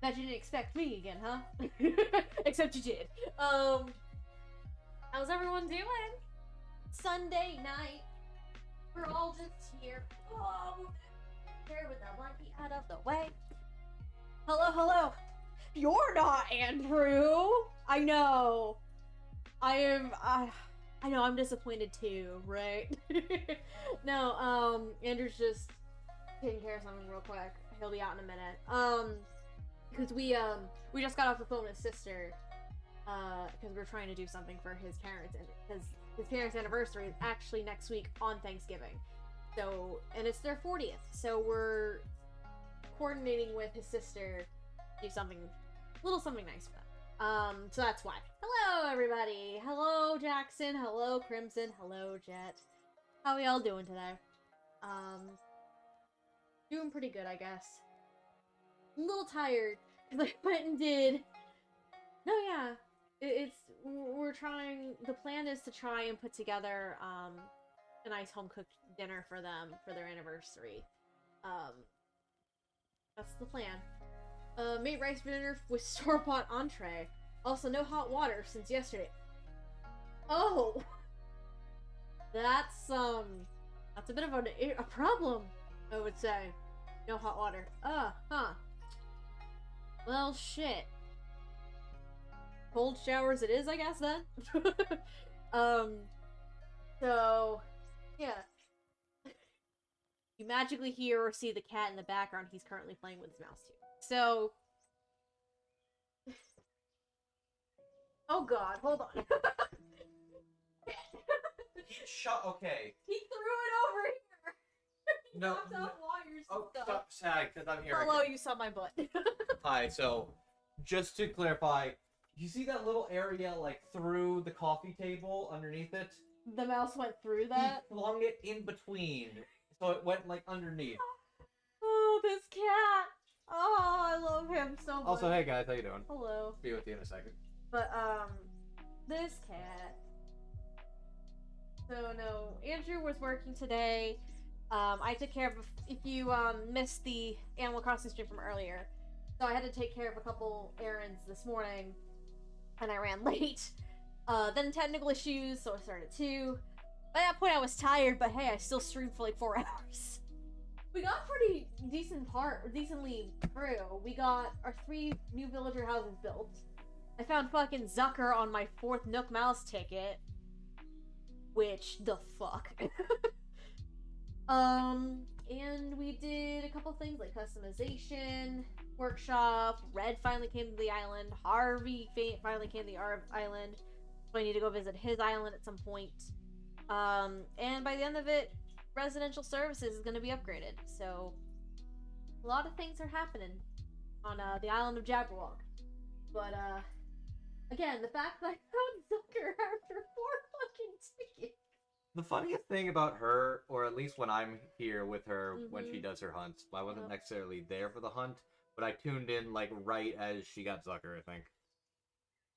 Bet you didn't expect me again, huh? Except you did. How's everyone doing? Sunday night. We're all just here. Oh, here with the blankie out of the way. Hello, hello. You're not Andrew. I know. I know. I'm disappointed too, right? No. Andrew's just taking care of something real quick. He'll be out in a minute. Because we just got off the phone with his sister. Because we're trying to do something for his parents, and because his parents' anniversary is actually next week on Thanksgiving. So, and it's their 40th. So we're coordinating with his sister to do something, a little something nice for them. So that's why. Hello, everybody. Hello, Jackson. Hello, Crimson. Hello, Jet. How are y'all doing today? Doing pretty good, I guess. I'm a little tired because I went and did. No, yeah. We're trying, the plan is to try and put together, a nice home-cooked dinner for them for their anniversary. That's the plan. Made rice for dinner with store-bought entree. Also, no hot water since yesterday. Oh! That's a bit of a problem, I would say. No hot water. Huh. Well, shit. Cold showers it is, I guess, then. So, yeah. You magically hear or see the cat in the background. He's currently playing with his mouse, too. So... Oh god, hold on. Okay. He threw it over here. No. Knocked off wires and stuff. Stop, sad, because I'm here. Hello, you saw my butt. Hi, so, just to clarify, you see that little area, like, through the coffee table underneath it? The mouse went through that? He flung it in between, so it went, like, underneath. Oh, this cat! Oh, I love him so much. Also, hey guys, how you doing? Hello. Be with you in a second. But, this cat... So, no, Andrew was working today. I took care of, if you, missed the Animal Crossing stream from earlier. So I had to take care of a couple errands this morning. And I ran late. Then technical issues, so I started too. By that point I was tired, but hey, I still streamed for like 4 hours. We got pretty decently through. We got our 3 new villager houses built. I found fucking Zucker on my 4th Nook Mouse ticket. Which, the fuck. And we did a couple things like customization, workshop, Red finally came to the island, Harvey finally came to the island, so I need to go visit his island at some point. And by the end of it, residential services is going to be upgraded, so a lot of things are happening on the island of Jabberwock. But, again, the fact that I found Zucker after 4 fucking tickets. The funniest thing about her, or at least when I'm here with her when she does her hunts, I wasn't necessarily there for the hunt, but I tuned in, like, right as she got Zucker, I think.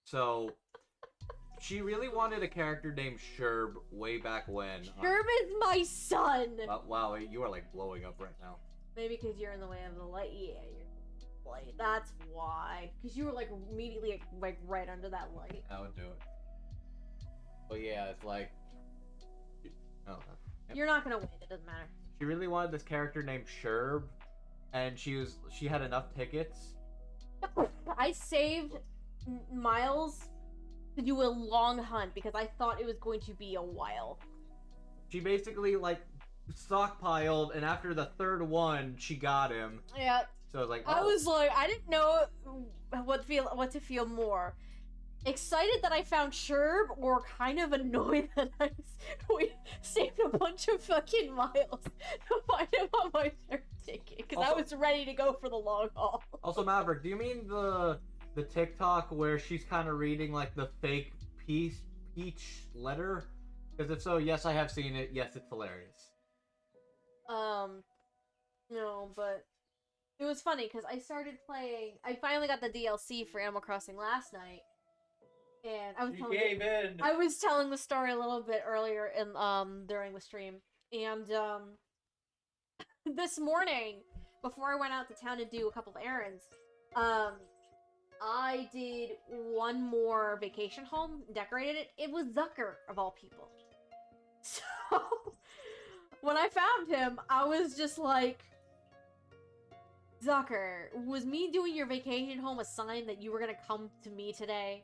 So, she really wanted a character named Sherb way back when. Sherb is my son! Wow, you are, like, blowing up right now. Maybe because you're in the way of the light. Yeah, you're in the light. That's why. Because you were, like, immediately, like, right under that light. I would do it. But yeah, it's like... Oh, yep. You're not gonna win. It doesn't matter. She really wanted this character named Sherb, and she had enough tickets. I saved Miles to do a long hunt because I thought it was going to be a while. She basically, like, stockpiled, and after the 3rd one, she got him. Yeah. So I was like, oh. I was like, I didn't know what to feel more. Excited that I found Sherb, or kind of annoyed that we saved a bunch of fucking miles to find him on my 3rd ticket, because I was ready to go for the long haul. Also, Maverick, do you mean the TikTok where she's kind of reading, like, the fake peach letter? Because if so, yes, I have seen it. Yes, it's hilarious. No, but it was funny, because I started playing, I finally got the DLC for Animal Crossing last night. And I was telling the story a little bit earlier in during the stream, and this morning before I went out to town to do a couple of errands, I did one more vacation home, decorated it. It was Zucker, of all people. So, when I found him, I was just like, Zucker, was me doing your vacation home a sign that you were gonna come to me today?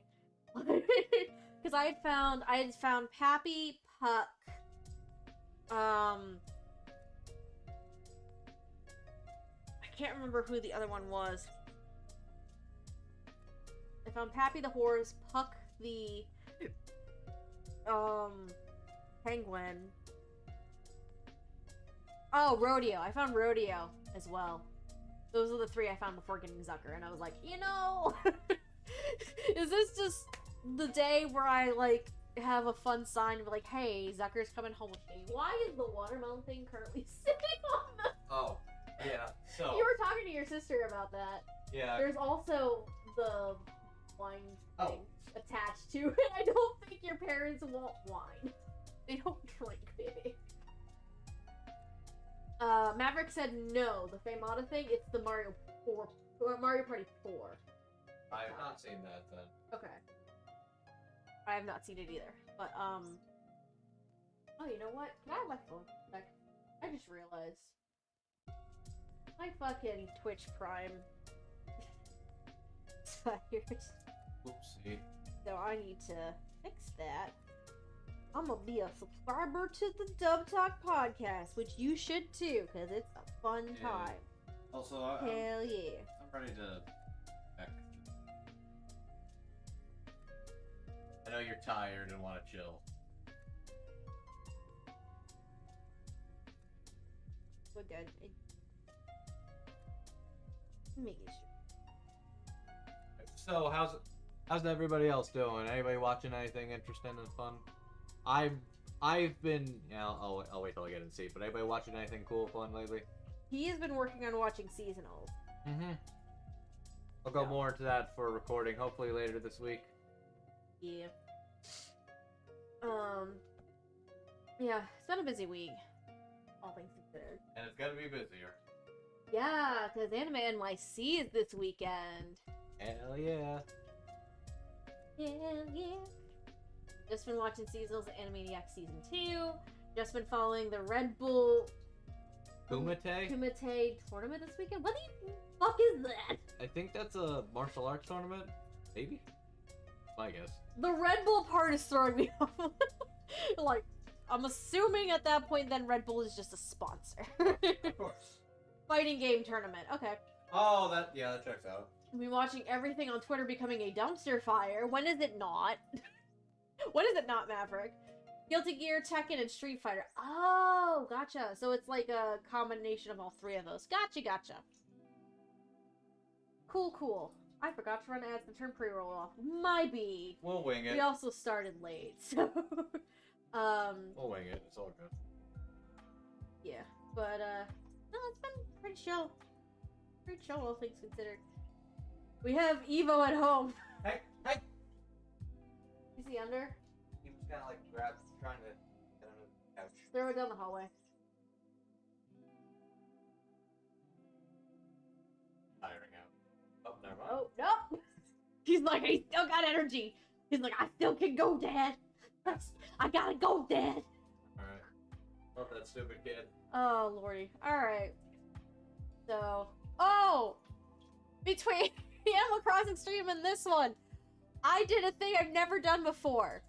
Because I had found Pappy, Puck, I can't remember who the other one was. I found Pappy the horse, Puck the penguin. Oh, Rodeo. I found Rodeo as well. Those are the three I found before getting Zucker, and I was like, you know, is this just the day where I like have a fun sign and be like, hey, Zucker's coming home with me? Why is the watermelon thing currently sitting on the... Oh, yeah, so... You were talking to your sister about that. Yeah. There's also the wine thing attached to it. I don't think your parents want wine. They don't drink, baby. Maverick said no, the Famata thing, it's the Mario Party 4. I have not seen that then. Okay. I have not seen it either. But, oh, you know what? Can I have my phone back? I just realized. My fucking Twitch Prime expired. Oopsie. So I need to fix that. I'm gonna be a subscriber to the Dub Talk podcast, which you should too, because it's a fun time. Also, hell yeah. I'm ready to... I know you're tired and want to chill. We're good. Making sure. So, how's everybody else doing? Anybody watching anything interesting and fun? I've been... Yeah, I'll wait till I get in seat. But anybody watching anything cool, fun lately? He has been working on watching seasonals. Mm-hmm. I'll go more into that for recording, hopefully later this week. Yeah. Yeah, it's been a busy week. All things considered. And it's gonna be busier. Yeah, because Anime NYC is this weekend. Hell yeah. Hell yeah. Just been watching seasonals of Animaniacs Season 2. Just been following the Red Bull Kumite tournament this weekend. What the fuck is that? I think that's a martial arts tournament. Maybe? My guess. The Red Bull part is throwing me off. Like, I'm assuming at that point then Red Bull is just a sponsor. Of course. Fighting game tournament. Okay. Oh, that checks out. I've been watching everything on Twitter becoming a dumpster fire. When is it not? When is it not, Maverick? Guilty Gear, Tekken, and Street Fighter. Oh, gotcha. So it's like a combination of all three of those. Gotcha. Cool. I forgot to run ads and turn pre-roll off. My B. We'll wing it. We also started late, so... We'll wing it. It's all good. Yeah, but, no, it's been pretty chill. Pretty chill, all things considered. We have Evo at home. Hey! Is he under? He was kind of like trying to get under the couch. Throw it down the hallway. Tiring out. Oh, never mind. Oh, nope! He's like, I still got energy. He's like, I still can go, Dad. I gotta go, Dad. Alright. Love that stupid kid. Oh, lordy. Alright. So, oh! Between the Animal Crossing stream and this one, I did a thing I've never done before.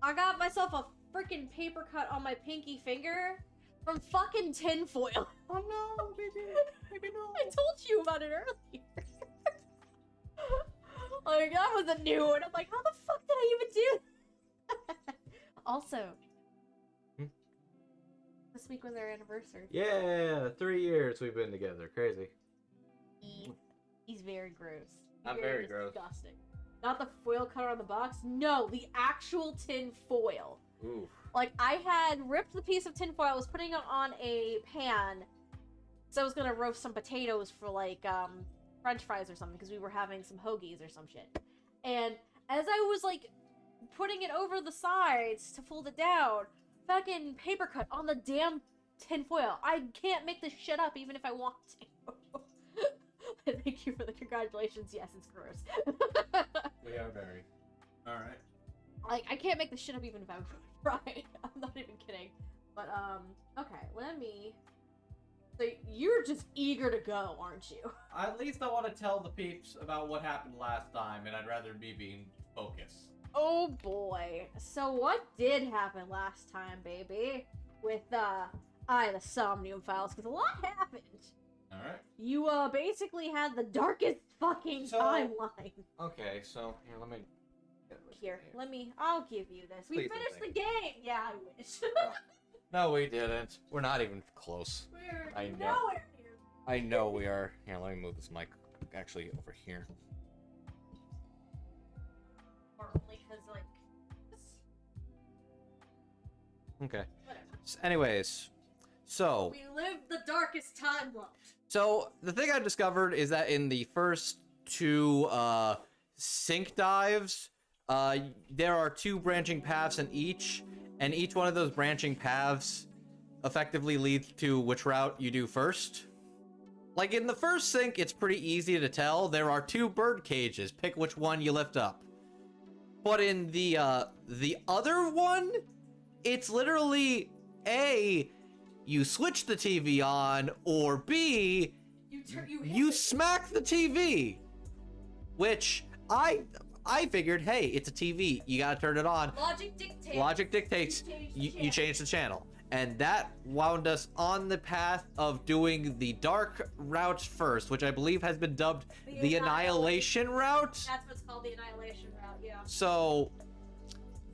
I got myself a freaking paper cut on my pinky finger from fucking tinfoil. Oh no, baby no. I told you about it earlier. Like, that was a new one. I'm like, how the fuck did I even do that? Also, this week was our anniversary. Yeah, 3 years we've been together. Crazy. He's very gross. I'm very gross. Disgusting. Not the foil cutter on the box. No, the actual tin foil. Ooh. Like, I had ripped the piece of tin foil. I was putting it on a pan. So I was gonna roast some potatoes for, like, French fries or something. Because we were having some hoagies or some shit. And as I was, like, putting it over the sides to fold it down, fucking paper cut on the damn tin foil. I can't make this shit up even if I want to. Thank you for the congratulations. Yes, it's gross. We are very. Alright. Like, I can't make this shit up even if I would try. I'm not even kidding. But, okay, let me... So, you're just eager to go, aren't you? At least I want to tell the peeps about what happened last time, and I'd rather be being focused. Oh boy. So what did happen last time, baby? With, the Somnium files, because a lot happened. Alright. You, basically had the darkest fucking timeline. Okay, so, here, let me... I'll give you this. We Please finished don't the game! Yeah, I wish. No, we didn't. We're not even close. We're I know. nowhere near. I know we are. Here, let me move this mic actually over here. Or only because, like, this... Okay. Whatever. Anyways, so... We lived the darkest timeline. So, the thing I discovered is that in the first two, sink dives, there are two branching paths in each, and each one of those branching paths effectively leads to which route you do first. Like, in the first sink, it's pretty easy to tell. There are two bird cages. Pick which one you lift up. But in the other one, it's literally, A, you switch the TV on, or B, you smack the TV. Which, I figured, hey, it's a TV. You gotta turn it on. Logic dictates you change the channel. And that wound us on the path of doing the dark route first, which I believe has been dubbed the Annihilation Route. That's what's called the Annihilation Route, yeah. So,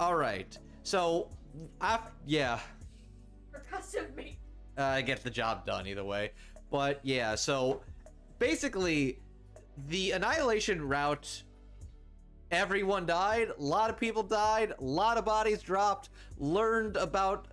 alright. So, yeah. Percussive me. I get the job done either way. But yeah, so basically, the Annihilation Route, everyone died, a lot of people died, a lot of bodies dropped, learned about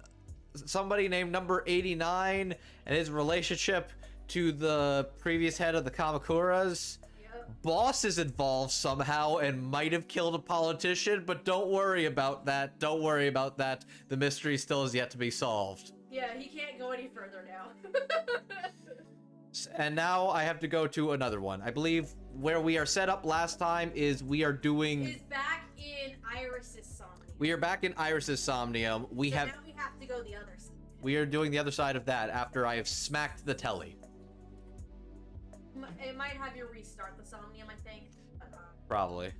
somebody named Number 89 and his relationship to the previous head of the Kamakuras. Yep. Boss is involved somehow and might have killed a politician, but don't worry about that. Don't worry about that. The mystery still is yet to be solved. Yeah, he can't go any further now. And now I have to go to another one. I believe where we are set up last time is we are doing... Is back in Iris's Somnium. We are back in Iris's Somnium. Now we have to go the other side. We are doing the other side of that after I have smacked the telly. It might have you restart the Somnium, I think. Probably.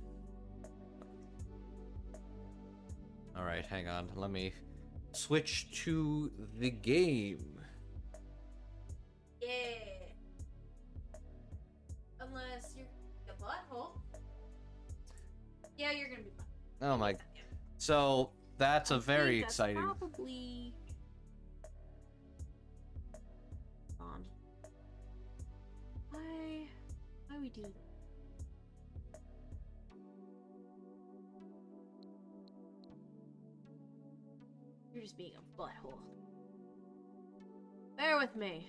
Alright, hang on. Let me switch to the game. Yeah. Unless you're a butthole. Yeah, you're gonna be fine. Oh my. So, that's a very exciting... Probably... Why we do that? You're just being a butthole. Bear with me.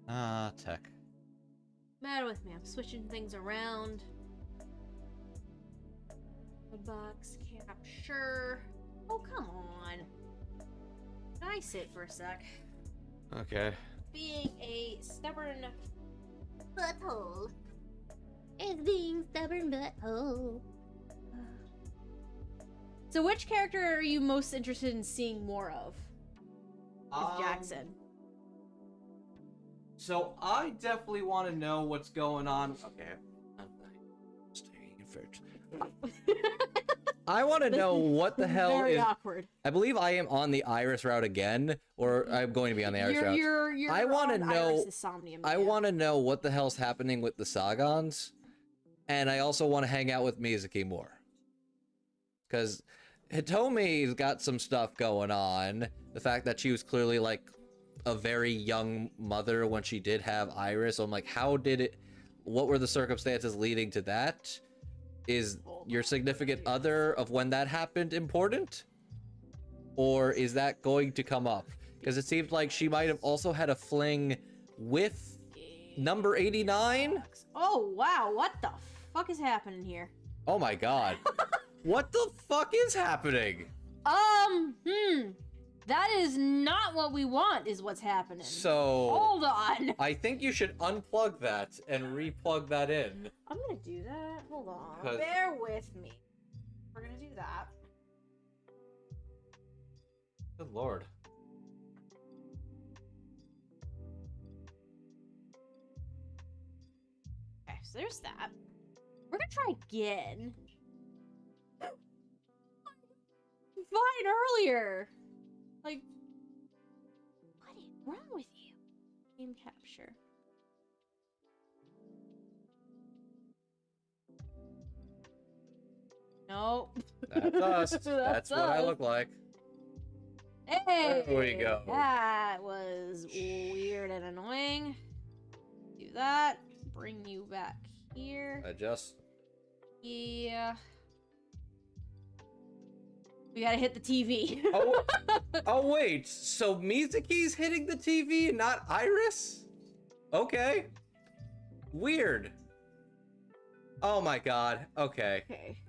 Tech. Matter with me. I'm switching things around. The box capture. Oh, come on. Can I sit for a sec? Okay. Being a stubborn butthole. It's being stubborn butthole. So which character are you most interested in seeing more of? Jackson. So I definitely want to know what's going on. Okay. I'm staying in first. I want to know what the hell very is... awkward. I believe I am on the Iris route again, or I'm going to be on the Iris route. You're I want to know. Somnium, I want to know what the hell's happening with the Sagons, and I also want to hang out with Mizuki more, because Hitomi's got some stuff going on. The fact that she was clearly like a very young mother when she did have Iris. So I'm like, how did it? What were the circumstances leading to that? Is your significant other of when that happened important? Or is that going to come up? Because it seems like she might have also had a fling with Number 89? Oh, wow. What the fuck is happening here? Oh my god. What the fuck is happening? That is not what we want, is what's happening. So... Hold on. I think you should unplug that and replug that in. I'm gonna do that. Hold on. 'Cause- Bear with me. We're gonna do that. Good lord. Okay, so there's that. We're gonna try again. Fine earlier. Like, what is wrong with you? Game capture. Nope. That's us. That's what I us. look like. Hey! There we go. That was weird and annoying. Do that. Bring you back here. Adjust. Yeah. We gotta hit the TV. Oh, oh wait. So Mizuki's hitting the TV, not Iris? Okay. Weird. Oh my god. Okay. Okay.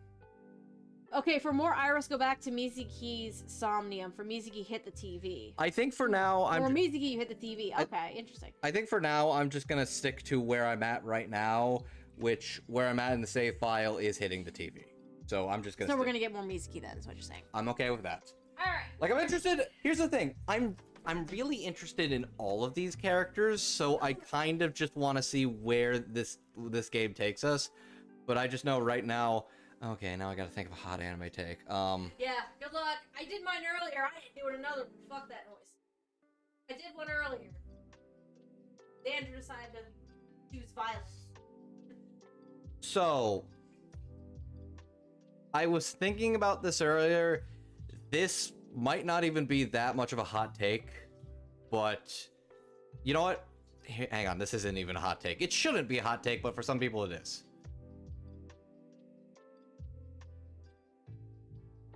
Okay, for more Iris, go back to Mizuki's Somnium. For Mizuki, hit the TV. I think for now For Mizuki, you hit the TV. Okay, interesting. I think for now I'm just gonna stick to where I'm at right now, which where I'm at in the save file is hitting the TV. So I'm just gonna. So we're gonna get more Mizuki then, is what you're saying. I'm okay with that. All right. Like I'm interested. Here's the thing. I'm really interested in all of these characters, so I kind of just want to see where this game takes us. But I just know right now. Okay, now I gotta think of a hot anime take. Yeah, good luck. I did mine earlier. I ain't doing another one. Fuck that noise. I did one earlier. Andrew decided to choose violence. So, I was thinking about this earlier. This might not even be that much of a hot take, but you know what? Hang on, this isn't even a hot take. It shouldn't be a hot take, but for some people it is.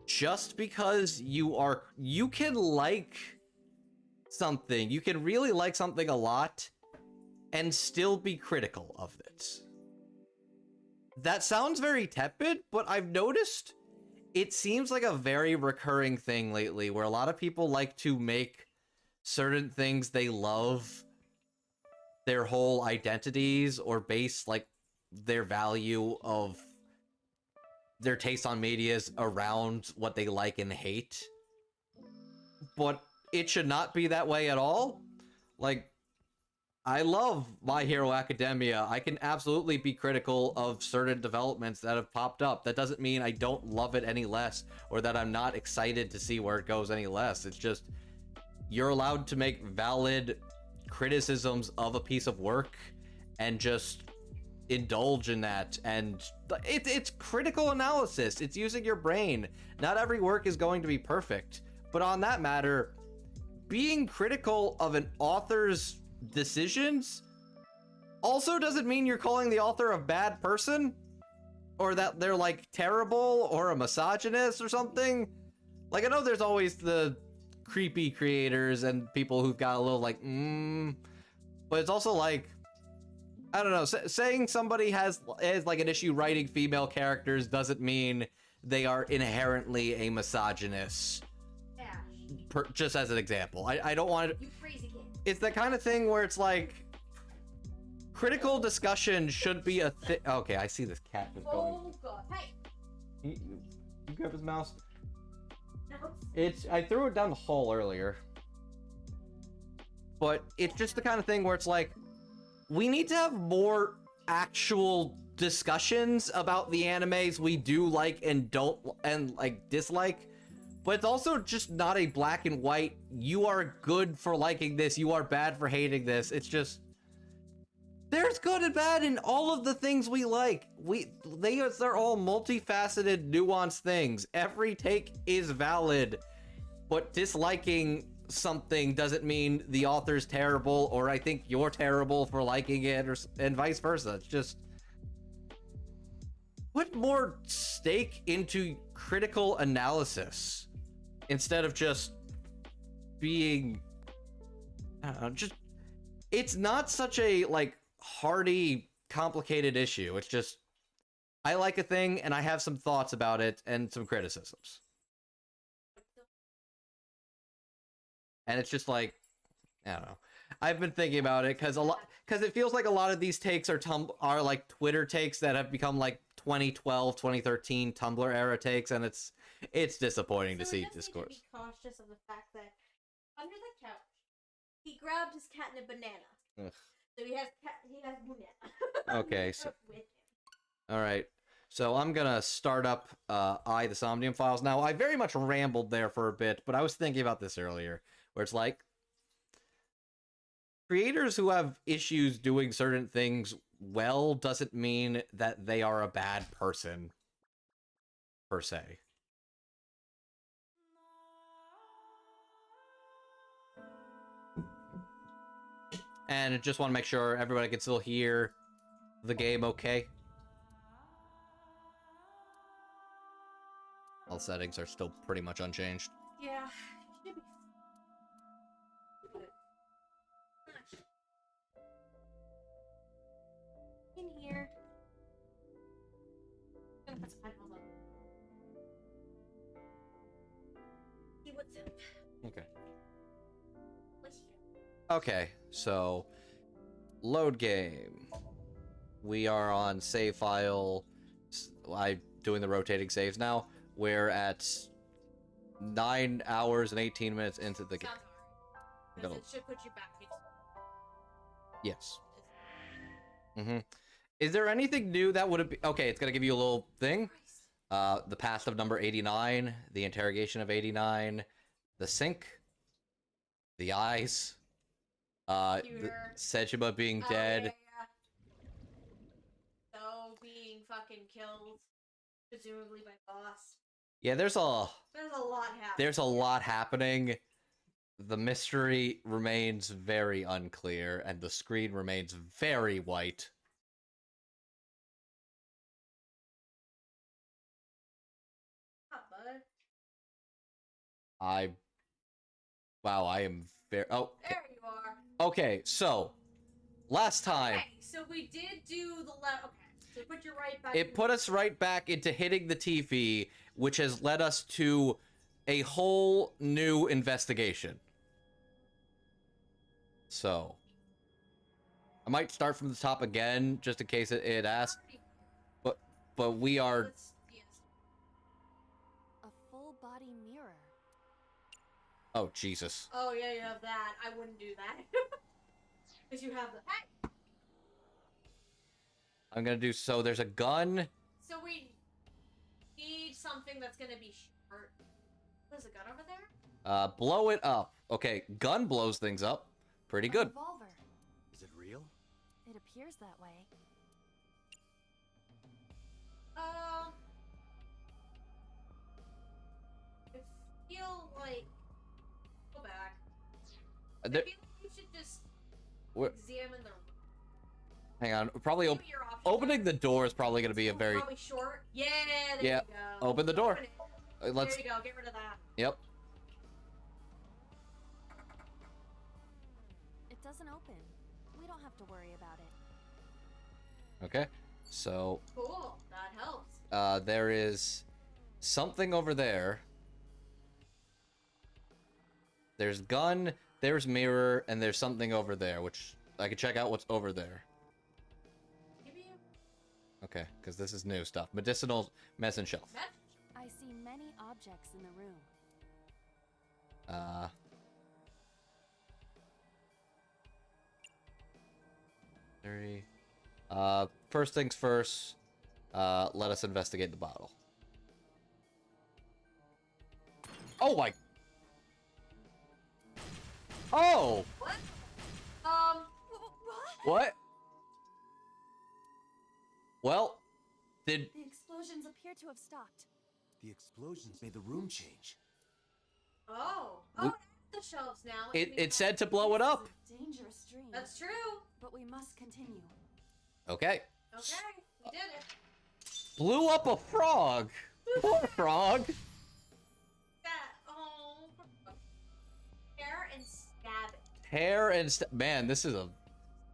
Just because you can like something, you can really like something a lot and still be critical of it. That sounds very tepid, but I've noticed it seems like a very recurring thing lately where a lot of people like to make certain things they love their whole identities or base like their value of their taste on medias around what they like and hate. But it should not be that way at all. Like, I love My Hero Academia. I can absolutely be critical of certain developments that have popped up. That doesn't mean I don't love it any less or that I'm not excited to see where it goes any less. It's just, you're allowed to make valid criticisms of a piece of work and just indulge in that. And it's critical analysis. It's using your brain. Not every work is going to be perfect. But on that matter, being critical of an author's decisions also doesn't mean you're calling the author a bad person or that they're like terrible or a misogynist or something. Like, I know there's always the creepy creators and people who've got a little like but it's also like, I don't know, saying somebody has like an issue writing female characters doesn't mean they are inherently a misogynist. Just as an example, I don't want to. You crazy kid. It's the kind of thing where it's like critical discussion should be a thing. Okay, I see this cat just going. Oh god! Hey. You grab his mouse. No. I threw it down the hole earlier, but it's just the kind of thing where it's like we need to have more actual discussions about the animes we do like and don't and like dislike. But it's also just not a black and white, you are good for liking this, you are bad for hating this. It's just, there's good and bad in all of the things we like. They're all multifaceted, nuanced things. Every take is valid, but disliking something doesn't mean the author's terrible or I think you're terrible for liking it and vice versa. It's just, put more stake into critical analysis. Instead of just being, I don't know, just, it's not such a, like, hardy, complicated issue. It's just, I like a thing, and I have some thoughts about it, and some criticisms. And it's just like, I don't know. I've been thinking about it because it feels like a lot of these takes are like Twitter takes that have become like 2012, 2013 Tumblr era takes, and it's disappointing to see discourse. Need to be cautious of the fact that under the couch, he grabbed his catnip banana. Ugh. So he has banana. Okay, so all right. So I'm gonna start up the Somnium files now. I very much rambled there for a bit, but I was thinking about this earlier, where it's like creators who have issues doing certain things well doesn't mean that they are a bad person, per se. And I just want to make sure everybody can still hear the game okay. All settings are still pretty much unchanged. Yeah, should be. In here. I'm gonna put some headphones on. See what's up. Okay. What's here? Okay, so load game. We are on save file. I'm doing the rotating saves now. We're at 9 hours and 18 minutes into the game. Because it should put you back. Yes. Is there anything new that would have been... Okay, it's going to give you a little thing. The past of number 89, the interrogation of 89, the sink, the eyes, the Sejima being dead. Yeah. So being fucking killed, presumably by boss. Yeah, there's a lot happening. There's a lot happening. The mystery remains very unclear, and the screen remains very white. Bud. Wow, I am very... Oh. There you are. Okay, so, last time... Okay, so we did do the left... Okay, so put you right back... It put us right back into hitting the TV, which has led us to a whole new investigation. So, I might start from the top again, just in case it asks. But we are... A full-body mirror. Oh, Jesus. Oh, yeah, you have that. I wouldn't do that. Because you have the... Hey! I'm gonna do... So, there's a gun. So we need something that's gonna be short. There's a gun over there? Blow it up. Okay, gun blows things up. Pretty good. A revolver. Is it real? It appears that way. I feel like... Go back. I There... feel like you should just examine the... Hang on, probably opening the door is probably going to be a very... Probably short. Yeah, there you go. Open the door. Let's... There you go, get rid of that. Yep. It doesn't open. We don't have to worry about it. Okay, so... Cool, that helps. There is something over there. There's gun, there's mirror, and there's something over there, which I can check out what's over there. Okay, because this is new stuff. Medicinal medicine shelf. I see many objects in the room. First things first, let us investigate the bottle. Oh my... Oh! What? What? Well, The explosions appear to have stopped. The explosions made the room change. Oh, the shelves now. It said to blow it up. Dangerous dream. That's true. But we must continue. Okay. Okay, we did it. Blew up a frog. Poor frog. Hair and stab it. Hair and man, this is a...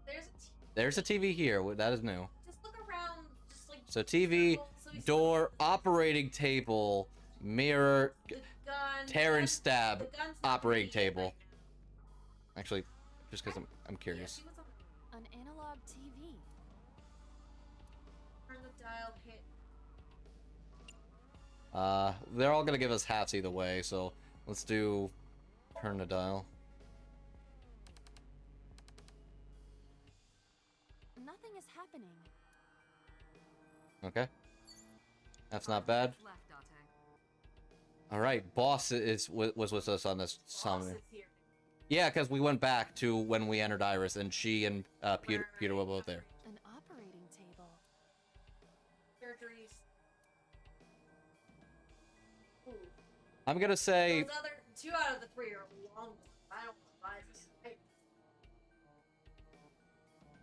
There's a TV. There's a TV here. That is new. Just look around. Just like... So TV, door, operating table, mirror, the gun, tear and stab, operating table. Actually, just because I'm Yeah, curious. see what's on. An analog TV. Turn the dial, hit. They're all gonna give us hats either way, so let's do turn the dial. Nothing is happening. Okay. That's not bad. All right, boss was with us on this Somnium. Boss is here. Yeah, because we went back to when we entered Iris, and she and Peter were both there. An operating table. Surgeries. Ooh. I'm gonna say Those other 2 out of the 3 are long ones. I don't advise this. I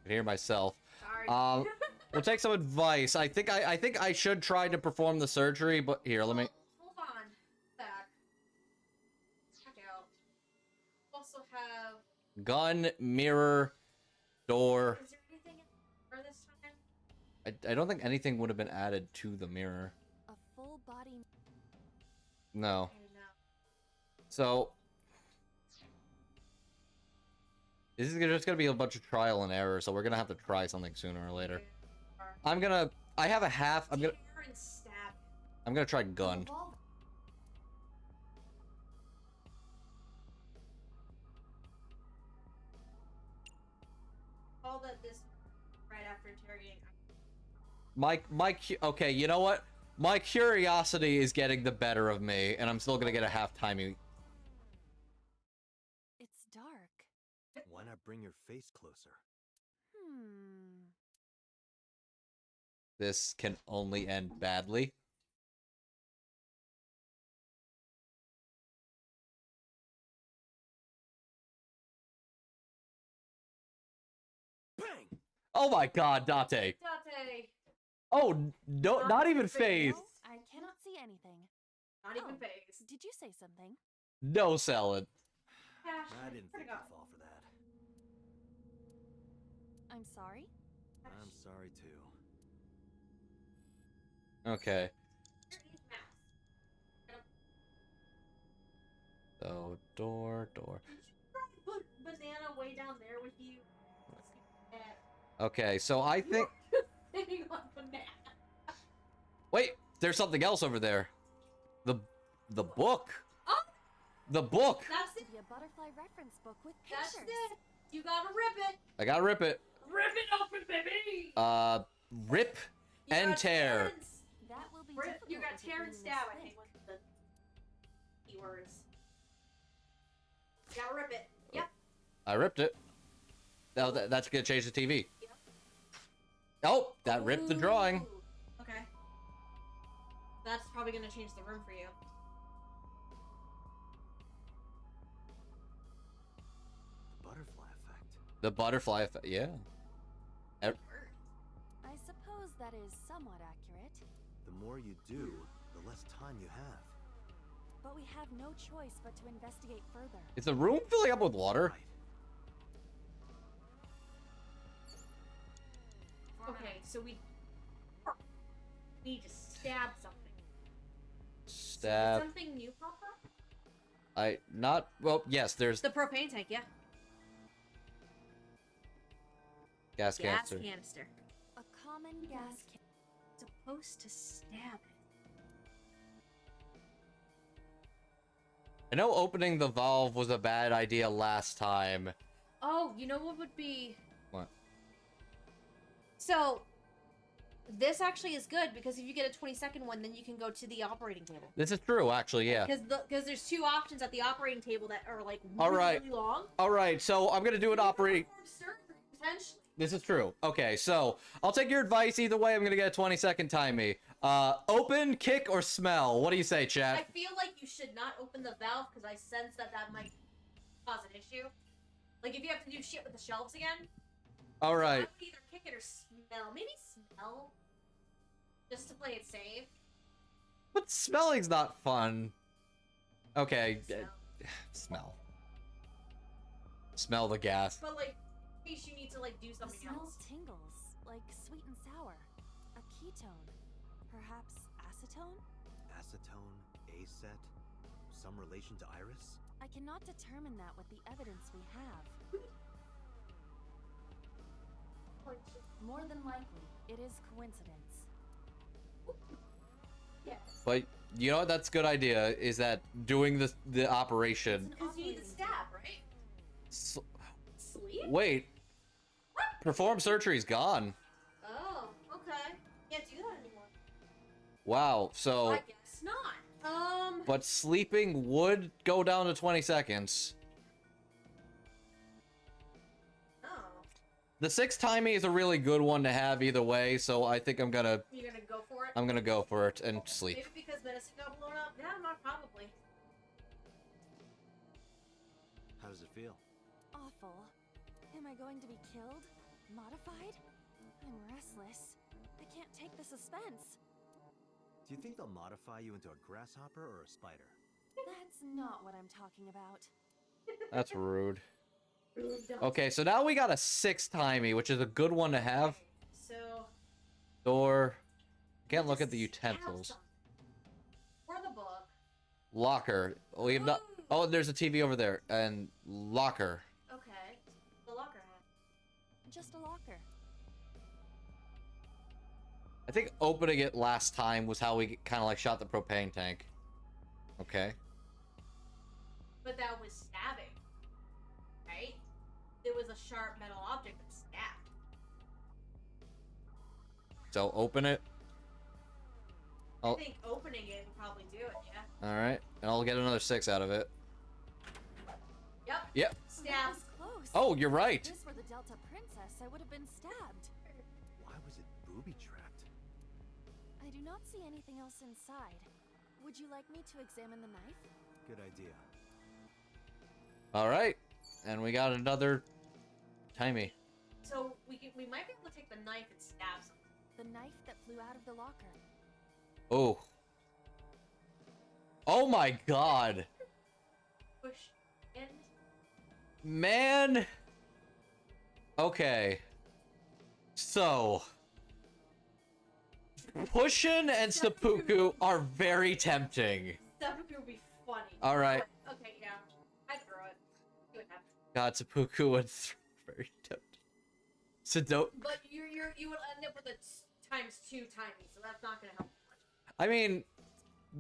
can hear myself. Sorry. We'll take some advice. I think I should try to perform the surgery, but here, let me. Hold on. Back. Check out. Also have. Gun, mirror, door. Is there anything for this time? I don't think anything would have been added to the mirror. A full body. No. Okay, no. So this is just gonna be a bunch of trial and error, so we're gonna have to try something sooner or later. I have a half. I'm gonna try gun. All that this right after interrogating. Okay, you know what? My curiosity is getting the better of me, and I'm still gonna get a half timing. It's dark. Why not bring your face closer? This can only end badly. Bang! Oh my god, Date. Date. Oh, no, not even phase. No, I cannot see anything. Not even Oh. phase. Did you say something? No salad. Cash. I didn't think you'd fall for that. I'm sorry? I'm sorry too. Okay. Here is mouse. So, door. Did you put banana way down there with you? Okay, so I think... Sitting on banana. Wait, there's something else over there. The book. Oh! The book. That's To it. be a butterfly reference book with That's pictures. it. You gotta rip it. I gotta rip it. Rip it open, baby. Rip You and got tear. tear and That will be Rip, difficult. you got with it tear and being stab, this I think, thick. was the keywords. You gotta rip it. Yep. I ripped it. Now that's gonna change the TV. Yep. Oh, that ripped the drawing. Ooh. Okay. That's probably gonna change the room for you. The butterfly effect. The butterfly effect, yeah. I suppose that is somewhat accurate. The more you do, the less time you have. But we have no choice but to investigate further. Is the room filling up with water? Right. Okay, so we need to stab something. Did Stab. something new pop up? Well, yes, there's The propane tank, yeah. gas Gas canister. canister. A common gas can. Supposed to stab it. I know opening the valve was a bad idea last time. Oh, you know what would be? What? So, this actually is good because if you get a 20-second one, then you can go to the operating table. This is true, actually, yeah. Because there's 2 options at the operating table that are like really, All right. really long. All right, so I'm gonna do an operating. Potentially. This is true. Okay, so I'll take your advice either way. I'm gonna get a 20-second timey. Open, kick, or smell? What do you say, I chat? feel like you should not open the valve because I sense that might cause an issue. Like if you have to do shit with the shelves again. All I right. would either kick it or smell. Maybe smell. Just to play it safe. But smelling's not fun. Okay, Smell. smell. Smell the gas. But like, in case you need to like do The something smell else. tingles, like sweet and sour. A ketone. Perhaps acetone? Acetone, acet, some relation to Iris? I cannot determine that with the evidence we have. More than likely, it is coincidence. Yes. But you know what? That's a good idea. Is that doing the operation? Because you need the stab, right? S- Sleep? Wait. Perform surgery's gone. Oh, okay. Can't do that anymore. Wow. So, I guess not. but sleeping would go down to 20 seconds. Oh. The 6 timing is a really good one to have either way, so I think You're gonna go for it? I'm gonna go for it and sleep. Maybe because medicine got blown up? Yeah, not probably. How does it feel? Awful. Am I going to be killed? Modified? I'm restless. I can't take the suspense. Do you think they'll modify you into a grasshopper or a spider? That's not what I'm talking about. That's rude. Don't. Okay, so now we got a 6 timey, which is a good one to have. So. Door. Can't look just at the stab utensils. something. Or the book. Locker. We have not. Oh, there's a TV over there. And locker. Okay. The locker hat. Just a locker. I think opening it last time was how we kind of like shot the propane tank. Okay. But that was stabbing. Right? It was a sharp metal object that stabbed. So open it. I Oh, think opening it would probably do it, yeah? all right. And I'll get another 6 out of it. Yep. Yep. That Stab. was close. Oh, you're right. If this were the Delta Princess, I would have been stabbed. Why was it booby-trapped? I do not see anything else inside. Would you like me to examine the knife? Good idea. All right. And we got another timey. So we might be able to take the knife and stab something. The knife that flew out of the locker. Oh. Oh my god. Push in. Man. Okay. So. Pushin and seppuku are very tempting. Seppuku would be funny. All right. Okay, yeah. I'd throw it. See what happens. God, seppuku and very tempting. Sudo. But you would end up with a times 2 timey, so that's not gonna help much. I mean,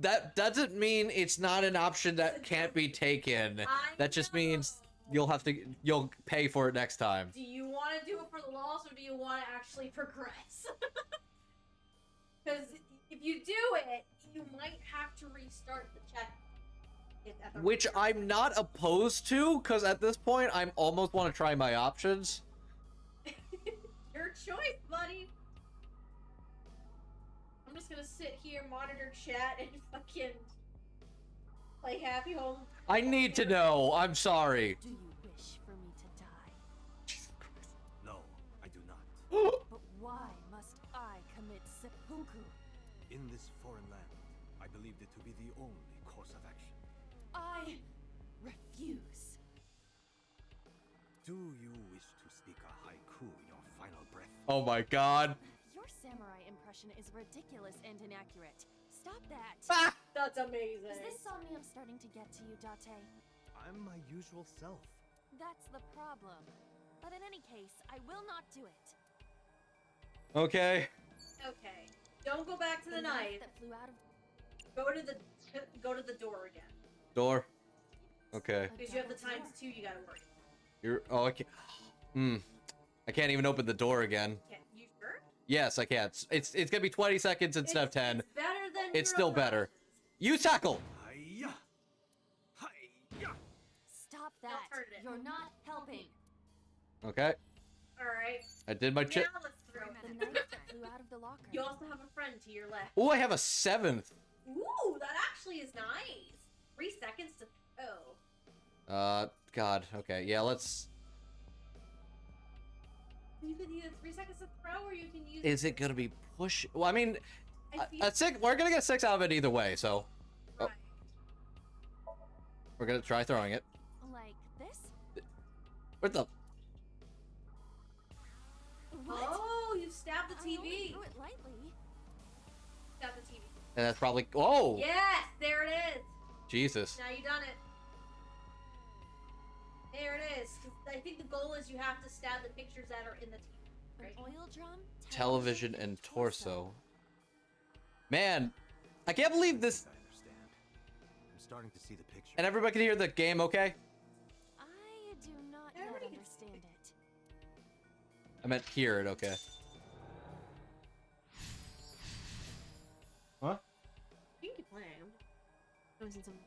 that doesn't mean it's not an option that can't be taken. That just means you'll pay for it next time. Do you want to do it for the loss, or do you want to actually progress? Because if you do it, you might have to restart the check. Which I'm not opposed to, because at this point, I almost want to try my options. Your choice, buddy. I'm just gonna sit here, monitor chat, and fucking play Happy Home. I need to know. I'm sorry. Do you wish for me to die? No, I do not. But why must I commit seppuku? In this foreign land, I believed it to be the only course of action. I refuse. Do you wish to speak a haiku in your final breath? Oh my god. Your samurai impression is ridiculous and inaccurate. Stop that. Ah! That's amazing. Is this Somnium starting to get to you, Date? I'm my usual self. That's the problem. But in any case, I will not do it. Okay. Okay. Don't go back to the knife. that flew out of Go to the door again. Door. Okay. Because you have the times 2 you gotta worry. You're. Oh, I can't. I can't even open the door again. You sure? Yes, I can. It's gonna be 20 seconds instead of 10. It's better than It's your still other better. options. You tackle. Hiya! Hiya! Stop that. Alternative. You're not helping. Okay. Alright. I did my Now chip. let's throw The it. knife that flew out of the locker. You also have a friend to your left. Oh, I have a 7th. Ooh, that actually is nice. 3 seconds to throw. God. Okay. Yeah. Let's. You can either 3 seconds to throw, or you can use. Is it gonna be push? Well, I mean, I feel a 6. We're gonna get 6 out of it either way. So right. we're gonna try throwing it. Like this? What the? What? Oh, you stabbed the I only TV. threw it lightly. Stabbed the TV. And that's probably. Oh. Yes, there it is. Jesus. Now you done it. There it is. I think the goal is you have to stab the pictures that are in the TV. An Right? oil drum, Television and torso. Man, I can't believe this. I understand. I'm starting to see the picture. And everybody can hear the game, okay? I do not yet Everybody can understand it. I meant hear it, okay? Huh? You can keep playing. I'm noticing something.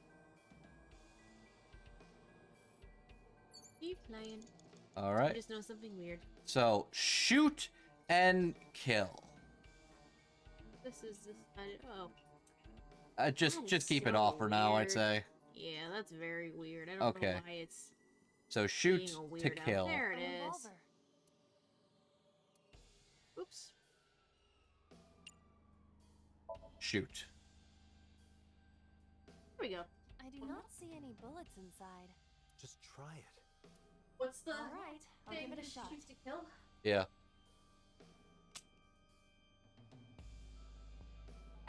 Keep playing. All I right. just know something weird. So shoot and kill. This is this. Oh. Just That is keep it so off for now, I'd weird. say. Yeah, that's very weird. I don't Okay. know why it's So shoot being a to weirdo. kill. There A it is. revolver. Oops. Shoot. There we go. I do not see any bullets inside. Just try it. What's the All right, I'll thing? give it a Just shot. choose to kill? Yeah.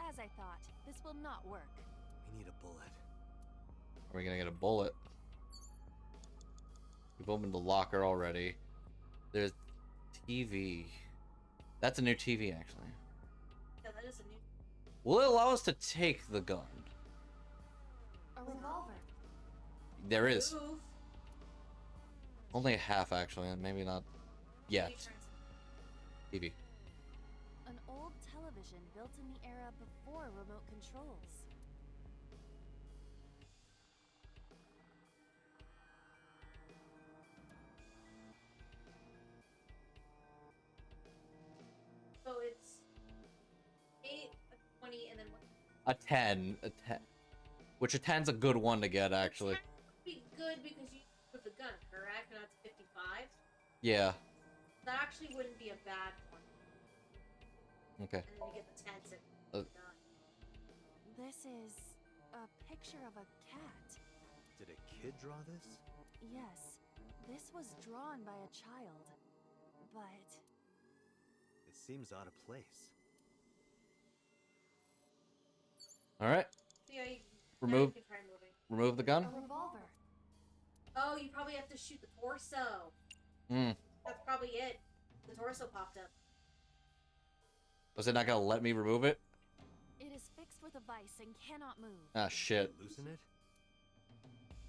As I thought, this will not work. We need a bullet. Are we gonna get a bullet? We've opened the locker already. There's TV. That's a new TV, actually. Yeah, that is a new. Will it allow us to take the gun? A revolver. There is. Move. Only a half, actually, and maybe not yet. Maybe try some- TV. An old television built in the era before remote controls. So it's 8, a 20, and then what? A 10. A 10. Which a 10's a good one to get, actually. That would be good because you with the gun, correct? And that's 55. Yeah. That actually wouldn't be a bad one. Okay. And then you get the 10 to Uh, done. This is a picture of a cat. Did a kid draw this? Yes, this was drawn by a child. But It seems out of place. Alright. Yeah, you Remove can try moving. remove the gun? a revolver. Oh, you probably have to shoot the torso. Hmm. That's probably it. The torso popped up. Was it not gonna let me remove it? It is fixed with a vise and cannot move. Ah, shit. Loosen it?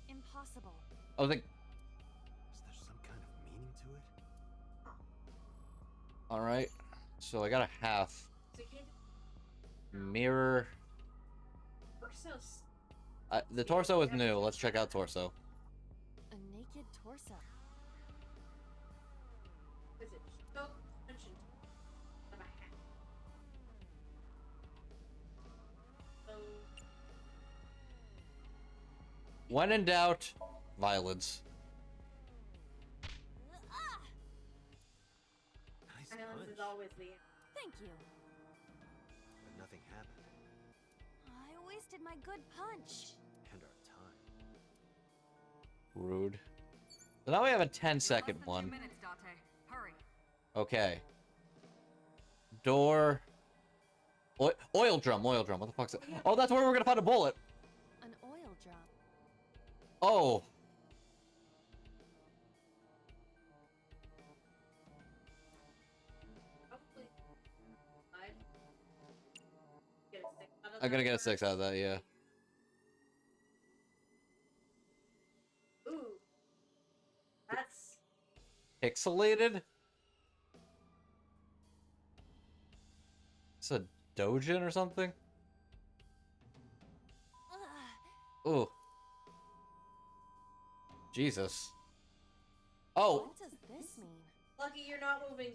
Impossible. I was like, Is there some kind of meaning to it? alright. So I got a half. So you can't do Mirror. torsos. The torso is new. Let's check out torso. A naked torso. Is it so mentioned of a hat? So When in doubt, violence. Ah! Nice violence punch. is always the Thank you. But nothing happened. I wasted my good punch. And our time. Rude. So now we have a 10-second Less than one. 2 minutes, Date. Hurry. Okay. Door. Oil drum, oil drum. What the fuck's it? Oh, that's where we're gonna find a bullet. An oil drum. Oh. probably. I'd get a 6 out of I'm gonna that get a first. 6 out of that, yeah. Ooh. That's Pixelated? It's a Dojin or something? Ugh. Ooh. Jesus. Oh, What does this mean? lucky you're not moving.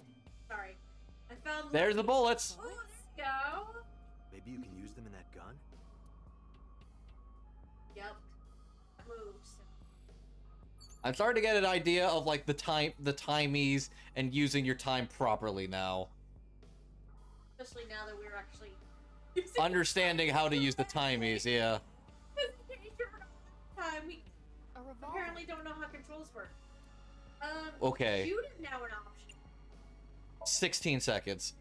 Sorry. I found there's the lucky. bullets. Oh, there you go. Maybe you can use them in that gun? Yep. Moves. I'm starting to get an idea of like the timies and using your time properly now. Especially now that we're actually Understanding how to use the timies, yeah. Time we A revolver. apparently don't know how controls work. Okay. Shoot is now an option. 16 seconds.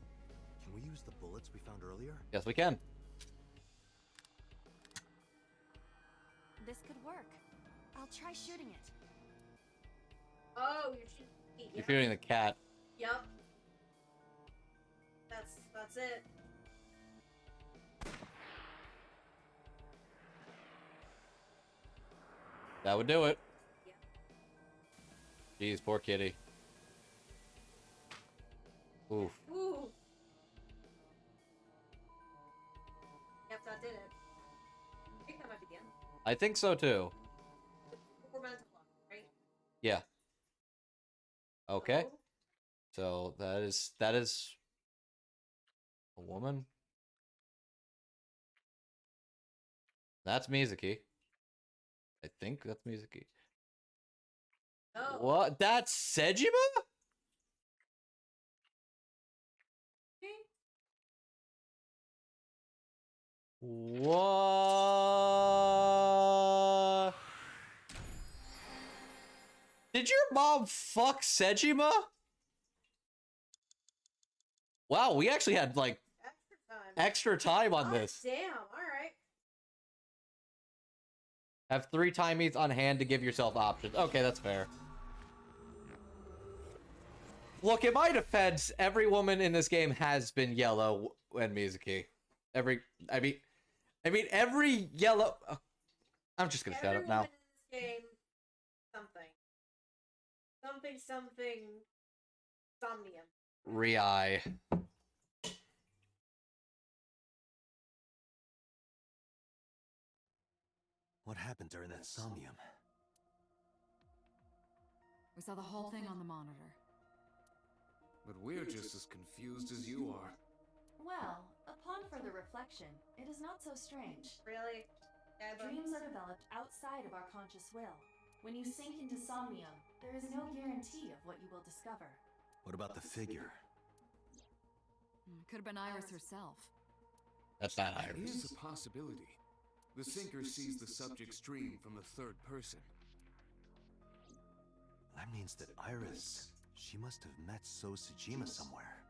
Can we use the bullets we found earlier? Yes, we can. This could work. I'll try shooting it. Oh, you're shooting. You're Yep. shooting the cat. Yep. That's it. That would do it. Yep. Jeez, poor kitty. Oof. Ooh. Yep, that did it. I think that might be the end. I think so too. 4 minutes of luck, right? Yeah. Okay. Oh. So that is a woman. That's Mizuki. I think that's Mizuki. Oh. What? That's Sejima? What? Did your mom fuck Sejima? Wow, we actually had like Extra time. extra time on Oh, this. Damn. All right. Have 3 timies on hand to give yourself options. Okay, that's fair. Look, in my defense, every woman in this game has been yellow and Mizuki. I mean, every yellow. I'm just gonna shut up now. Everyone in this game, something, Somnium. Rei. What happened during that Somnium? We saw the whole thing on the monitor. But we're just as confused as you are. Well, upon further reflection, it is not so strange. Really? Yeah, but Dreams are developed outside of our conscious will. When you sink into Somnium, there is no guarantee of what you will discover. What about the figure? Could have been Iris herself. That's not Here's Iris. a possibility. The sinker sees the subject's dream from the third person. That means that Iris, she must have met So Sejima somewhere.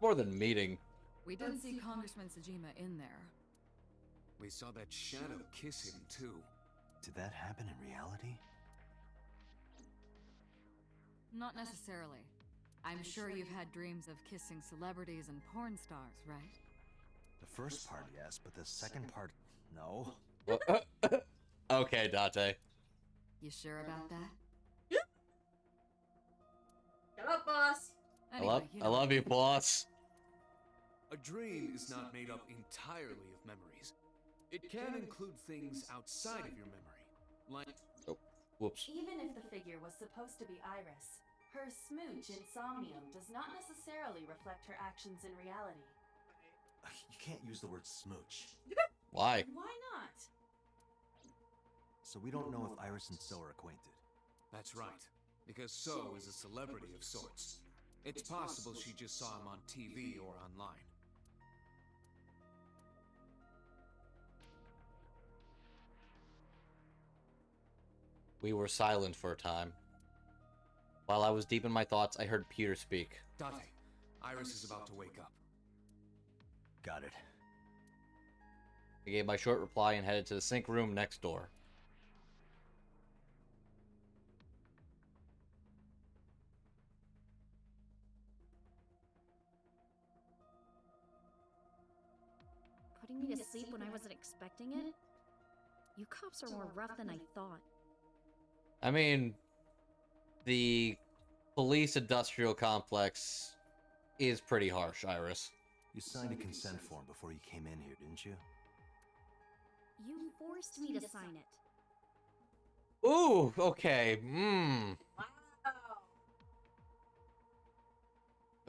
More than meeting. We did see Congressman Sejima in there. We saw that shadow kiss him too. Did that happen in reality? Not necessarily. I'm sure you've had dreams of kissing celebrities and porn stars, right? The first part, yes, but the second part, no. Okay, Date. You sure about that? shut up, boss. Anyway, I love you, boss. A dream is not made up entirely of memories. It can include things outside of your memory, like... Whoops. Even if the figure was supposed to be Iris, her smooch in Somnium does not necessarily reflect her actions in reality. You can't use the word smooch. Why? Why not? So we don't know if Iris and So are acquainted. That's right, because So is a celebrity of sorts. It's possible she just saw him on TV or online. We were silent for a time. While I was deep in my thoughts, I heard Peter speak. Date, Iris is about to wake up. Got it. I gave my short reply and headed to the sink room next door. Putting me to sleep when I wasn't expecting it? You cops are more rough than I thought. I mean, the police industrial complex is pretty harsh, Iris. You signed a consent form before you came in here, didn't you? You forced me to sign it. Ooh, okay. Wow.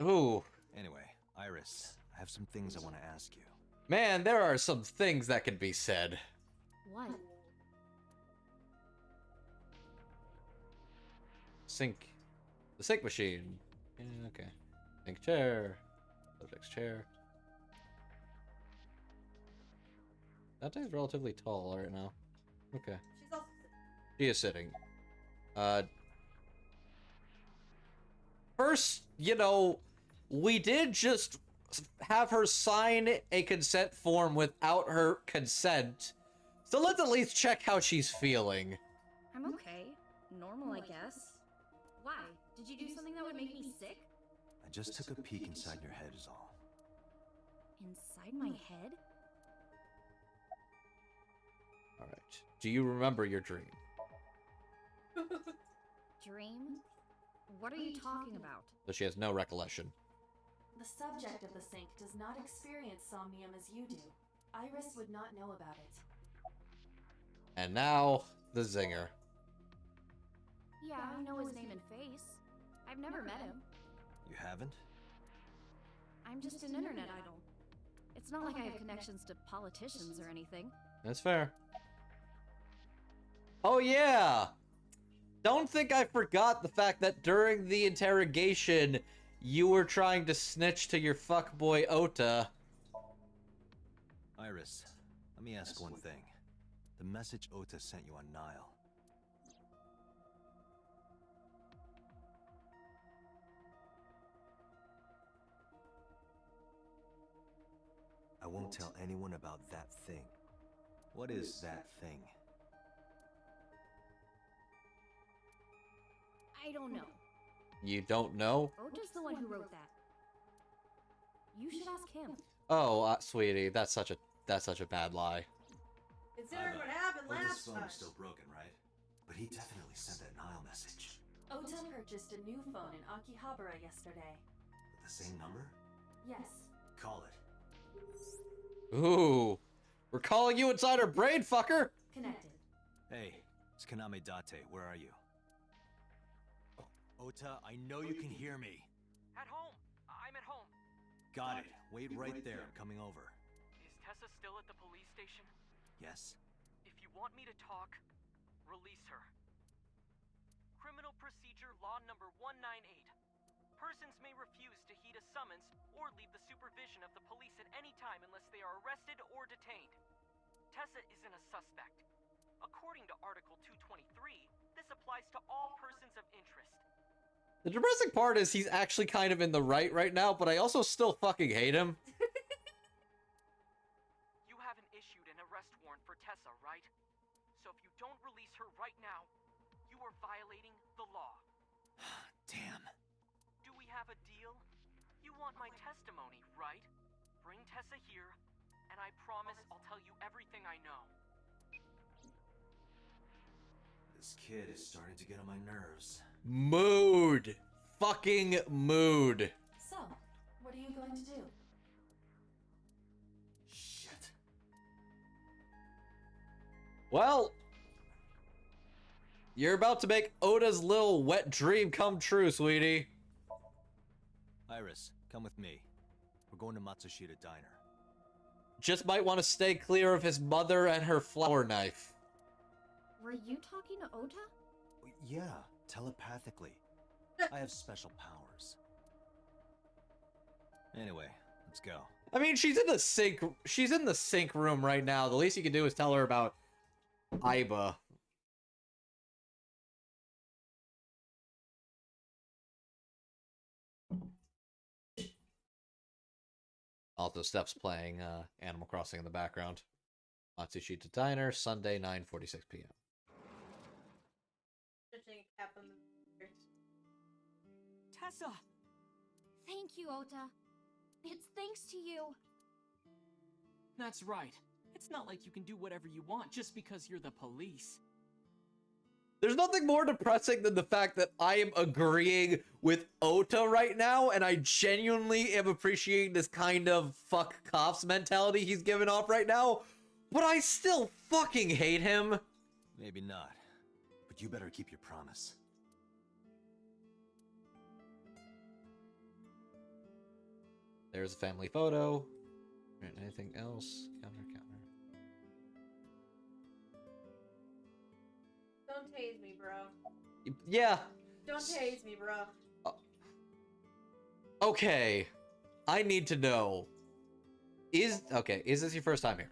Ooh. Anyway, Iris, I have some things I want to ask you. Man, there are some things that can be said. What? Sink. The sink machine. Yeah, okay. Sink chair. Subject's chair. That thing's relatively tall right now. Okay. She's also She is sitting. First, you know, we did just have her sign a consent form without her consent. So let's at least check how she's feeling. I'm okay. Normal, I guess. Why? Did you do something that would make me sick? I just took a peek inside your head is all. Inside my head? All right. Do you remember your dream? Dream? What are you talking about? So she has no recollection. The subject of the sink does not experience somnium as you do. Iris would not know about it. And now, the zinger. Yeah, I know his name and face. I've never met him. You haven't? I'm just an internet idol. It's not like I have connections to politicians or anything. That's fair. Oh yeah! Don't think I forgot the fact that during the interrogation, you were trying to snitch to your fuckboy Ota. Iris, let me ask one thing. The message Ota sent you on Nile. I won't tell anyone about that thing. What is that thing? I don't know. You don't know? Ota's the one who wrote that. You should ask him. Oh, sweetie, that's such a bad lie. Considering what happened Ota's last phone time. is still broken, right? But he definitely sent that Nile message. Ota purchased a new phone in Akihabara yesterday. With the same number? Yes. Call it. Ooh. We're calling you inside her brain, fucker! Connected. Hey, it's Kaname Date. Where are you? Ota, I know you can hear me. At home. I'm at home. Got it. Wait right there. I'm coming over. Is Tessa still at the police station? Yes? If you want me to talk, release her. Criminal Procedure Law number 198. Persons may refuse to heed a summons or leave the supervision of the police at any time unless they are arrested or detained. Tessa isn't a suspect. According to Article 223, this applies to all persons of interest. The depressing part is he's actually kind of in the right now, but I also still fucking hate him. You haven't issued an arrest warrant for Tessa, right? So if you don't release her right now, you are violating the law. Damn. Do we have a deal? You want my testimony, right? Bring Tessa here, and I promise I'll tell you everything I know. This kid is starting to get on my nerves. Mood. Fucking mood. So, what are you going to do? Shit. Well, you're about to make Ota's little wet dream come true, sweetie. Iris, come with me. We're going to Matsushita Diner. Just might want to stay clear of his mother and her flower knife. Were you talking to Ota? Yeah, telepathically. I have special powers. Anyway, let's go. I mean, she's in the sink. She's in the sink room right now. The least you can do is tell her about Aiba. Also, Steph's playing Animal Crossing in the background. Matsushita Diner, Sunday, 9:46 p.m. Tessa! Thank you, Ota. It's thanks to you. That's right. It's not like you can do whatever you want just because you're the police. There's nothing more depressing than the fact that I am agreeing with Ota right now, and I genuinely am appreciating this kind of fuck cops mentality he's giving off right now, but I still fucking hate him. Maybe not. But you better keep your promise. There's a family photo. Anything else? Counter. Don't tase me, bro. Yeah. Don't tase me, bro. Okay. I need to know. Is this your first time here?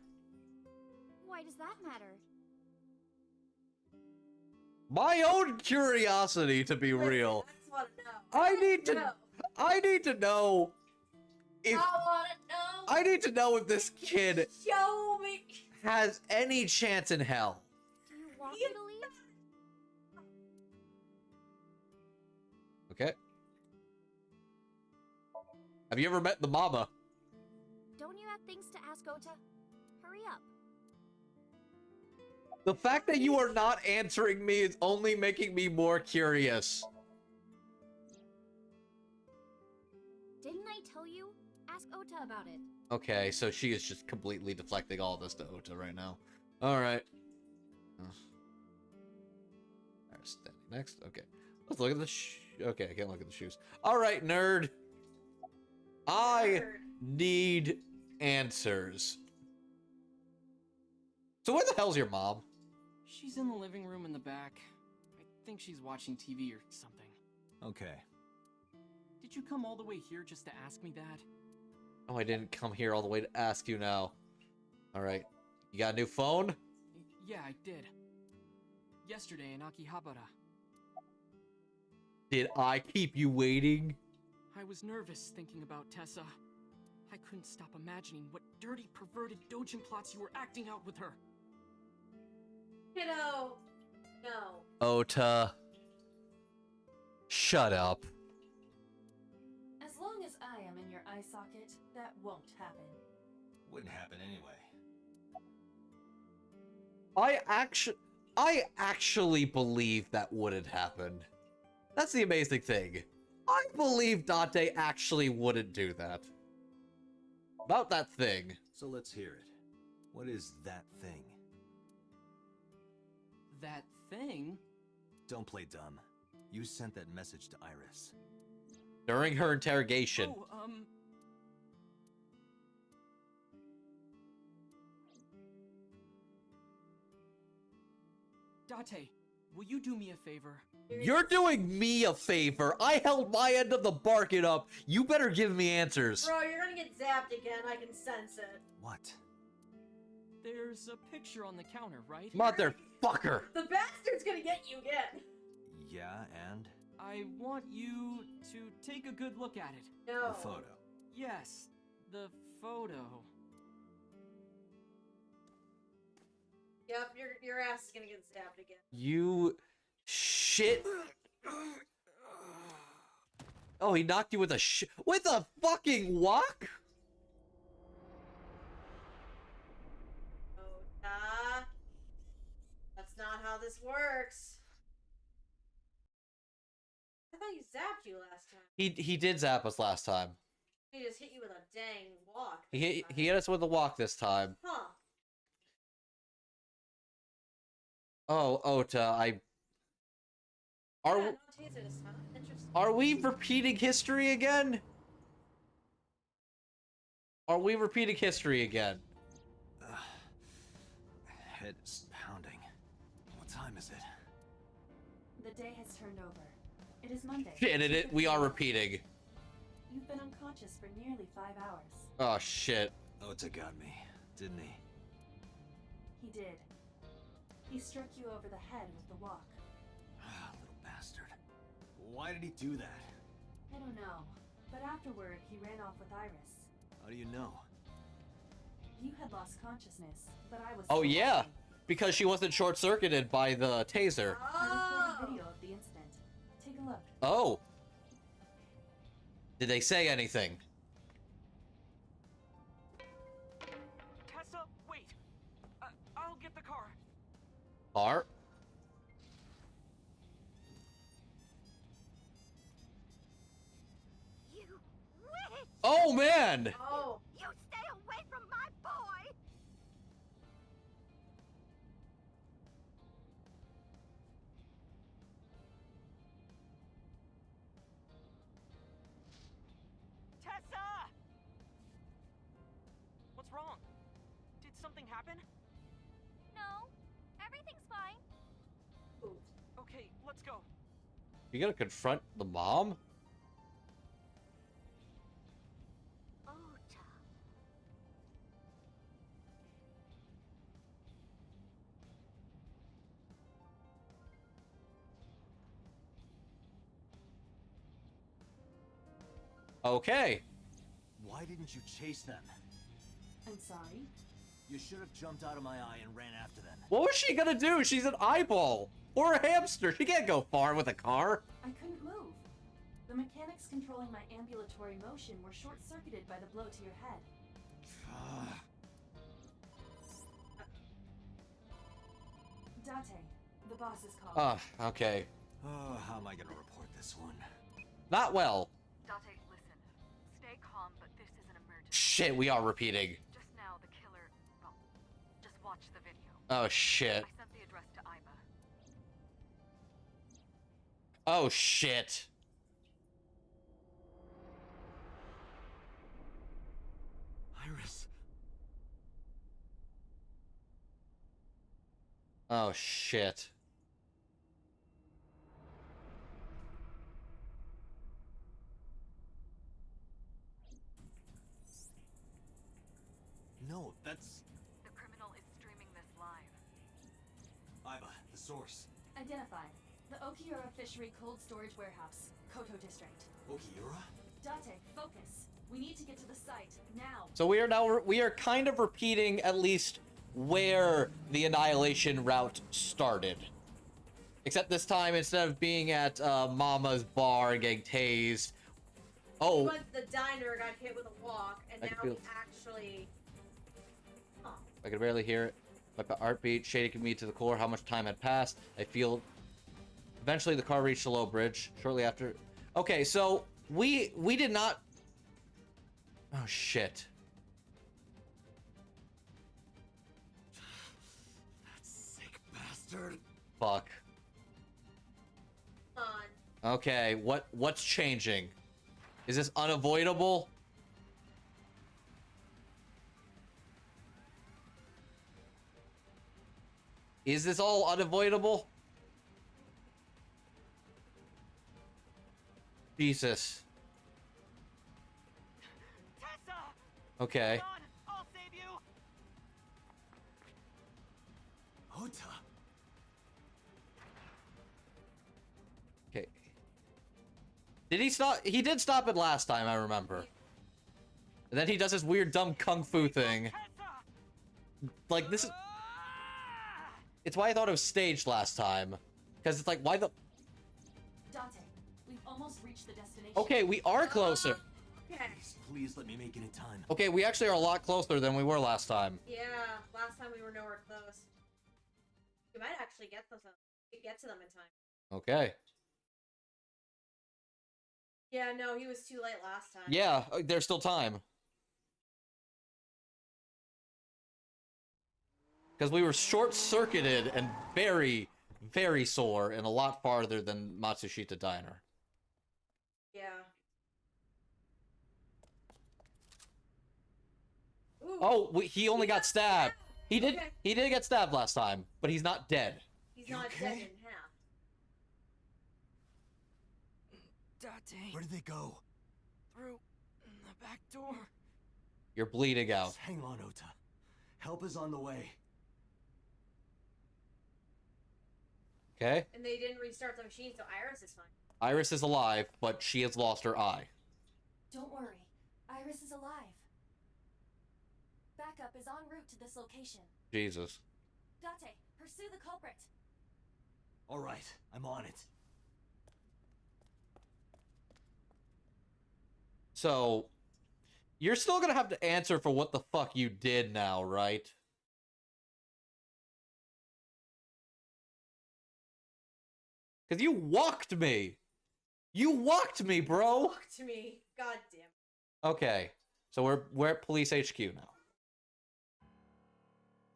Why does that matter? My own curiosity, to be real. I just want to know. I need to know if I want to know. I need to know if this kid Show me. has any chance in hell. Do you want me to leave? Have you ever met the mama? Don't you have things to ask Ota? Hurry up. The fact that you are not answering me is only making me more curious. Didn't I tell you? Ask Ota about it. Okay, so she is just completely deflecting all this to Ota right now. Alright. Alright, standing next. Okay. Let's look at the okay, I can't look at the shoes. Alright, nerd. I need answers. So where the hell's your mom? She's in the living room in the back. I think she's watching TV or something. Okay. Did you come all the way here just to ask me that? Oh, I didn't come here all the way to ask you now. Alright. You got a new phone? Yeah, I did. Yesterday in Akihabara. Did I keep you waiting? I was nervous thinking about Tessa. I couldn't stop imagining what dirty, perverted dojin plots you were acting out with her. Kiddo, no. Ota. Shut up. As long as I am in your eye socket, that won't happen. Wouldn't happen anyway. I actually believe that wouldn't happen. That's the amazing thing. I believe Date actually wouldn't do that. About that thing. So let's hear it. What is that thing? That thing? Don't play dumb. You sent that message to Iris. During her interrogation. Oh, Date, will you do me a favor? You're doing me a favor. I held my end of the bargain up. You better give me answers. Bro, you're gonna get zapped again. I can sense it. What? There's a picture on the counter, right? Motherfucker. The bastard's gonna get you again. Yeah, and? I want you to take a good look at it. No. The photo. Yes, the photo. Yep, your ass is gonna get zapped again. You shit. Oh, he knocked you with a with a fucking walk? Ota. That's not how this works. I thought he zapped you last time. He did zap us last time. He just hit you with a dang walk. He hit us with a walk this time. Huh. Oh, Ota, Yeah, no taser this time. Interesting. Are we repeating history again? Are we repeating history again? Head is pounding. What time is it? The day has turned over. It is Monday. Shit, we are repeating. You've been unconscious for nearly 5 hours. Oh, shit. Ota got me, didn't he? He did. He struck you over the head with the walk. Little bastard. Why did he do that? I don't know, but afterward he ran off with Iris. How do you know? You had lost consciousness, but I was. Oh, still yeah. walking. Because she wasn't short-circuited by the taser. I recorded video of the incident. Take a look. Oh. Did they say anything? Tessa, wait. I'll get the car. Art? You witch! Oh, man! Oh. You stay away from my boy! Tessa! What's wrong? Did something happen? No, everything's fine. Okay, let's go. You gotta confront the mom? Ota. Okay. Why didn't you chase them? I'm sorry. You should have jumped out of my eye and ran after them. What was she gonna do? She's an eyeball. Or a hamster. She can't go far with a car. I couldn't move. The The mechanics controlling my ambulatory motion were short-circuited by the blow to your head. Date, the boss is calling. Okay. Oh, how am I gonna report this one? Not well. Date, listen. Stay calm, but this is an emergency. Shit, we are repeating. Just now, the killer... Well, just watch the video. Oh, shit. I sent the address to Iba. Oh, shit. Iris. Oh, shit. No, that's... The criminal is streaming this live. Iba, the source. Identified. The Okiura Fishery Cold Storage Warehouse, Koto District. Okiura? Date, focus. We need to get to the site, now. So we are kind of repeating at least where the Annihilation Route started. Except this time, instead of being at Mama's bar and getting tased... We Oh, went to the diner, got hit with a walk, and I now feel- we actually... Huh. I could barely hear it. My heartbeat shaking me to the core. How much time had passed? I feel... Eventually, the car reached the low bridge. Shortly after... Okay, so we did not... Oh, shit. That sick bastard. Fuck. Come on. Okay, what's changing? Is this unavoidable? Is this all unavoidable? Jesus. Tessa! Okay. Hold on, I'll save you! Ota. Okay. Did he stop? He did stop it last time, I remember. And then he does this weird dumb kung fu thing. Tessa! Like, this is... It's why I thought it was staged last time. Because it's like, why the... Date, we've almost reached the destination. Okay, we are closer. Okay. Please let me make it in time. Okay, we actually are a lot closer than we were last time. Yeah, last time we were nowhere close. We might actually get to them in time. Okay. Yeah, no, he was too late last time. Yeah, there's still time. Because we were short-circuited and very, very sore and a lot farther than Matsushita Diner. Yeah. Ooh, Oh, he only got stabbed. He did. Okay. He did get stabbed last time, but he's not dead. he's You not okay? dead in half. Date, Where did they go? through the back door. You're bleeding out. Just hang on, Ota. Help is on the way. Okay. And they didn't restart the machine, so Iris is fine. Iris is alive, but she has lost her eye. Don't worry. Iris is alive. Backup is en route to this location. Jesus. Date, pursue the culprit. All right, I'm on it. So, you're still gonna have to answer for what the fuck you did now, right? Because you walked me! You walked me, bro! Fuck to me. God damn. Okay, so we're at Police HQ now.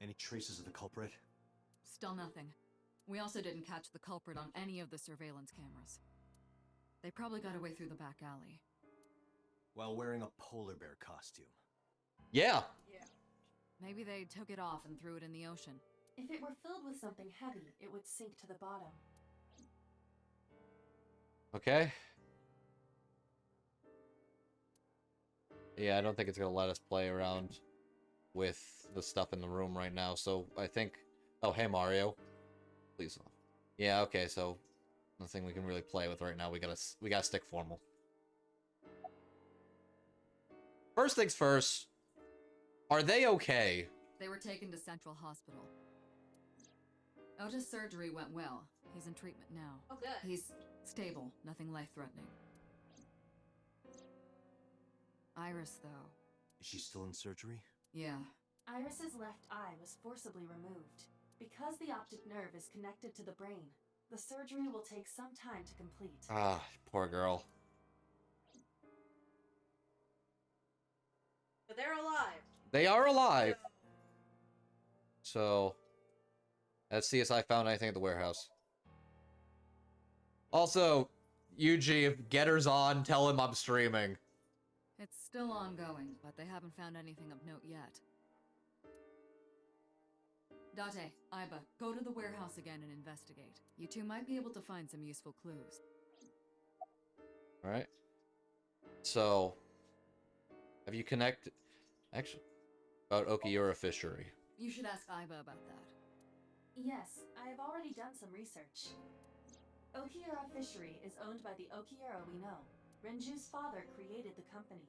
Any traces of the culprit? Still nothing. We also didn't catch the culprit on any of the surveillance cameras. They probably got away through the back alley. While wearing a polar bear costume. Yeah! Yeah. Maybe they took it off and threw it in the ocean. If it were filled with something heavy, it would sink to the bottom. Okay. Yeah, I don't think it's gonna let us play around with the stuff in the room right now, so I think... Oh, hey, Mario. Please. Yeah, okay, so... Nothing we can really play with right now. We gotta stick formal. First things first. Are they okay? They were taken to Central Hospital. Ota's surgery went well. He's in treatment now. Oh, good. He's stable, nothing life-threatening. Iris, though. Is she still in surgery? Yeah. Iris's left eye was forcibly removed. Because the optic nerve is connected to the brain, the surgery will take some time to complete. Ah, poor girl. But they're alive. They are alive. So, let's see if I found anything at the warehouse. Also, Yuji, if Getter's on, tell him I'm streaming. It's still ongoing, but they haven't found anything of note yet. Date, Iba, go to the warehouse again and investigate. You two might be able to find some useful clues. Alright. So, have you connected... Actually, about Okiura Fishery. You should ask Iba about that. Yes, I have already done some research. Okiura Fishery is owned by the Okiura we know. Renju's father created the company.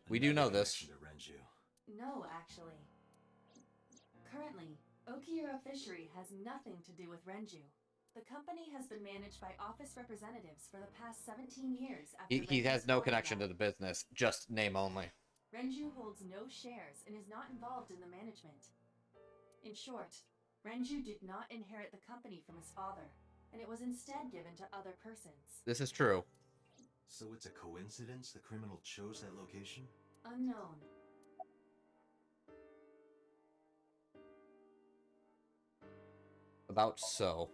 We do know this. Connection to Renju. No, actually. Currently, Okiura Fishery has nothing to do with Renju. The company has been managed by office representatives for the past 17 years after He Renju's has no father connection to died. the business, just name only. Renju holds no shares and is not involved in the management. In short, Renju did not inherit the company from his father, and it was instead given to other persons. This is true. So it's a coincidence the criminal chose that location? Unknown. About so.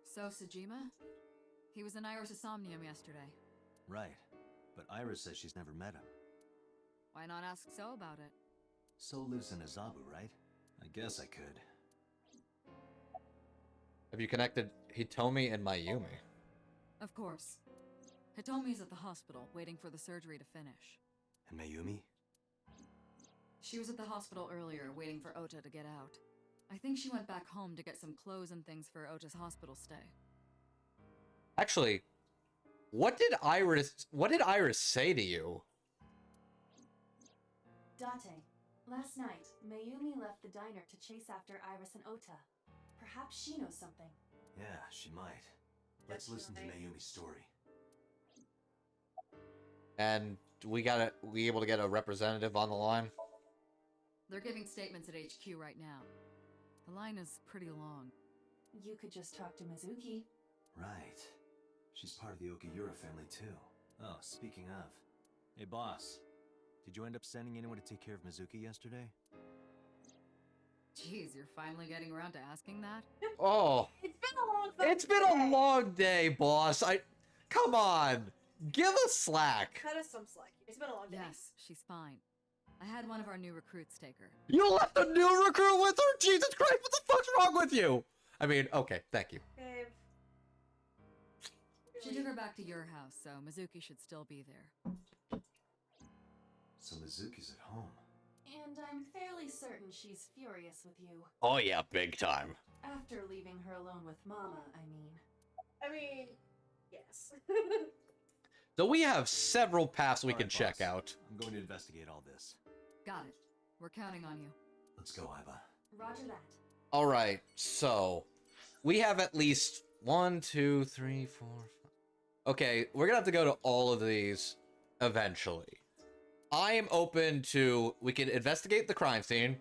So, Sejima? He was in Iris' Somnium yesterday. Right. But Iris says she's never met him. Why not ask So about it? So lives in Azabu, right? I guess I could. Have you connected Hitomi and Mayumi? Of course. Hitomi's at the hospital, waiting for the surgery to finish. And Mayumi? She was at the hospital earlier, waiting for Ota to get out. I think she went back home to get some clothes and things for Ota's hospital stay. Actually, what did Iris say to you? Date, last night, Mayumi left the diner to chase after Iris and Ota. Perhaps she knows something. Yeah, she might. Let's listen to Mayumi's story. And we able to get a representative on the line? They're giving statements at HQ right now. The line is pretty long. You could just talk to Mizuki. Right. She's part of the Okiura family too. Oh, speaking of. Hey boss, did you end up sending anyone to take care of Mizuki yesterday? Jeez, you're finally getting around to asking that? Oh, It's been a long fucking it's been a long day, boss. Come on, give us slack. Cut us some slack. It's been a long day. Yes, she's fine. I had one of our new recruits take her. You left a new recruit with her? Jesus Christ, what the fuck's wrong with you? I mean, okay, thank you. Babe. She took her back to your house, so Mizuki should still be there. So Mizuki's at home. And I'm fairly certain she's furious with you. Oh yeah, big time. After leaving her alone with Mama, I mean. I mean, yes. So we have several paths we All can right, check boss. out. I'm going to investigate all this. Got it. We're counting on you. Let's go, Iba. Roger that. All right, so we have at least 1, 2, 3, 4, 5. Okay, we're gonna have to go to all of these eventually. I am open to, we can investigate the crime scene.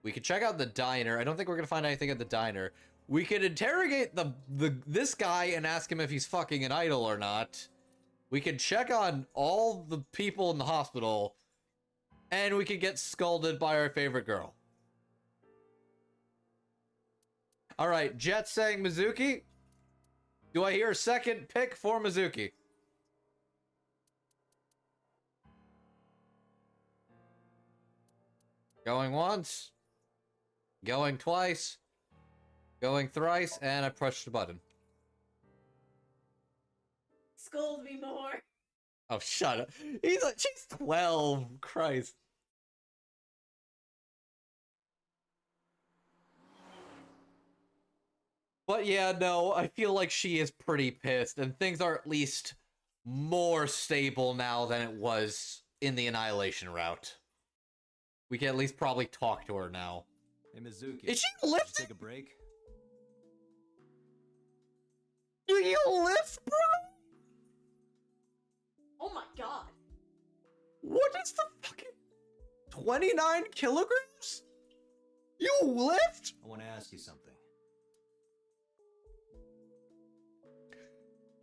We can check out the diner. I don't think we're gonna find anything at the diner. We could interrogate this guy and ask him if he's fucking an idol or not. We could check on all the people in the hospital. And we could get scolded by our favorite girl. Alright, Jet saying Mizuki. Do I hear a second pick for Mizuki? Going once. Going twice. Going thrice, and I pushed the button. Scold me more. Oh, shut up. She's 12. Christ. But yeah, no, I feel like she is pretty pissed, and things are at least more stable now than it was in the Annihilation Route. We can at least probably talk to her now. Hey Mizuki. Is she did you lifting? take a break? Do you lift, bro? god. What is the fucking 29 kilograms? You lift? I want to ask you something.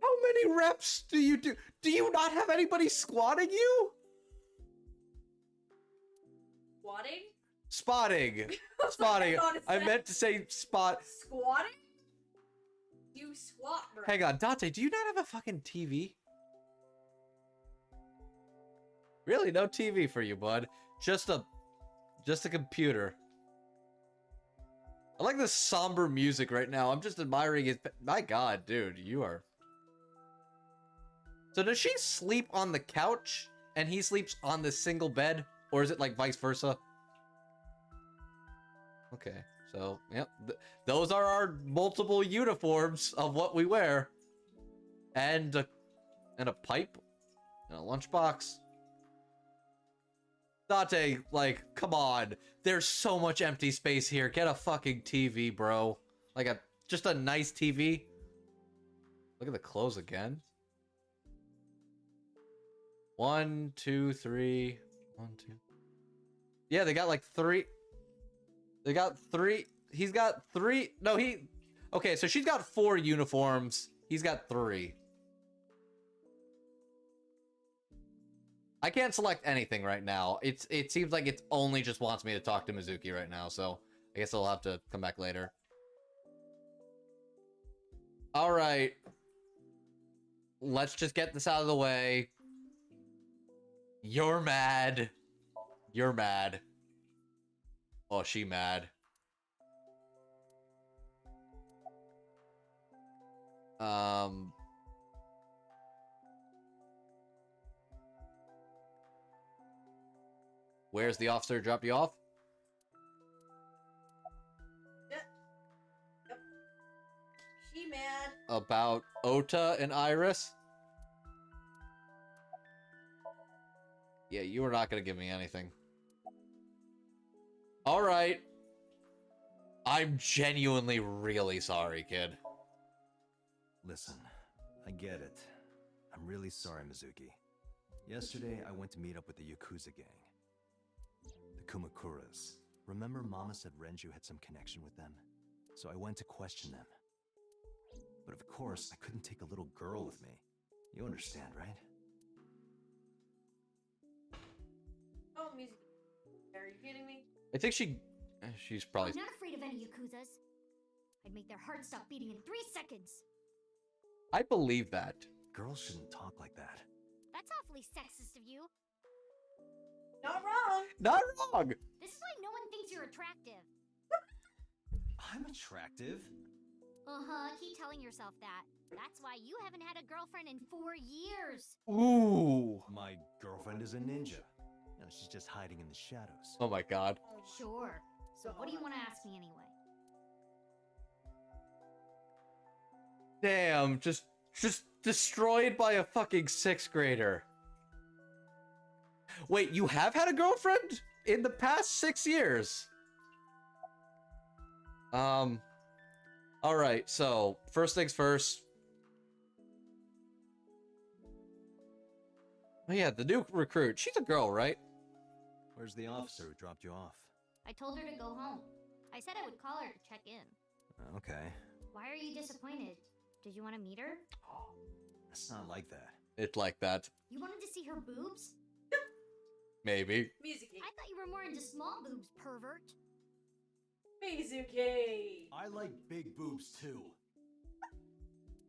How many reps do you do? Do you not have anybody squatting you? Squatting? Spotting. Spotting. I meant to say spot. Squatting? You squat, bro. Hang on, Dante, do you not have a fucking TV? Really, no TV for you, bud. Just a computer. I like this somber music right now. I'm just admiring his. My God, dude, you are. So does she sleep on the couch and he sleeps on the single bed, or is it like vice versa? Okay, so yep, those are our multiple uniforms of what we wear, and a pipe, and a lunchbox. Dante, like, come on. There's so much empty space here. Get a fucking TV, bro. Like just a nice TV. Look at the clothes again. 1, 2, 3. 1, 2. Yeah, they got like 3. They got 3. He's got 3. No, okay, so she's got 4 uniforms. He's got 3. I can't select anything right now. It seems like it only just wants me to talk to Mizuki right now, so I guess I'll have to come back later. Alright. Let's just get this out of the way. You're mad. You're mad. Oh, she mad. Where's the officer dropped you off? Yep. She mad. About Ota and Iris? Yeah, you were not gonna give me anything. Alright. I'm genuinely really sorry, kid. Listen, I get it. I'm really sorry, Mizuki. Yesterday, I went to meet up with the Yakuza gang. The Kumakuras. Remember Mama said Renju had some connection with them? So I went to question them. But of course, I couldn't take a little girl with me. You understand, right? Oh, music. Are you kidding me? I think she's probably... I'm not afraid of any Yakuzas. I'd make their hearts stop beating in 3 seconds. I believe that. Girls shouldn't talk like that. That's awfully sexist of you. Not wrong. Not wrong! This is why no one thinks you're attractive. I'm attractive. Uh-huh, keep telling yourself that. That's why you haven't had a girlfriend in 4 years. Ooh. My girlfriend is a ninja. No, she's just hiding in the shadows. Oh my God. Sure. So what do you want to ask me anyway? Damn, just destroyed by a fucking 6th grader. Wait, you have had a girlfriend in the past 6 years? Alright, so, first things first. Oh yeah, the new recruit. She's a girl, right? Where's the officer who dropped you off? I told her to go home. I said I would call her to check in. Okay. Why are you disappointed? Did you want to meet her? It's not like that. It's like that. You wanted to see her boobs? Maybe. Mizuki. I thought you were more into small boobs, pervert. Mizuki. I like big boobs too.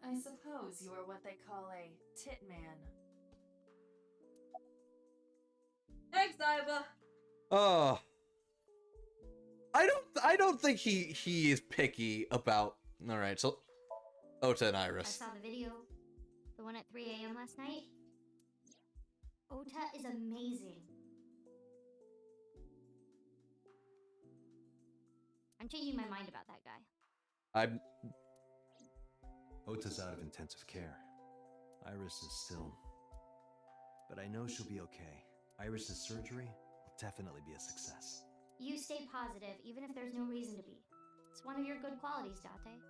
I suppose you are what they call a tit man. Thanks, Iva. Oh. I don't think he is picky about... Alright, so... Ota and I Iris. saw the video. The one at 3 a.m. last night. Ota is amazing. I'm changing my mind about that guy. I'm... Ota's out of intensive care. Iris is still... But I know she'll be okay. Iris's surgery will definitely be a success. You stay positive, even if there's no reason to be. It's one of your good qualities, Date.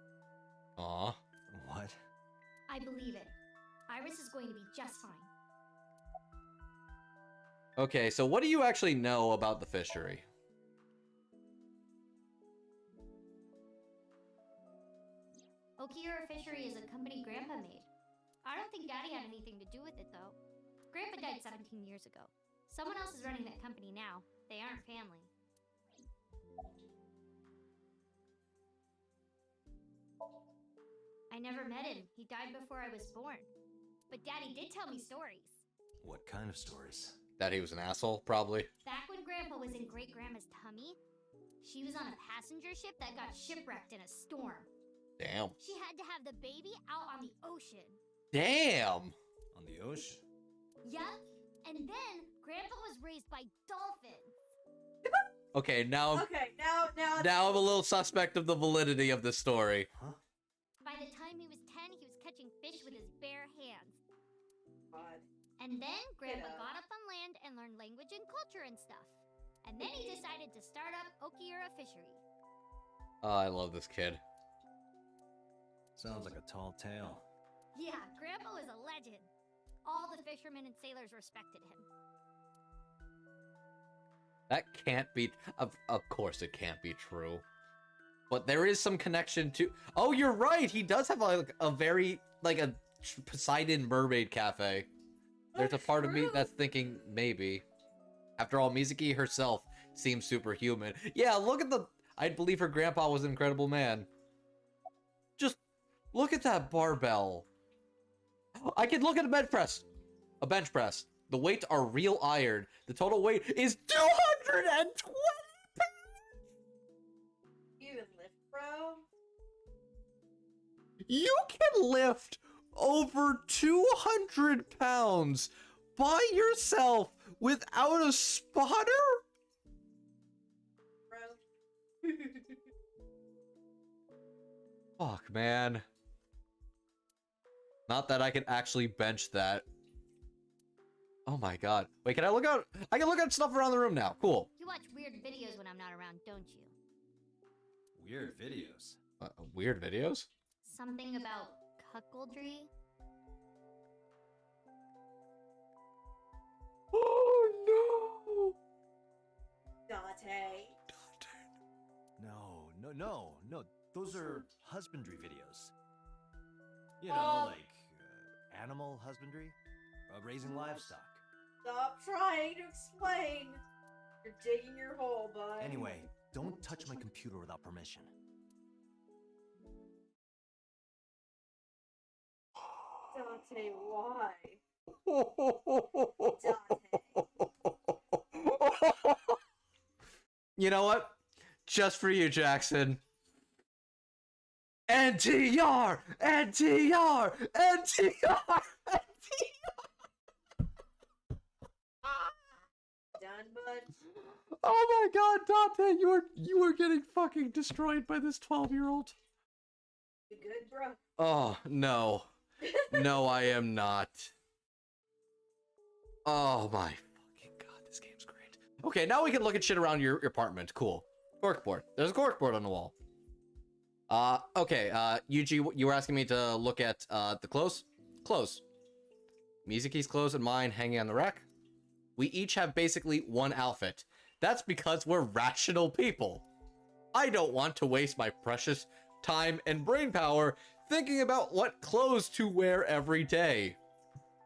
Aw. What? I believe it. Iris is going to be just fine. Okay, so what do you actually know about the fishery? Okiura Fishery is a company Grandpa made. I don't think Daddy had anything to do with it, though. Grandpa died 17 years ago. Someone else is running that company now. They aren't family. I never met him. He died before I was born. But Daddy did tell me stories. What kind of stories? That he was an asshole, probably. Back when Grandpa was in Great-Grandma's tummy, she was on a passenger ship that got shipwrecked in a storm. Damn. She had to have the baby out on the ocean. Damn! On the ocean? Yup. And then Grandpa was raised by dolphins. Okay, now now I'm a little suspect of the validity of this story. Huh? By the time he was 10, he was catching fish with his bare hands. God. And then Grandpa Kiddo. got up on land and learned language and culture and stuff. And then he decided to start up Okiura Fishery. Oh, I love this kid. Sounds like a tall tale. Yeah, Grandpa was a legend. All the fishermen and sailors respected him. That can't be... Of course it can't be true. But there is some connection to... Oh, you're right! He does have like a very... like a Poseidon mermaid cafe. There's a part of me that's thinking maybe. After all, Mizuki herself seems superhuman. Yeah, look at the... I'd believe her grandpa was an incredible man. Just look at that barbell. I can look at a bench press. A bench press. The weights are real iron. The total weight is 220 pounds! You even lift, bro? You can lift over 200 pounds by yourself without a spotter? Bro. Fuck, man. Not that I can actually bench that. Oh my god. Wait, can I look out? I can look at stuff around the room now. Cool. You watch weird videos when I'm not around, don't you? Weird videos. Weird videos? Something about cuckoldry? Oh Dante. No. Those are husbandry videos. You know, Oh. like animal husbandry, raising livestock. Stop trying to explain. You're digging your hole, bud. Anyway, don't touch my computer without permission. Dante, why? no! Dante. You know what? Just for you, Jackson. NTR! NTR! NTR! Done, bud? Oh my god, Dante, you are getting fucking destroyed by this 12-year-old. You good, bro? Oh, no. No, I am not. Oh my fucking god, this game's great. Okay, now we can look at shit around your apartment. Cool. Corkboard. There's a corkboard on the wall. Okay, Yuji, you were asking me to look at, the clothes? Clothes. Mizuki's clothes and mine hanging on the rack. We each have basically one outfit. That's because we're rational people. I don't want to waste my precious time and brain power thinking about what clothes to wear every day.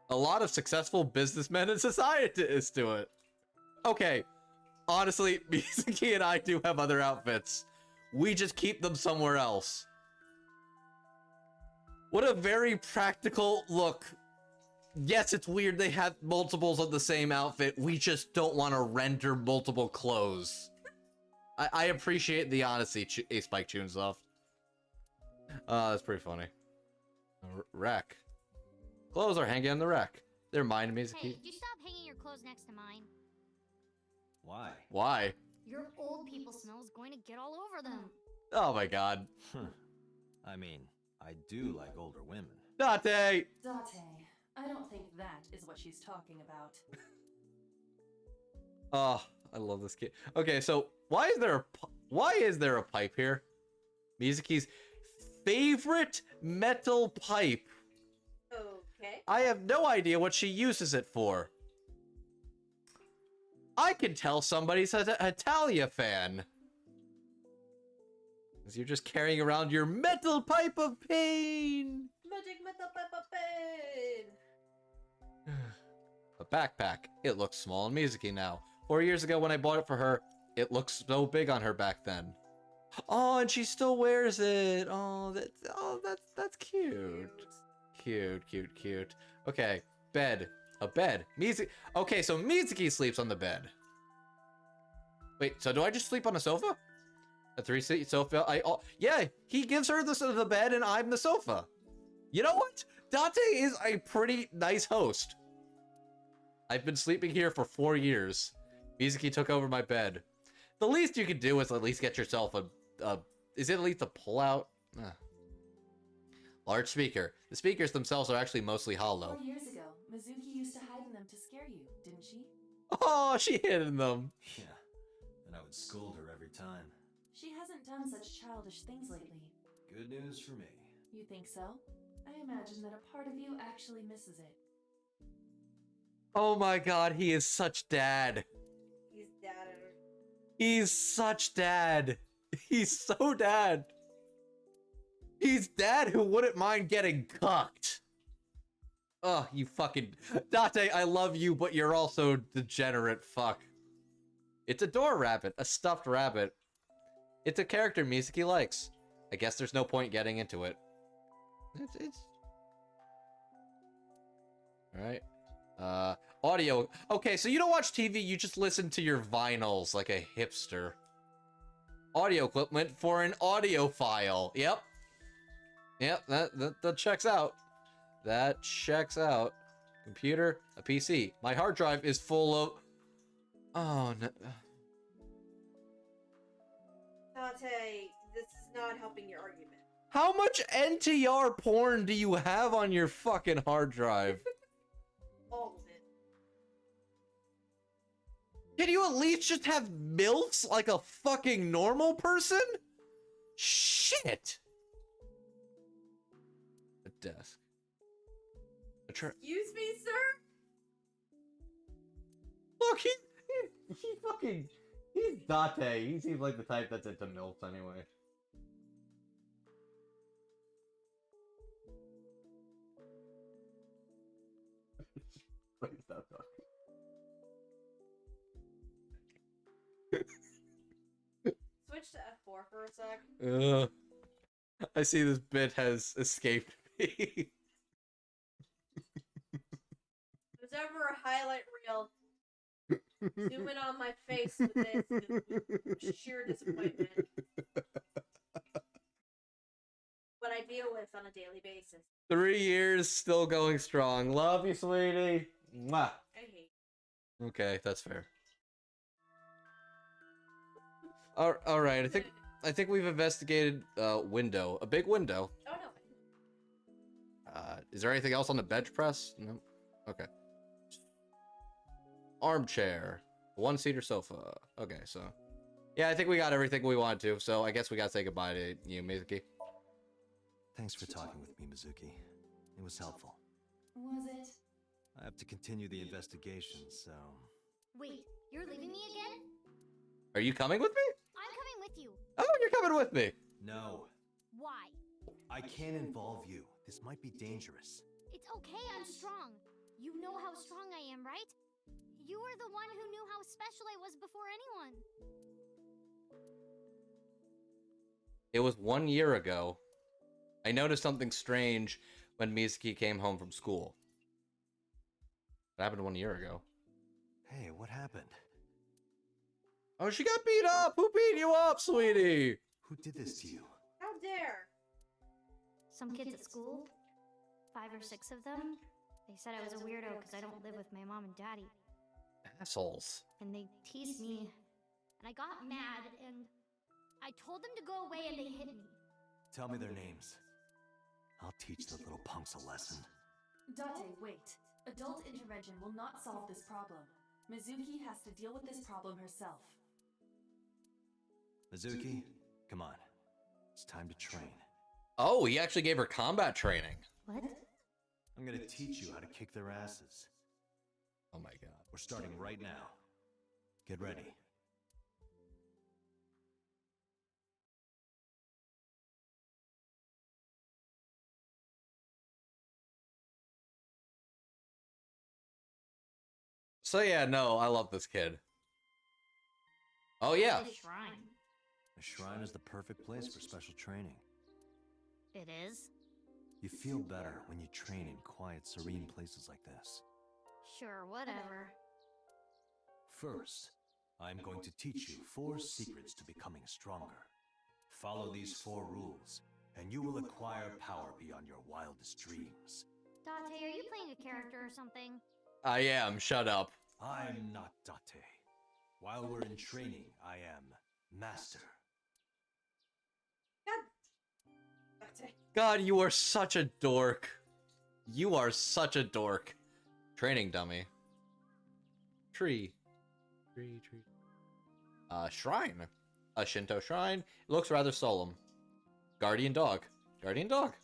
A lot of successful businessmen and scientists do it. Okay, honestly, Mizuki and I do have other outfits. We just keep them somewhere else. What a very practical look. Yes, it's weird they have multiples of the same outfit. We just don't want to render multiple clothes. I appreciate the honesty, A-Spike Tunesoft. That's pretty funny. Rack. Clothes are hanging on the rack. They're mine, Mizuki. Hey, did you stop hanging your clothes next to mine? Why? Why? Your old people smell is going to get all over them. Oh my god. I mean, I do like older women. Dante! Dante, I don't think that is what she's talking about. Oh, I love this kid. Okay, so why is there a pipe here? Mizuki's favorite metal pipe. Okay. I have no idea what she uses it for. I can tell somebody's an Italia fan. Because you're just carrying around your metal pipe of pain. Magic metal pipe of pain. A backpack. It looks small on Mizuki now. 4 years ago when I bought it for her, it looked so big on her back then. Oh, and she still wears it. Oh, that's cute. Cute. Okay, bed. A bed. Mizuki. Okay, so Mizuki sleeps on the bed. Wait, so do I just sleep on a sofa? A 3-seat sofa? Yeah, he gives her the bed and I'm the sofa. You know what? Date is a pretty nice host. I've been sleeping here for 4 years. Mizuki took over my bed. The least you could do is at least get yourself is it at least a pull-out? Large speaker. The speakers themselves are actually mostly hollow. 4 years ago, Mizuki used to hide in them to scare you, didn't she? Oh, she hid in them. Yeah, and I would scold her every time. She hasn't done such childish things lately. Good news for me. You think so? I imagine that a part of you actually misses it. Oh my god, he is such dad. He's dad. He's such dad. He's so dad. He's dad who wouldn't mind getting cucked. Oh, you fucking... Date, I love you, but you're also degenerate fuck. It's a door rabbit, a stuffed rabbit. It's a character Mizuki likes. I guess there's no point getting into it. It's... Alright. Audio. Okay, so you don't watch TV, you just listen to your vinyls like a hipster. Audio equipment for an audio file. Yep. Yep, that checks out. That checks out. Computer, a PC. My hard drive is full of... Oh, no. Date, this is not helping your argument. How much NTR porn do you have on your fucking hard drive? All of it. Can you at least just have MILFs like a fucking normal person? Shit! A desk. Excuse me, sir? Look, he fucking... He's Date. He seems like the type that's into MILFs anyway. Please stop talking. Switch to F4 for a sec. I see this bit has escaped me. There's ever a highlight reel. Zoom in on my face with this with sheer disappointment. What I deal with on a daily basis. 3 years, still going strong. Love you, sweetie. Mwah. I hate. Okay, that's fair. All right. I think we've investigated window, a big window. Oh no. Is there anything else on the bench press? No. Okay. Armchair, 1-seater sofa. Okay, so yeah, I think we got everything we wanted to. So I guess we gotta say goodbye to you, Mizuki. Thanks for talking with me, Mizuki. It was helpful. Was it? I have to continue the investigation, so... Wait, you're leaving me again? Are you coming with me? I'm coming with you. Oh, you're coming with me. No. Why? I can't involve you. This might be dangerous. It's okay, I'm strong. You know how strong I am, right? You were the one who knew how special I was before anyone. It was 1 year ago. I noticed something strange when Mizuki came home from school. It happened 1 year ago. Hey, what happened? Oh, she got beat up! Who beat you up, sweetie? Who did this to you? How dare! Some kids at school, 5 or 6 of them, they said I was a weirdo because I don't live with my mom and daddy. Assholes. And they teased me, and I got mad, and I told them to go away, and they hit me. Tell me their names. I'll teach the little punks a lesson. Date, wait. Adult intervention will not solve this problem. Mizuki has to deal with this problem herself. Mizuki, come on. It's time to train. Oh, he actually gave her combat training. What? I'm gonna teach you how to kick their asses. Oh my god. We're starting right now. Get ready. So yeah, no, I love this kid. Oh yeah. The shrine. The shrine is the perfect place for special training. It is? You feel better when you train in quiet, serene places like this. Sure, whatever. First, I'm going to teach you 4 secrets to becoming stronger. Follow these 4 rules, and you will acquire power beyond your wildest dreams. Date, are you playing a character or something? I am. Shut up. I'm not Date. While we're in training, I am Master. God, you are such a dork. You are such a dork. Training dummy. Tree. Tree. Shrine. A Shinto shrine. It looks rather solemn. Guardian dog. Guardian dog.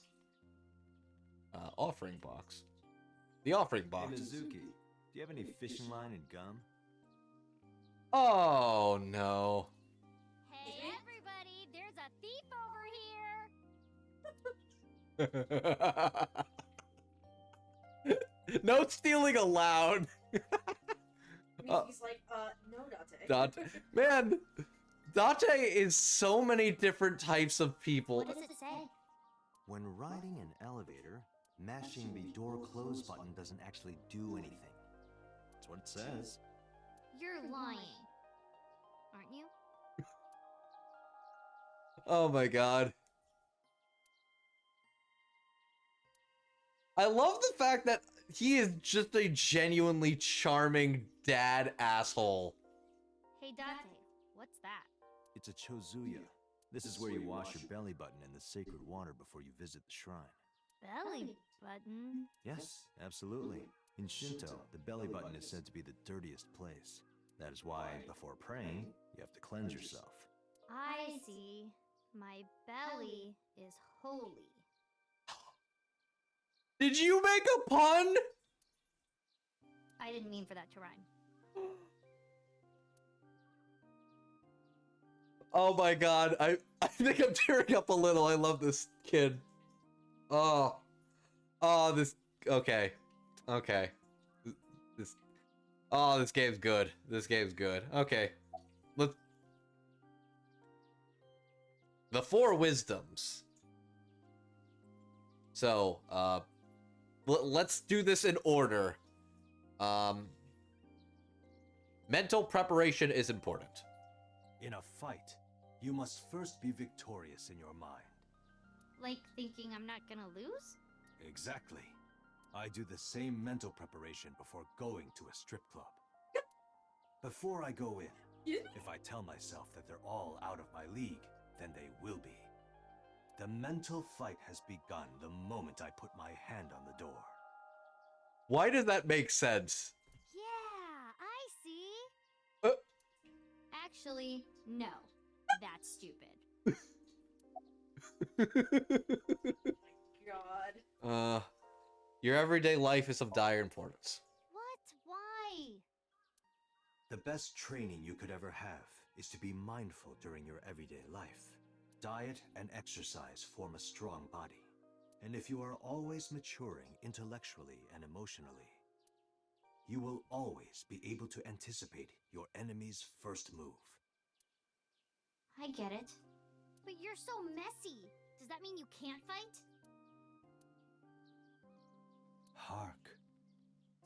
Offering box. The offering Hey, box. Mizuki, do you have any fishing line and gum? Oh, no. Hey, everybody, there's a thief over here. No stealing allowed. He's like, no, Date. Date. Man, Date is so many different types of people. What does it say? When riding an elevator, mashing the door close button doesn't actually do anything. That's what it says. You're lying. Aren't you? Oh my god. I love the fact that he is just a genuinely charming dad asshole. Hey, Date, what's that? It's a chozuya. This is where you wash your belly button in the sacred water before you visit the shrine. Belly button? Yes, absolutely. In Shinto, the belly button is said to be the dirtiest place. That is why, before praying, you have to cleanse yourself. I see. My belly is holy. Did you make a pun? I didn't mean for that to rhyme. Oh my god, I think I'm tearing up a little. I love this kid. Oh, this, okay. This game's good. This game's good. Okay, the 4 wisdoms. So, let's do this in order. Mental preparation is important. In a fight, you must first be victorious in your mind. Like thinking I'm not gonna lose? Exactly. I do the same mental preparation before going to a strip club. Before I go in, if I tell myself that they're all out of my league, then they will be. The mental fight has begun the moment I put my hand on the door. Why does that make sense? Yeah, I see. Actually, no. That's stupid. God. Your everyday life is of dire importance. What? Why? The best training you could ever have is to be mindful during your everyday life. Diet and exercise form a strong body. And if you are always maturing intellectually and emotionally, you will always be able to anticipate your enemy's first move. I get it. But you're so messy. Does that mean you can't fight? Hark,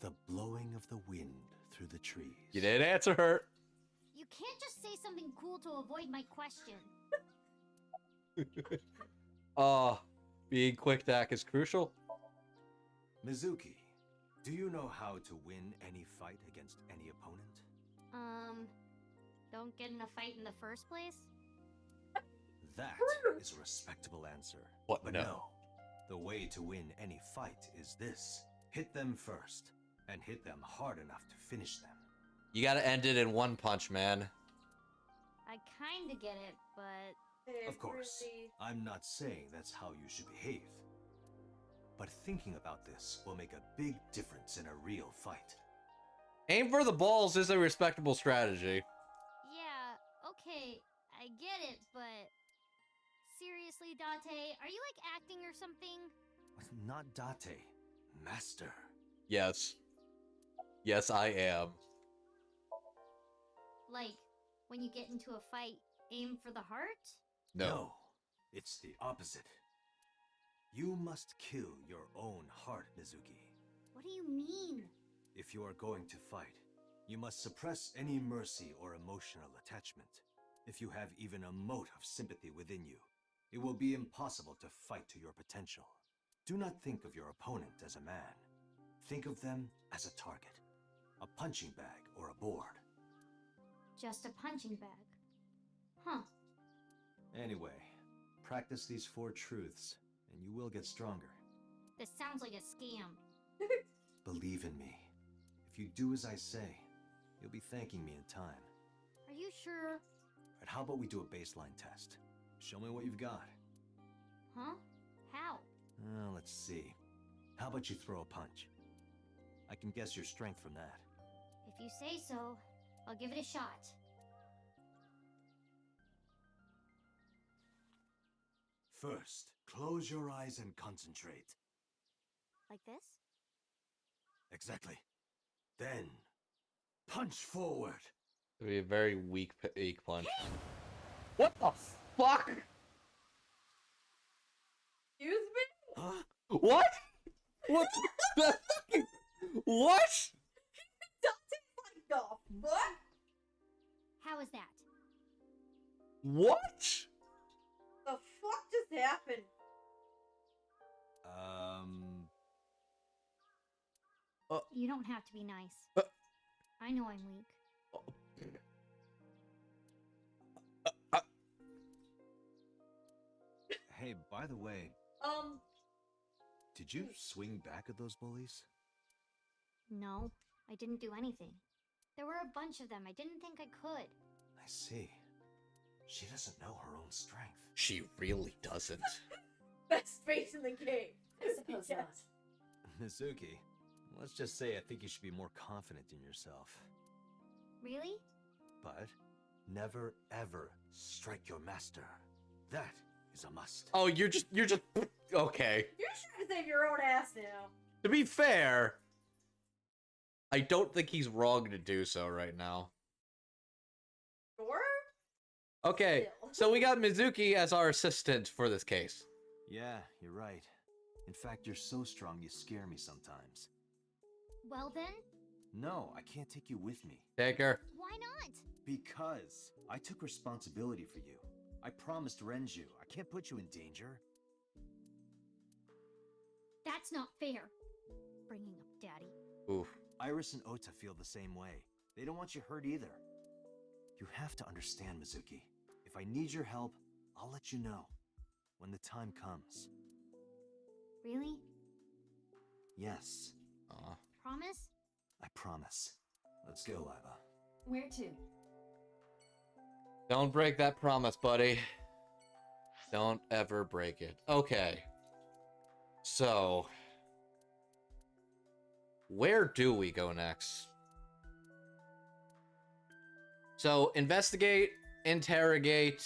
the blowing of the wind through the trees. You didn't answer her. You can't just say something cool to avoid my question. Being quick tack is crucial. Mizuki, do you know how to win any fight against any opponent? Don't get in a fight in the first place? That is a respectable answer. What? But No. no. The way to win any fight is this. Hit them first, and hit them hard enough to finish them. You gotta end it in one punch, man. I kinda get it, but... Of course, I'm not saying that's how you should behave. But thinking about this will make a big difference in a real fight. Aim for the balls is a respectable strategy. Yeah, okay, I get it, but seriously, Date, are you like acting or something? Not Date. Master. Yes. Yes, I am. Like, when you get into a fight, aim for the heart? No. It's the opposite. You must kill your own heart, Mizuki. What do you mean? If you are going to fight, you must suppress any mercy or emotional attachment. If you have even a mote of sympathy within you, it will be impossible to fight to your potential. Do not think of your opponent as a man. Think of them as a target, a punching bag or a board. Just a punching bag. Huh. Anyway, practice these 4 truths, and you will get stronger. This sounds like a scam. Believe in me. If you do as I say, you'll be thanking me in time. Are you sure? But how about we do a baseline test? Show me what you've got. Huh? How? Let's see. How about you throw a punch? I can guess your strength from that. If you say so, I'll give it a shot. First, close your eyes and concentrate. Like this? Exactly. Then, punch forward. It'd be a very weak punch. What the fuck? Excuse me? Huh? What? What the fucking... What? Like the fuck? How is that? What? The fuck just happened? You don't have to be nice. I know I'm weak. Hey, by the way, did you swing back at those bullies? No, I didn't do anything. There were a bunch of them. I didn't think I could. I see. She doesn't know her own strength. She really doesn't. Best face in the game. I suppose Yes. not. Mizuki, let's just say I think you should be more confident in yourself. Really? But never ever strike your master. That is a must. Oh, you're just okay. You're trying to save your own ass now. To be fair, I don't think he's wrong to do so right now. Sure? Okay, so we got Mizuki as our assistant for this case. Yeah, you're right. In fact, you're so strong you scare me sometimes. Well then, No, I can't take you with me. Take her. why not? Because I took responsibility for you. I promised Renju. I can't put you in danger. That's not fair. Bringing up Daddy. Oof. Iris and Ota feel the same way. They don't want you hurt either. You have to understand, Mizuki. If I need your help, I'll let you know. When the time comes. Really? Yes, Promise? I promise. Let's go, Laiba. Where to? Don't break that promise, buddy. Don't ever break it. Okay. So, where do we go next? So, investigate, interrogate,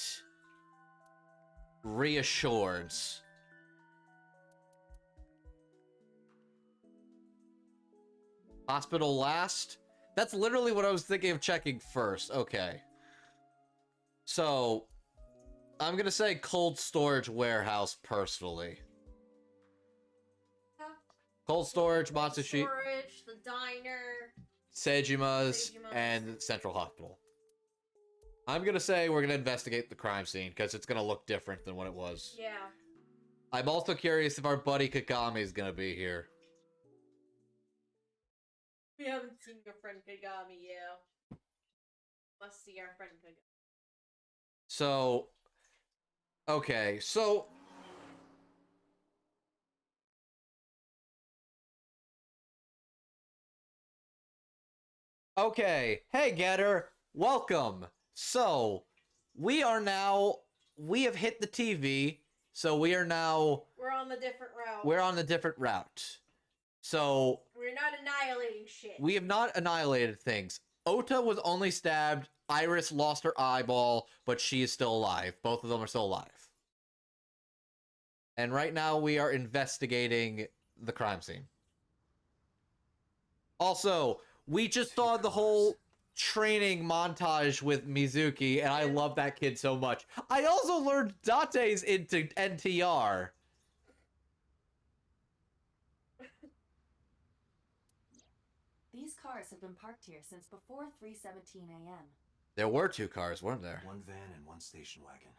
reassurance. Hospital last? That's literally what I was thinking of checking first. Okay. So, I'm gonna say cold storage warehouse personally. Yeah. Cold storage, Matsushi, Storage, the diner. Seijima's, and Central Hospital. I'm gonna say we're gonna investigate the crime scene because it's gonna look different than what it was. Yeah. I'm also curious if our buddy Kagami is gonna be here. We haven't seen your friend Kagami yet. Let's see our friend Kagami. So, okay, so okay, hey Getter, welcome. So, we have hit the TV, so we are now We're on the different route. we're on the different route. So, We're You're not annihilating shit. We have not annihilated things. Ota was only stabbed. Iris lost her eyeball, but she is still alive. Both of them are still alive. And right now we are investigating the crime scene. Also, we just saw the whole training montage with Mizuki, and I love that kid so much. I also learned Date's into NTR. These cars have been parked here since before 3:17 a.m. There were 2 cars, weren't there? One van and one station wagon.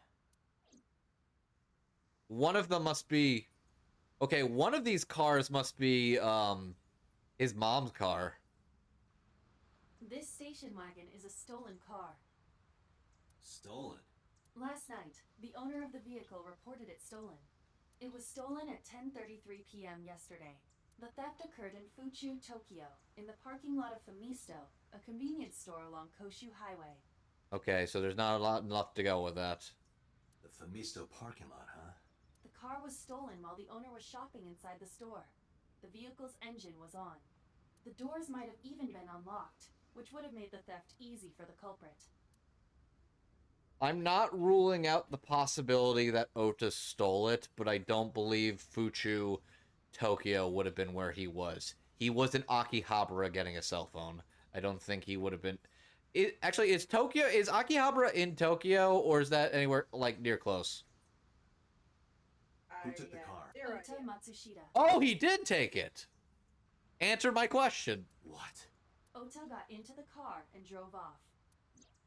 One of them must be... Okay, one of these cars must be, his mom's car. This station wagon is a stolen car. Stolen? Last night, the owner of the vehicle reported it stolen. It was stolen at 10:33 p.m. yesterday. The theft occurred in Fuchu, Tokyo, in the parking lot of Famisto, a convenience store along Koshu Highway. Okay, so there's not a lot left to go with that. The Famisto parking lot, huh? The car was stolen while the owner was shopping inside the store. The vehicle's engine was on. The doors might have even been unlocked, which would have made the theft easy for the culprit. I'm not ruling out the possibility that Ota stole it, but I don't believe Fuchu, Tokyo would have been where he was. He was in Akihabara getting a cell phone. I don't think he would have been... Actually, is Akihabara in Tokyo, or is that anywhere, like, near close? Who took the car? Ota Matsushita. Oh, he did take it! Answer my question. What? Ota got into the car and drove off.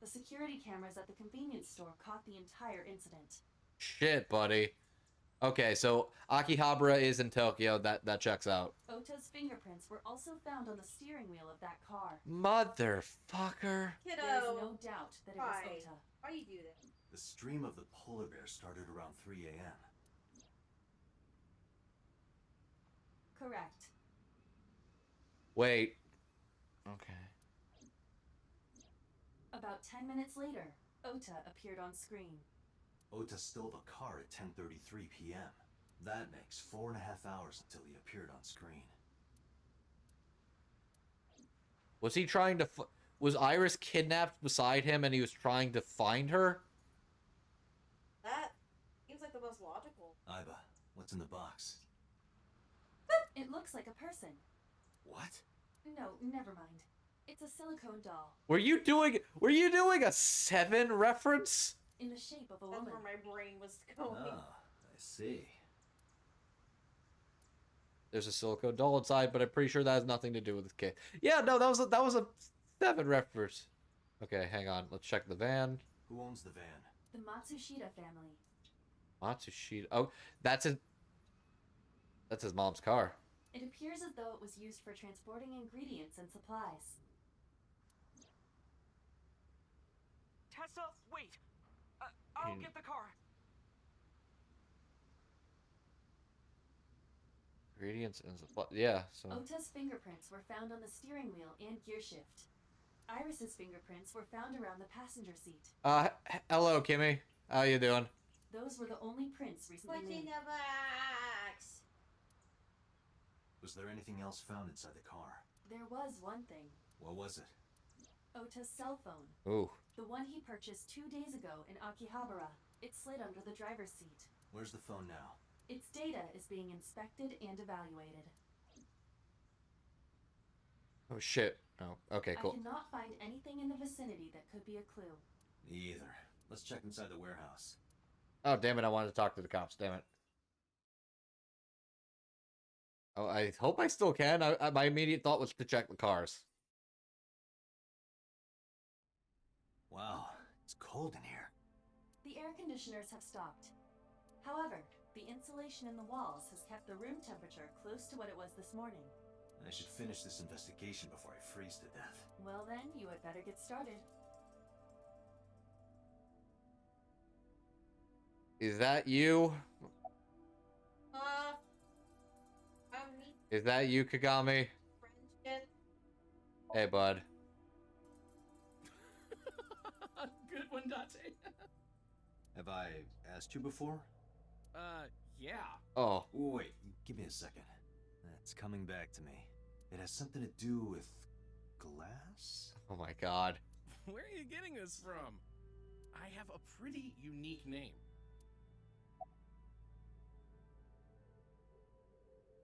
The security cameras at the convenience store caught the entire incident. Shit, buddy. Okay, so Akihabara is in Tokyo. That checks out. Ota's fingerprints were also found on the steering wheel of that car. Motherfucker. Kiddo. There is no doubt that it was Why? Ota. Why do you do this? The stream of the polar bear started around 3 a.m. Correct. Wait. Okay. About 10 minutes later, Ota appeared on screen. Ota stole the car at 10:33 p.m. That makes 4.5 hours until he appeared on screen. Was he trying to... Was Iris kidnapped beside him and he was trying to find her? That seems like the most logical. Iba, what's in the box? It looks like a person. What? No, never mind. It's a silicone doll. Were you doing a 7 reference? In the shape of a That's woman. where my brain was going. Ah, I see. There's a silicone doll inside, but I'm pretty sure that has nothing to do with this kid. Yeah, no, that was a 7 reference. Okay, hang on. Let's check the van. Who owns the van? The Matsushita family. Matsushita. Oh, that's his mom's car. It appears as though it was used for transporting ingredients and supplies. Tessa, wait! I'll get the car. Ingredients and supply. Yeah, so. Ota's fingerprints were found on the steering wheel and gear shift. Iris's fingerprints were found around the passenger seat. Hello, Kimmy. How you doing? Those were the only prints recently What's in made. the box? Was there anything else found inside the car? There was one thing. What was it? Ota's cell phone. Ooh. The one he purchased 2 days ago in Akihabara. It slid under the driver's seat. Where's the phone now? Its data is being inspected and evaluated. Oh shit. Oh, okay, I cool. cannot find anything in the vicinity that could be a clue. Me either. Let's check inside the warehouse. Oh, damn it, I wanted to talk to the cops, damn it. Oh, I hope I still can. My immediate thought was to check the cars. Wow, it's cold in here. The air conditioners have stopped. However, the insulation in the walls has kept the room temperature close to what it was this morning. I should finish this investigation before I freeze to death. Well then, you had better get started. Is that you? Me, Is that you, Kagami? friendship. Hey, bud. Good one, Date. Have I asked you before? Yeah. Oh. Wait, give me a second. It's coming back to me. It has something to do with glass? Oh my god. Where are you getting this from? I have a pretty unique name.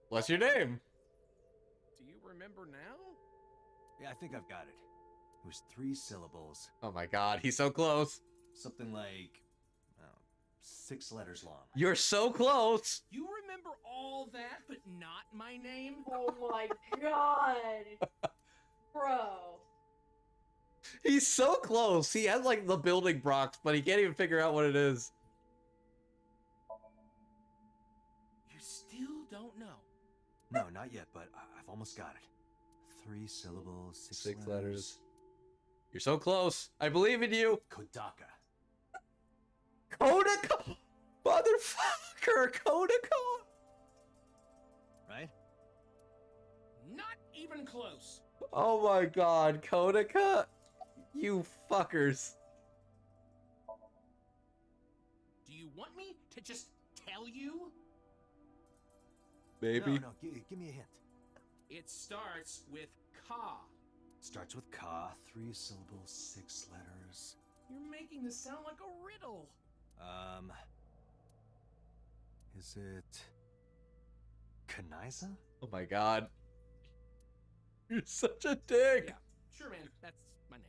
What's your name? Do you remember now? Yeah, I think I've got it. It was 3 syllables. Oh my god, he's so close. Something like 6 letters long. You're so close. You remember all that, but not my name? Oh my god. Bro. He's so close. He has like the building blocks, but he can't even figure out what it is. You still don't know. No, not yet, but I've almost got it. 3 syllables, 6 letters. You're so close. I believe in you. Kodaka. Kodaka! Motherfucker! Kodaka! Right? Not even close. Oh my god, Kodaka! You fuckers. Do you want me to just tell you? Maybe. No, give me a hint. It starts with Ka. Starts with Ka, 3 syllables, 6 letters. You're making this sound like a riddle. Is it Kanaiza? Oh my god. You're such a dick. Yeah, sure, man. That's my name.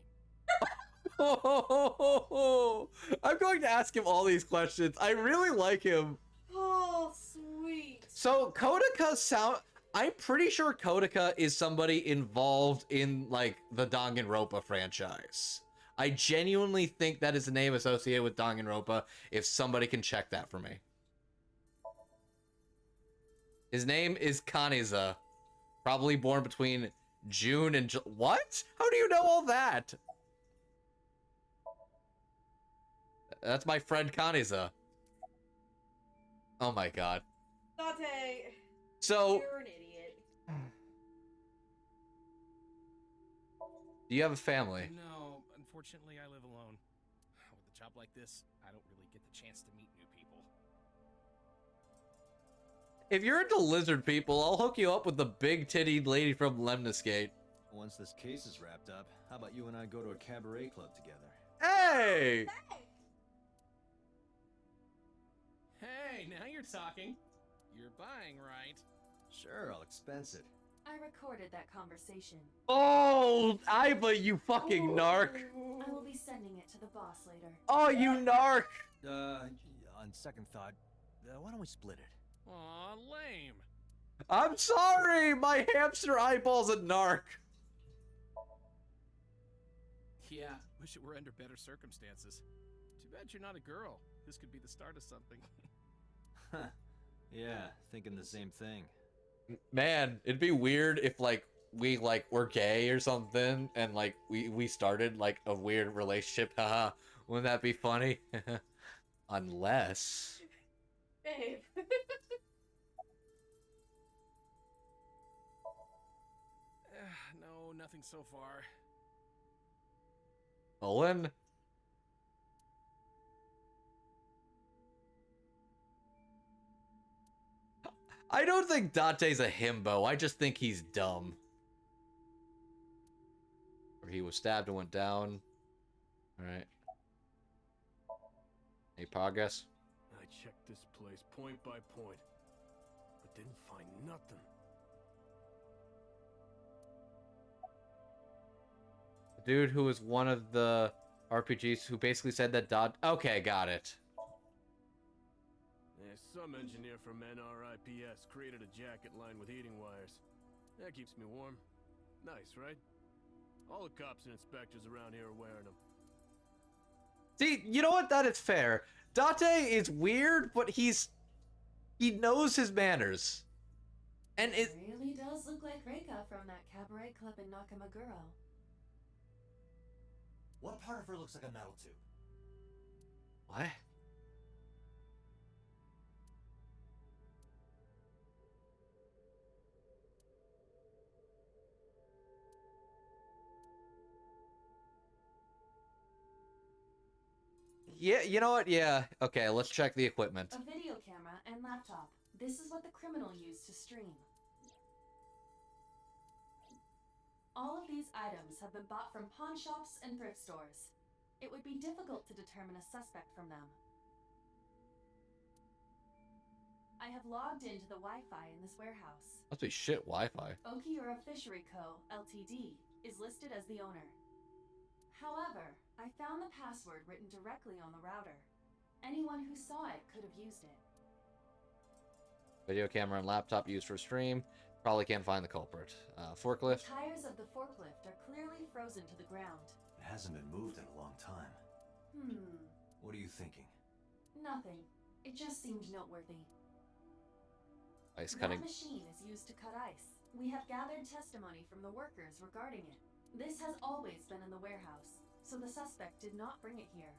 I'm going to ask him all these questions. I really like him. Oh, sweet. So Kodaka sound. I'm pretty sure Kodaka is somebody involved in like the Danganronpa franchise. I genuinely think that is a name associated with Danganronpa. If somebody can check that for me. His name is Kaniza. Probably born between June and what? How do you know all that? That's my friend Kaniza. Oh my god. Dante. So, You're an idiot. do you have a family? No, unfortunately, I live alone. With a job like this, I don't really get the chance to meet new people. If you're into lizard people, I'll hook you up with the big-tittied lady from Lemniscate. Once this case is wrapped up, how about you and I go to a cabaret club together? Hey! Hey, now you're talking. You're buying, right? Sure, I'll expense it. I recorded that conversation. Oh, Iva, you fucking narc. I will be sending it to the boss later. Oh, you narc. On second thought, why don't we split it? Aw, lame. I'm sorry, my hamster eyeball's a narc. Yeah, wish it were under better circumstances. Too bad you're not a girl. This could be the start of something. Huh. Yeah, thinking the same thing. Man, it'd be weird if like we like were gay or something and like we started like a weird relationship. Haha. Wouldn't that be funny? Unless Babe. No, nothing so far. Owen. I don't think Dante's a himbo. I just think he's dumb. Or he was stabbed and went down. Alright. Any progress? I checked this place point by point, but didn't find nothing. The dude who was one of the RPGs who basically said that Okay, got it. Yeah, some engineer from NRIPS created a jacket lined with heating wires. That keeps me warm. Nice, right? All the cops and inspectors around here are wearing them. See, you know what? That is fair. Date is weird, but he knows his manners. And it really does look like Reika from that cabaret club in Nakamaguro. What part of her looks like a metal tube? What? Yeah, you know what? Yeah. Okay, let's check the equipment. A video camera and laptop. This is what the criminal used to stream. All of these items have been bought from pawn shops and thrift stores. It would be difficult to determine a suspect from them. I have logged into the Wi-Fi in this warehouse. Must be shit Wi-Fi. Okiura Fishery Co., Ltd. is listed as the owner. However, I found the password written directly on the router. Anyone who saw it could have used it. Video camera and laptop used for stream. Probably can't find the culprit. Forklift. The tires of the forklift are clearly frozen to the ground. It hasn't been moved in a long time. What are you thinking? Nothing. It just seemed noteworthy. Ice cutting. That machine is used to cut ice. We have gathered testimony from the workers regarding it. This has always been in the warehouse, so the suspect did not bring it here.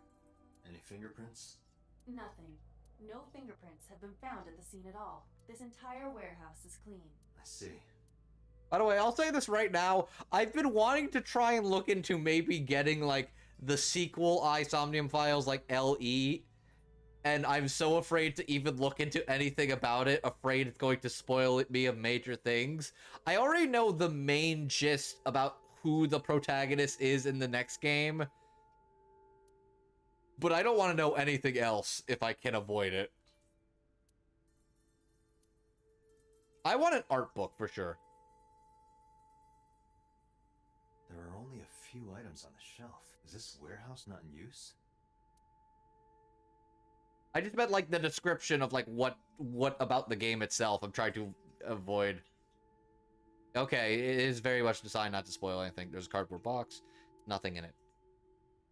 Any fingerprints? Nothing. No fingerprints have been found at the scene at all. This entire warehouse is clean. I see. By the way, I'll say this right now. I've been wanting to try and look into maybe getting, like, the sequel Somnium files, like, LE. And I'm so afraid to even look into anything about it. Afraid it's going to spoil me of major things. I already know the main gist about who the protagonist is in the next game. But I don't want to know anything else if I can avoid it. I want an art book for sure. There are only a few items on the shelf. Is this warehouse not in use? I just meant like the description of like what about the game itself I'm trying to avoid. Okay, it is very much designed not to spoil anything. There's a cardboard box, nothing in it.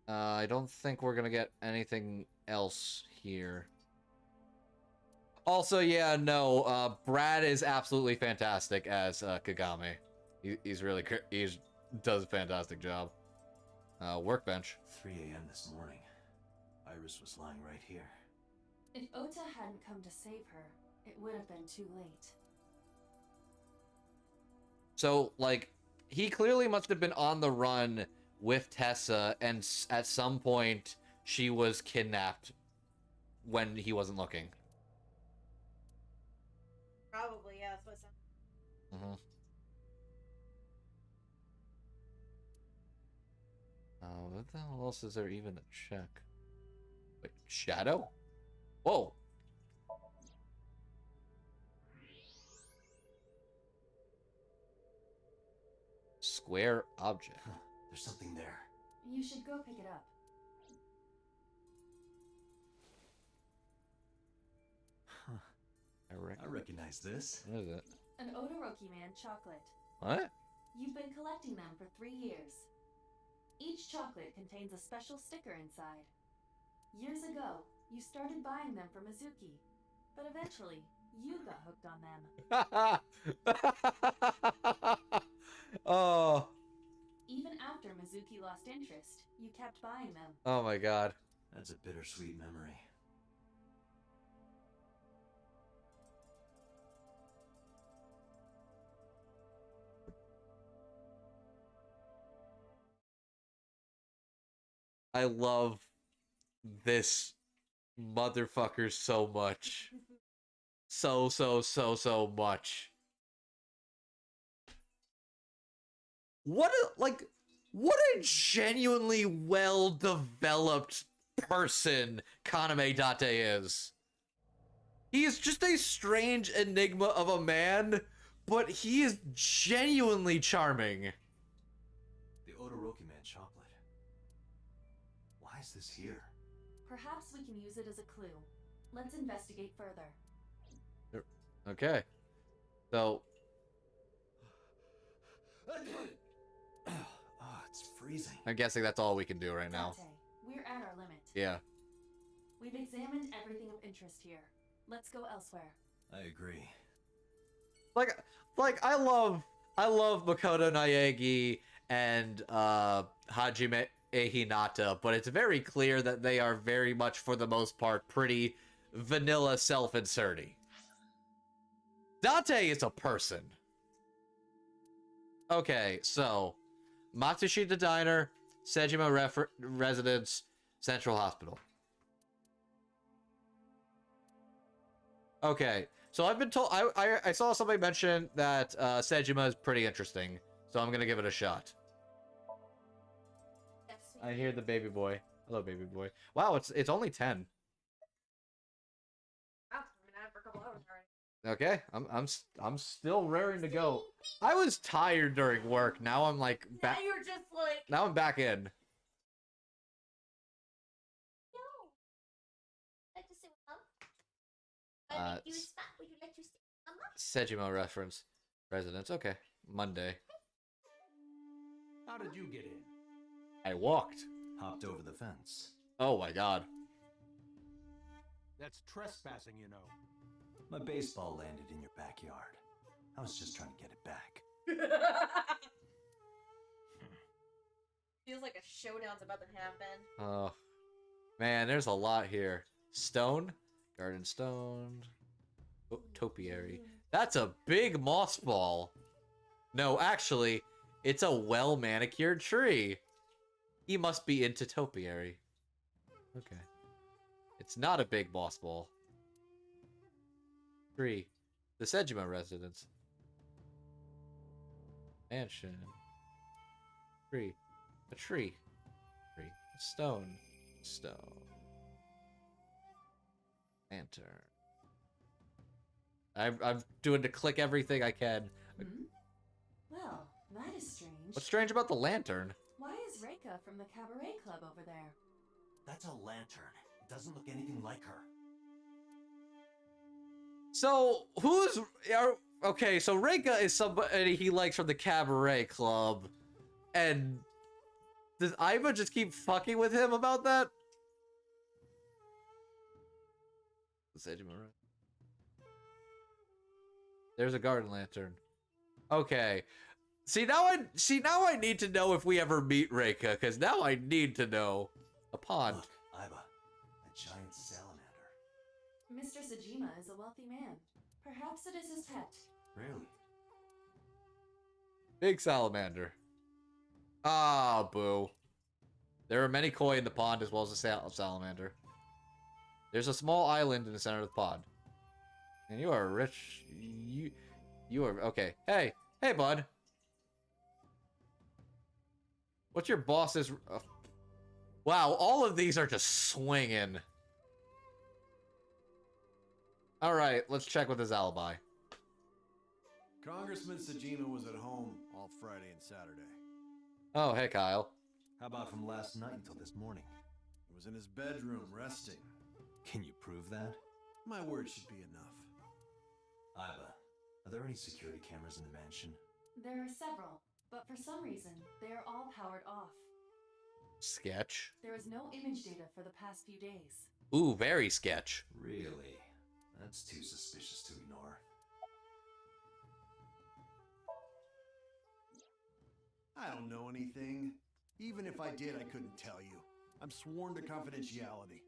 I don't think we're gonna get anything else here. Also, yeah, no, Brad is absolutely fantastic as Kagami. He's really does a fantastic job. Workbench. 3 a.m. this morning. Iris was lying right here. If Ota hadn't come to save her, it would have been too late. So, like, he clearly must have been on the run with Tessa, and at some point, she was kidnapped when he wasn't looking. Probably, yeah, that's what it sounds. What the hell else is there even to check? Wait, Shadow? Whoa! Square object. There's something there. You should go pick it up. Huh. I recognize this. What is it? An Odoroki Man chocolate. What? You've been collecting them for 3 years. Each chocolate contains a special sticker inside. Years ago, you started buying them from Mizuki, but eventually, you got hooked on them. Oh. Even after Mizuki lost interest, you kept buying them. Oh my god. That's a bittersweet memory. I love this motherfucker so much. So much. What a genuinely well-developed person Kaname Date is. He is just a strange enigma of a man, but he is genuinely charming. The Odoroki Man chocolate. Why is this here? Perhaps we can use it as a clue. Let's investigate further. Okay. So... Oh, it's freezing. I'm guessing that's all we can do right now. Date, we're at our limit. Yeah. We've examined everything of interest here. Let's go elsewhere. I agree. Like I love Makoto Naegi and Hajime Hinata, but it's very clear that they are very much, for the most part, pretty vanilla self-inserty. Date is a person. Okay, so Matsushita Diner, Sejima Residence, Central Hospital. Okay, so I've been told, I saw somebody mention that Sejima is pretty interesting, So I'm gonna give it a shot. Yes, I hear the baby boy. Hello, baby boy. Wow, it's only 10. Wow, I've been at it for a couple hours already. Okay, I'm still raring to go. I was tired during work. Now I'm like Now back. you're just like, Now I'm back in. no. Like to sit with mom? Uh, Make you a spot. Would you like to sit with mama? Sejima reference. Residence. Okay. Monday. How did you get in? I walked. Hopped over the fence. Oh my god. That's trespassing, you know. My baseball landed in your backyard. I was just trying to get it back. Feels like a showdown's about to happen. Oh. Man, there's a lot here. Stone. Garden stone. Oh, topiary. That's a big moss ball. No, actually, it's a well-manicured tree. He must be into topiary. Okay. It's not a big moss ball. Tree. The Sejima residence. Mansion. Tree. A tree. Tree. A stone. Stone. Lantern. I'm doing to click everything I can. Well, that is strange. What's strange about the lantern? Why is Reika from the Cabaret Club over there? That's a lantern. It doesn't look anything like her. So, okay, so Reika is somebody he likes from the Cabaret Club. And does Iva just keep fucking with him about that? There's a garden lantern. Okay. See now I need to know if we ever meet Reika, because now I need to know. A pond. Look, Iba, a giant salamander. Mr. Sajima is a wealthy man. Perhaps it is his pet. Really? Big salamander. Ah, boo. There are many koi in the pond as well as a salamander. There's a small island in the center of the pond. And you are rich. You are okay. Hey, bud. What's your boss's? Wow, all of these are just swinging. All right, let's check with his alibi. Congressman Sajima was at home all Friday and Saturday. Oh, hey, Kyle. How about from last night until this morning? He was in his bedroom resting. Can you prove that? My word should be enough. Iba, are there any security cameras in the mansion? There are several, but for some reason, they are all powered off. Sketch. There is no image data for the past few days. Ooh, very sketch. Really? That's too suspicious to ignore. I don't know anything. Even if I did, I couldn't tell you. I'm sworn to confidentiality.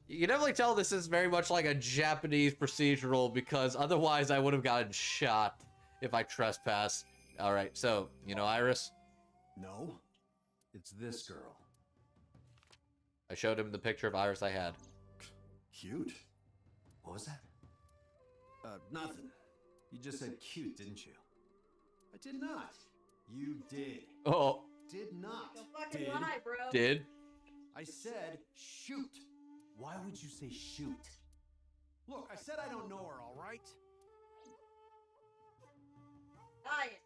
You can definitely tell this is very much like a Japanese procedural, because otherwise I would have gotten shot if I trespassed. Alright, so, you know Iris? No? It's this girl. I showed him the picture of Iris I had. Cute? What was that? Nothing. You just said cute, didn't you? I did not. You did. Oh. Did not. Don't fucking lie, bro. Did? I said shoot. Why would you say shoot? Look, I said I don't know her, all right? Dying.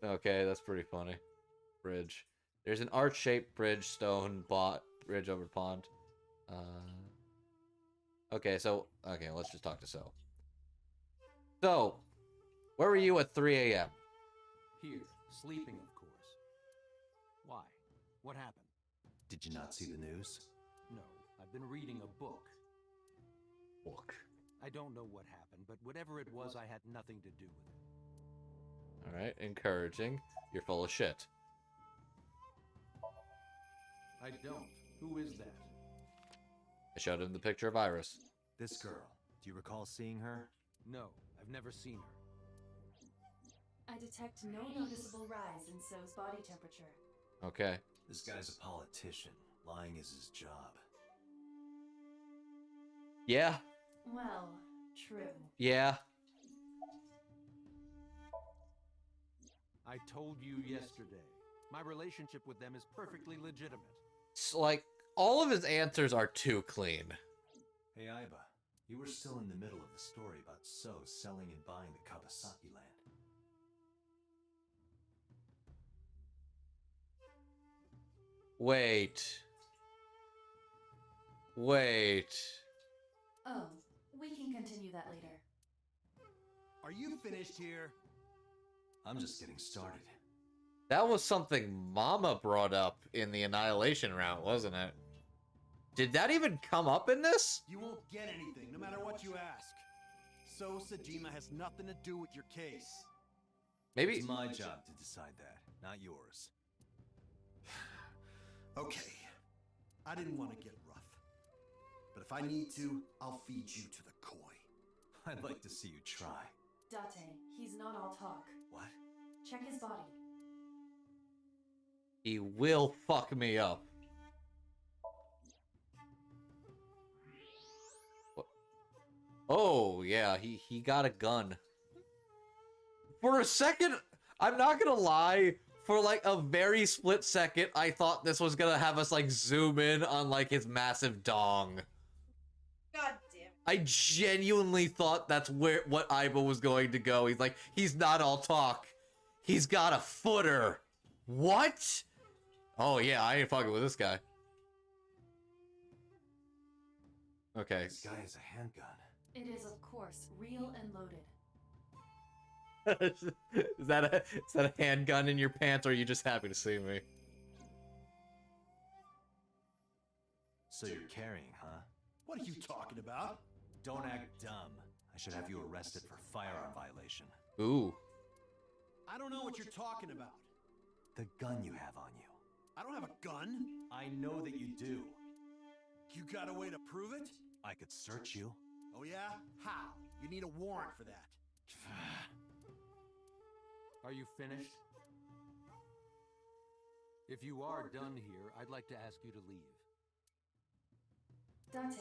Okay, that's pretty funny. Bridge. There's an arch-shaped bridge, stone, bridge over pond. Okay, let's just talk to So. So, where were you at 3 a.m.? Here, sleeping, of course. Why? What happened? Did you not see the news? No, I've been reading a book. Book. I don't know what happened, but whatever it was, I had nothing to do with it. Alright, encouraging. You're full of shit. I don't. Who is that? I showed him the picture of Iris. This girl. Do you recall seeing her? No, I've never seen her. I detect no noticeable rise in So's body temperature. Okay. This guy's a politician. Lying is his job. Yeah. Well, true. Yeah. I told you yesterday. My relationship with them is perfectly legitimate. Like, all of his answers are too clean. Hey, Aiba. You were still in the middle of the story about So selling and buying the Kawasaki land. Wait. Wait. Oh, we can continue that later. Are you finished here? I'm just getting started. That was something Mama brought up in the Annihilation Route, wasn't it? Did that even come up in this? You won't get anything, no matter what you ask. So Sajima has nothing to do with your case. Maybe It's my job to decide that, not yours. Okay, I didn't want to get rough. But if I need to, I'll feed you to the koi. I'd like to see you try. Date, he's not all talk. What? Check his body. he will fuck me up. Oh, yeah, he got a gun. For a second, I'm not gonna lie, for like a very split second, I thought this was gonna have us like zoom in on like his massive dong. God damn. I genuinely thought that's what Aiba was going to go. He's like, he's not all talk. He's got a footer. What? Oh yeah, I ain't fucking with this guy. Okay. This guy has a handgun. It is, of course, real and loaded. Is that a handgun in your pants, or are you just happy to see me? So you're carrying, huh? What are you talking about? Don't act dumb. I should have you arrested for firearm violation. Ooh. I don't know what you're talking about. The gun you have on you. I don't have a gun. I know that you do. You got a way to prove it? I could search you. Oh yeah? How? You need a warrant for that. Are you finished? If you are done here, I'd like to ask you to leave. Date,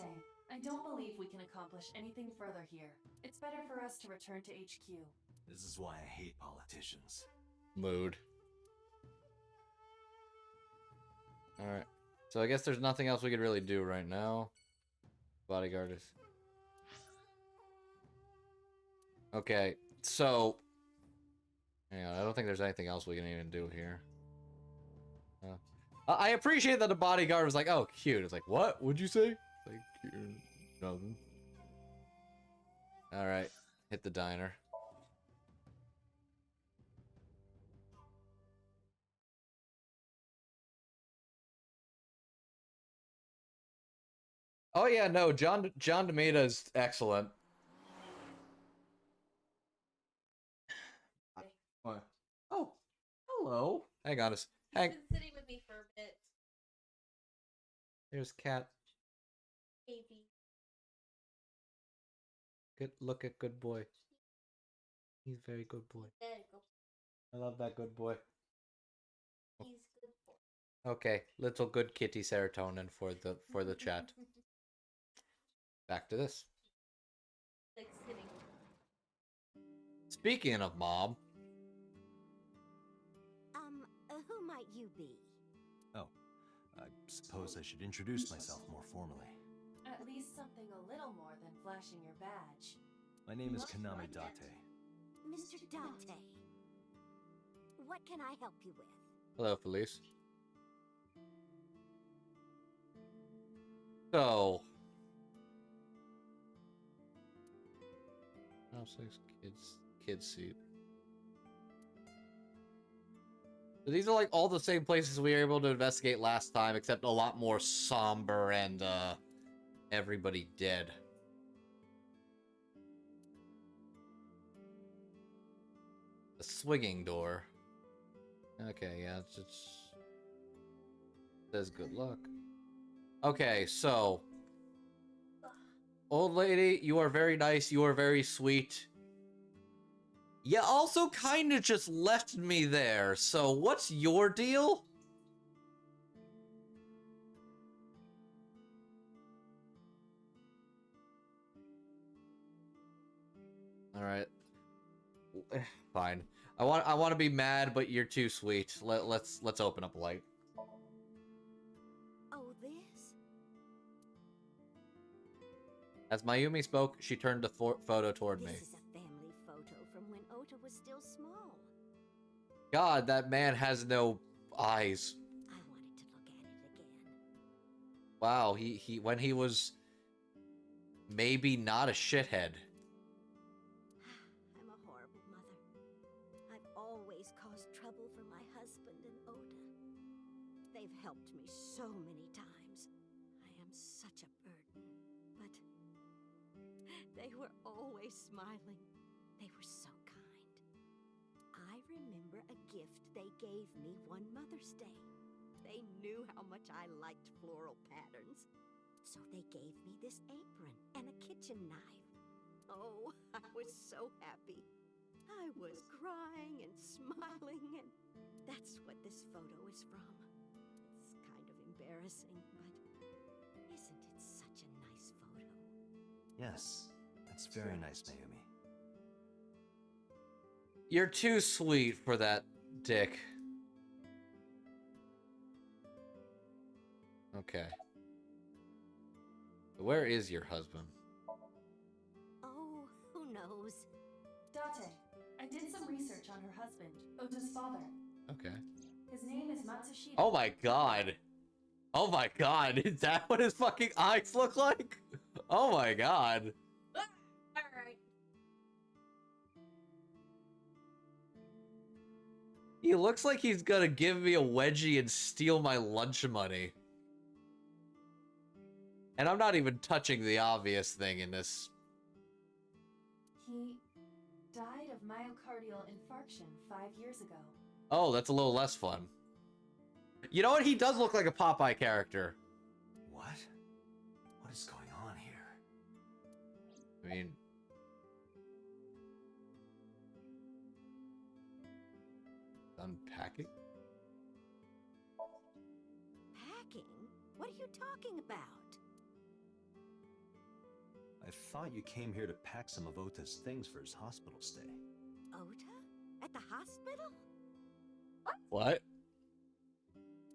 I don't believe we can accomplish anything further here. It's better for us to return to HQ. This is why I hate politicians. Mood. Alright. So I guess there's nothing else we could really do right now. Bodyguard is... Okay, so... Hang on, I don't think there's anything else we can even do here. I appreciate that the bodyguard was like, oh, cute. It's like, what? What'd you say? Like, cute. Nothing. Alright, hit the diner. Oh yeah, no, John Demeta's excellent. What? Oh, hello. Hang on, He's been sitting with me for a bit. There's Cat. Baby. Look at good boy. He's very good boy. There you go. I love that good boy. He's good for. Okay, little good kitty serotonin for the chat. Back to this. Like sitting. Speaking of mom. Who might you be? Oh, I suppose I should introduce myself more formally. At least something a little more than flashing your badge. My name is Kaname Date. Mr. Date. What can I help you with? Hello, Felice. So. Oh, 6 kids seat. So these are like all the same places we were able to investigate last time, except a lot more somber and everybody dead. A swinging door. Okay, yeah, it just says good luck. Okay, so old lady, you are very nice, you are very sweet. You also kind of just left me there, so what's your deal? Alright. Fine. I want to be mad, but you're too sweet. Let's open up light. Oh, this? As Mayumi spoke, she turned the photo toward me. This is a family photo from when Ota was still small. God, that man has no eyes. I wanted to look at it again. Wow, he when he was maybe not a shithead. I'm a horrible mother. I've always caused trouble for my husband and Ota. They've helped me so many times. I am such a burden. But they were always smiling. They were so kind. I remember a gift they gave me one Mother's Day. They knew how much I liked floral patterns. So they gave me this apron and a kitchen knife. Oh, I was so happy. I was crying and smiling, and that's what this photo is from. It's kind of embarrassing, but isn't it such a nice photo? Yes, it's very nice, Mayumi. You're too sweet for that, Dick. Okay. Where is your husband? Oh, who knows? Date, I did some research on her husband, Ota's father. Okay. His name is Matsushita. Oh my god. Oh my god. Is that what his fucking eyes look like? Oh my god. Alright. He looks like he's gonna give me a wedgie and steal my lunch money. And I'm not even touching the obvious thing in this. He died of myocardial infarction 5 years ago. Oh, that's a little less fun. You know what? He does look like a Popeye character. What? What is going on here? I mean... Unpacking? Packing? What are you talking about? I thought you came here to pack some of Ota's things for his hospital stay. Ota? At the hospital? What?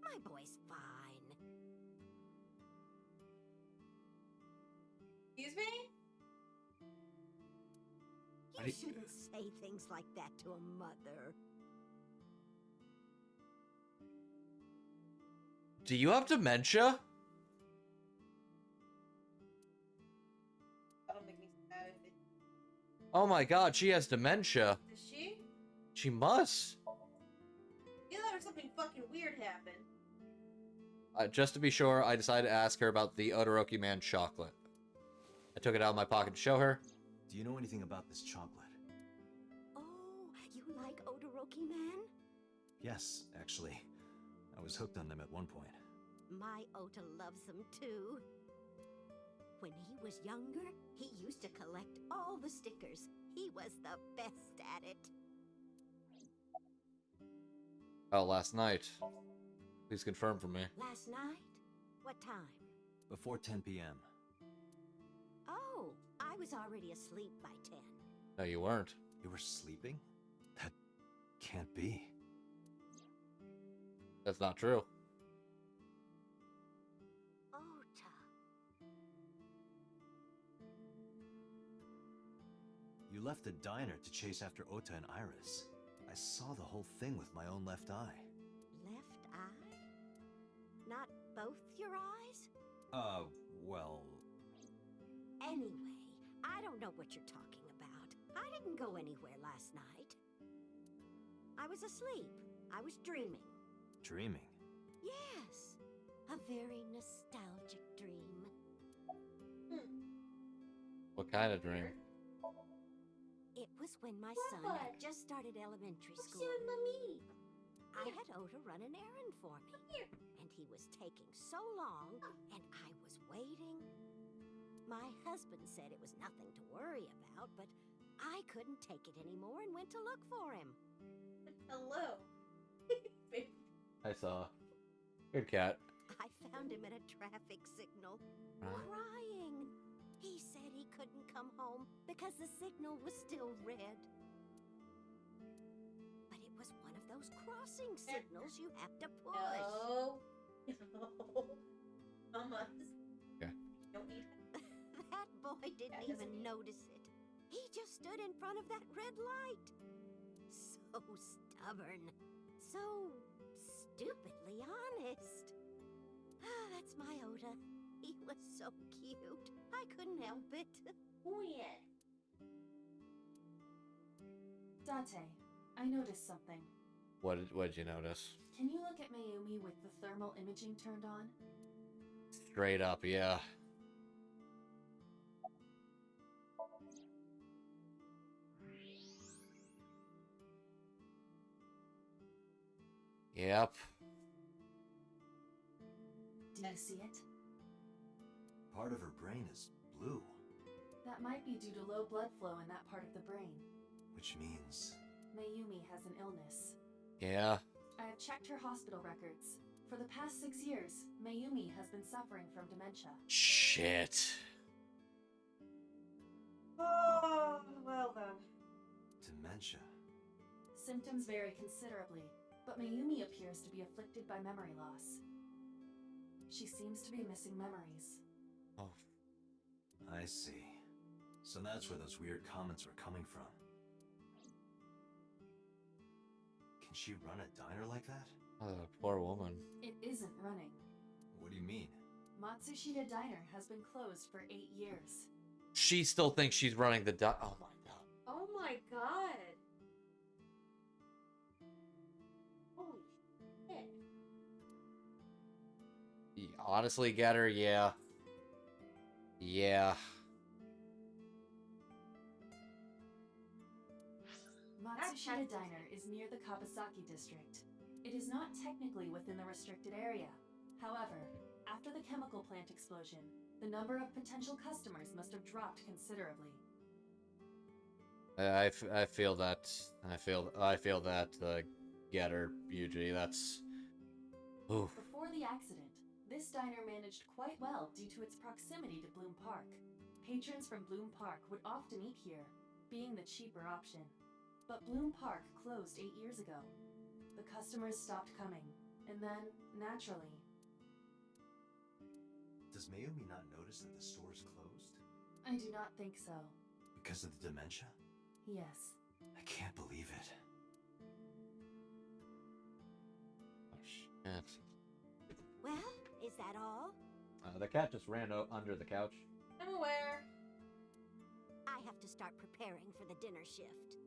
My boy's fine. Excuse me? You shouldn't say things like that to a mother. Do you have dementia? That'll make me sad if it... Oh my god, she has dementia. Does she? She must. You thought something fucking weird happened. Just to be sure, I decided to ask her about the Todoroki Man chocolate. I took it out of my pocket to show her. Do you know anything about this chocolate? Oh, you like Todoroki Man? Yes, actually. I was hooked on them at one point. My Ota loves them too. When he was younger, he used to collect all the stickers. He was the best at it. Oh, last night. Please confirm for me. Last night? What time? Before 10 p.m. Oh, I was already asleep by 10. No, you weren't. You were sleeping? That can't be. That's not true. Ota. You left the diner to chase after Ota and Iris. I saw the whole thing with my own left eye. Left eye? Not both your eyes? Well... Anyway, I don't know what you're talking about. I didn't go anywhere last night. I was asleep. I was dreaming. Dreaming? Yes, a very nostalgic dream. What kind of dream? It was when my son had just started elementary school. I had Ota run an errand for me, and he was taking so long, and I was waiting. My husband said it was nothing to worry about, but I couldn't take it anymore and went to look for him. Hello. I saw. Good cat. I found him at a traffic signal, crying. He said he couldn't come home because the signal was still red. was one of those crossing signals you have to push. No. Mama. Okay. Don't need That boy didn't even notice it. He just stood in front of that red light. So stubborn. So stupidly honest. That's my Oda. He was so cute. I couldn't help it. Oh, yeah. Dante, I noticed something. What did you notice? Can you look at Mayumi with the thermal imaging turned on? Straight up, yeah. Yep. Do you see it? Part of her brain is blue, That might be due to low blood flow in that part of the brain. which means Mayumi has an illness. Yeah. I have checked her hospital records. For the past 6 years, Mayumi has been suffering from dementia. Shit. Oh, well then. dementia. Symptoms vary considerably, but Mayumi appears to be afflicted by memory loss. She seems to be missing memories. Oh. I see. So that's where those weird comments were coming from. Can she run a diner like that? Oh, poor woman. It isn't running. What do you mean? Matsushita Diner has been closed for 8 years. She still thinks she's running the oh my god. Oh my god. Holy shit. Honestly, Getter, yeah. Yeah. Matsushita Diner is near the Kabasaki district. It is not technically within the restricted area. However, after the chemical plant explosion, the number of potential customers must have dropped considerably. I feel that. I feel that, Getter, Yuji, that's... Oof. Before the accident, this diner managed quite well due to its proximity to Bloom Park. Patrons from Bloom Park would often eat here, being the cheaper option. But Bloom Park closed 8 years ago. The customers stopped coming, and then, naturally... Does Mayumi not notice that the store's closed? I do not think so. Because of the dementia? Yes. I can't believe it. Oh, shit. Well, is that all? The cat just ran under the couch. I'm aware. I have to start preparing for the dinner shift.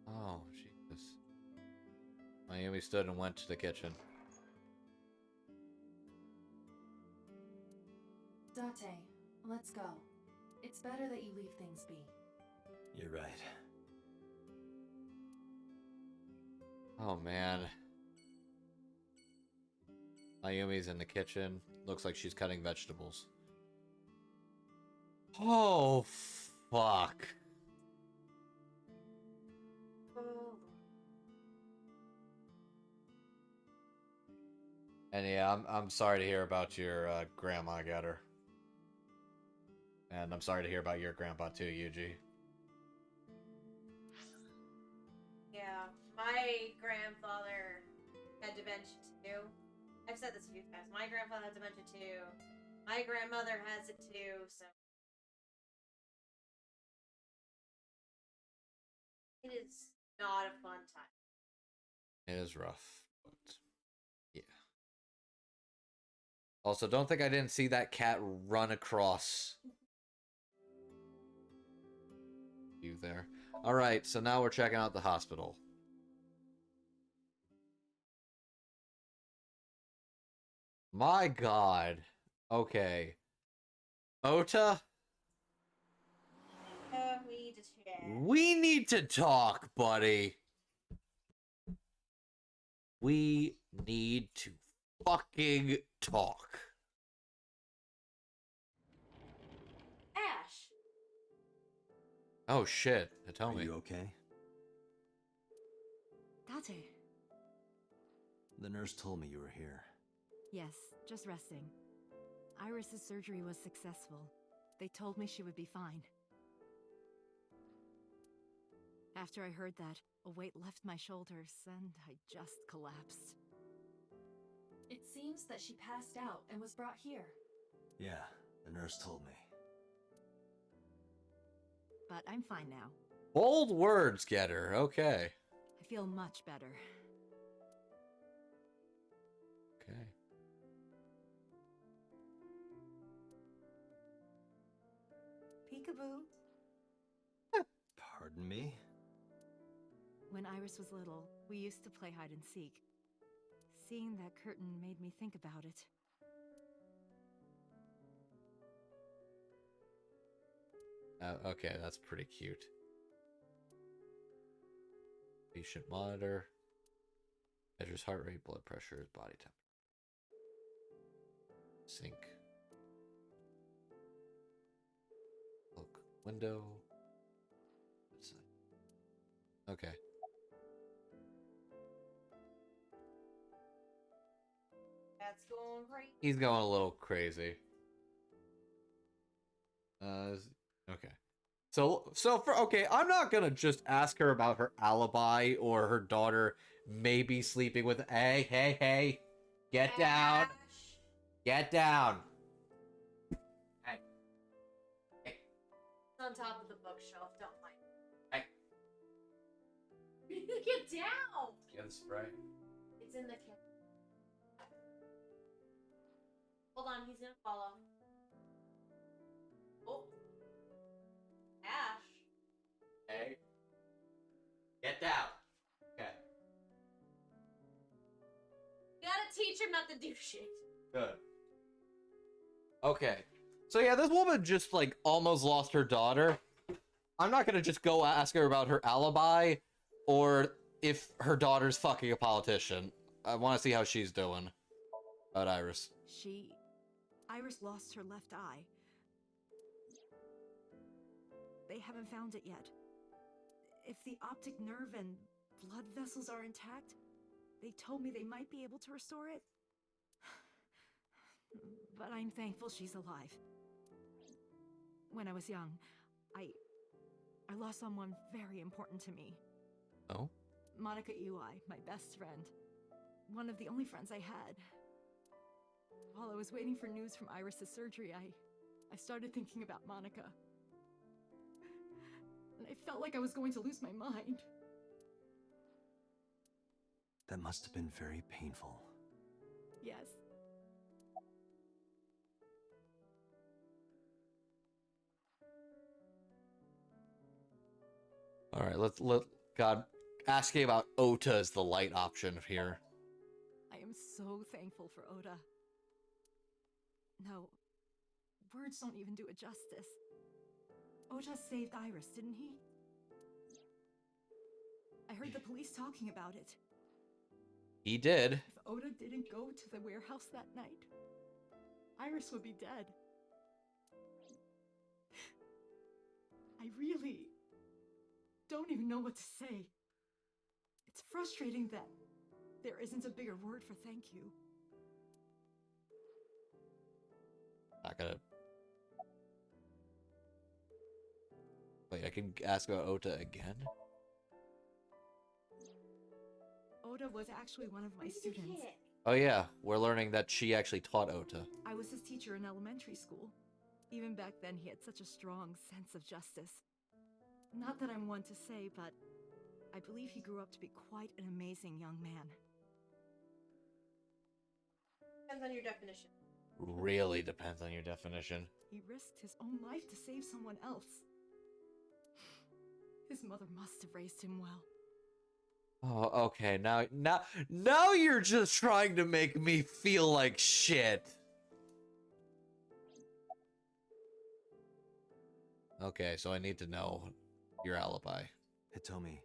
Oh, Jesus. Mayumi stood and went to the kitchen. Date, let's go. It's better that you leave things be. You're right. Oh, man. Mayumi's in the kitchen. Looks like she's cutting vegetables. Oh, fuck. And yeah, I'm sorry to hear about your grandma, Getter. And I'm sorry to hear about your grandpa too, Yuji. Yeah, my grandfather had dementia too. I've said this a few times. My grandfather had dementia too. My grandmother has it too, so. It is not a fun time. It is rough, but yeah. Also, don't think I didn't see that cat run across you there. Alright, so now we're checking out the hospital. My god. Okay. Ota? We need to chat. We need to talk, buddy. We need to fucking talk. Ash! Oh shit, Hitomi. Are you okay? Date. The nurse told me you were here. Yes, just resting. Iris's surgery was successful. They told me she would be fine. After I heard that, a weight left my shoulders and I just collapsed. It seems that she passed out and was brought here. Yeah, the nurse told me. But I'm fine now. Bold words, Getter. Okay. I feel much better. Okay. Peekaboo. Pardon me? When Iris was little, we used to play hide and seek. Seeing that curtain made me think about it. Okay, that's pretty cute. Patient monitor. Measures heart rate, blood pressure, body temperature. Sync. Look. Window. Okay. That's going great. He's going a little crazy. Okay. So okay, I'm not gonna just ask her about her alibi or her daughter maybe sleeping with. Hey, get down, get down. Hey, It's on top of the bookshelf. Don't mind. Hey. Get down. Get the spray. It's in the kitchen. Hold on, he's gonna follow. Oh. Ash. Hey. Get down. Okay. You gotta teach him not to do shit. Good. Okay. So yeah, this woman just like almost lost her daughter. I'm not gonna just go ask her about her alibi or if her daughter's fucking a politician. I want to see how she's doing. About Iris. Iris lost her left eye. They haven't found it yet. If the optic nerve and blood vessels are intact, they told me they might be able to restore it. But I'm thankful she's alive. When I was young, I lost someone very important to me. Oh? Monica Ui, my best friend. One of the only friends I had. While I was waiting for news from Iris's surgery, I started thinking about Monica. And I felt like I was going to lose my mind. That must have been very painful. Yes. Alright, let God asking about Ota as the light option here. I am so thankful for Oda. No, words don't even do it justice. Oda saved Iris, didn't he? I heard the police talking about it. He did. If Oda didn't go to the warehouse that night, Iris would be dead. I really don't even know what to say. It's frustrating that there isn't a bigger word for thank you. Not gonna. Wait, I can ask about Ota again? Oda was actually one of my students. Oh yeah, we're learning that she actually taught Ota. I was his teacher in elementary school. Even back then, he had such a strong sense of justice. Not that I'm one to say, but I believe he grew up to be quite an amazing young man. Depends on your definition. Really depends on your definition. He risked his own life to save someone else. His mother must have raised him well. Oh, okay. Now you're just trying to make me feel like shit. Okay, so I need to know your alibi. Hitomi,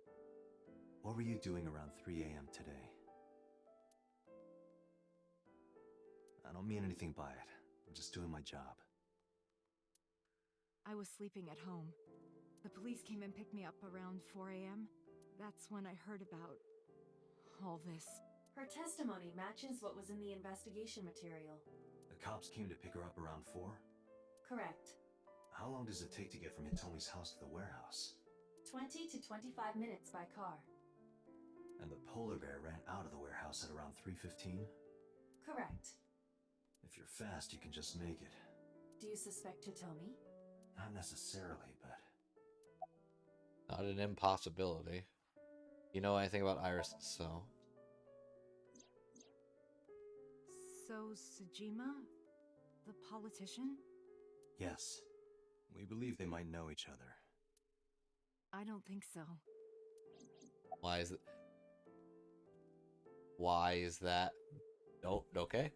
what were you doing around 3 a.m. today? I don't mean anything by it. I'm just doing my job. I was sleeping at home. The police came and picked me up around 4 a.m. That's when I heard about all this. Her testimony matches what was in the investigation material. The cops came to pick her up around 4? Correct. How long does it take to get from Hitomi's house to the warehouse? 20 to 25 minutes by car. And the polar bear ran out of the warehouse at around 3:15? Correct. If you're fast, you can just make it. Do you suspect Totomi? Not necessarily, but... Not an impossibility. You know anything about Iris, so... So, Sejima? The politician? Yes. We believe they might know each other. I don't think so. Why is it? Why is that? Oh, okay.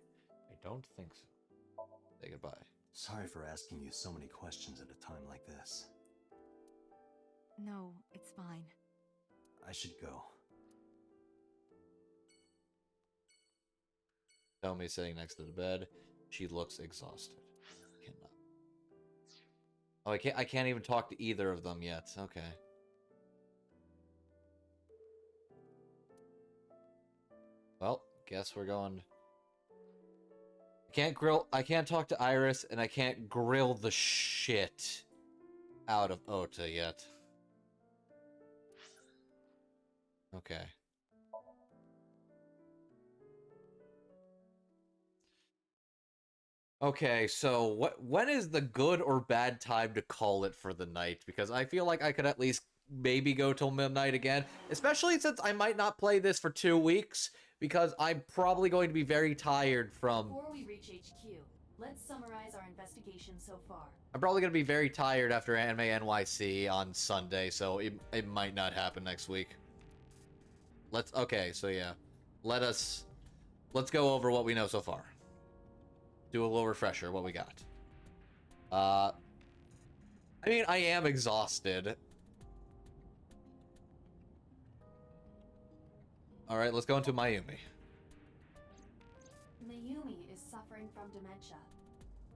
I don't think so. Say goodbye. Sorry for asking you so many questions at a time like this. No, it's fine. I should go. Tomi's sitting next to the bed. She looks exhausted. Cannot. Oh, I can't even talk to either of them yet. Okay. Well, guess we're going. I can't talk to Iris, and I can't grill the shit out of Ota yet. Okay. Okay, so when is the good or bad time to call it for the night? Because I feel like I could at least maybe go till midnight again, especially since I might not play this for 2 weeks, because I'm probably going to be very tired from... Before we reach HQ, let's summarize our investigation so far. I'm probably going to be very tired after Anime NYC on Sunday, so it might not happen next week. Okay, so yeah. Let's go over what we know so far. Do a little refresher, what we got. I mean, I am exhausted. Alright, let's go into Mayumi. Mayumi is suffering from dementia.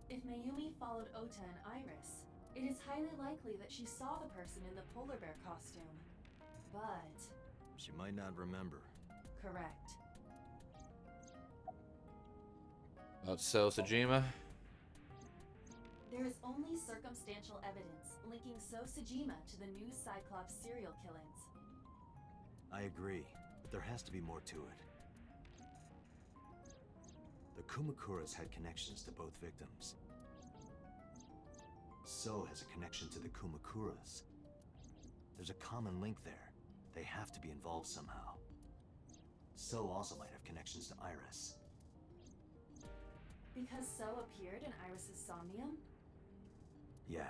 If Mayumi followed Ota and Iris, it is highly likely that she saw the person in the polar bear costume. But... she might not remember. correct. So, Sejima? There is only circumstantial evidence linking So Sejima to the new Cyclops serial killings. I agree, but there has to be more to it. The Kumakuras had connections to both victims. So has a connection to the Kumakuras. There's a common link there. They have to be involved somehow. So also might have connections to Iris. Because So appeared in Iris's Somnium? Yeah.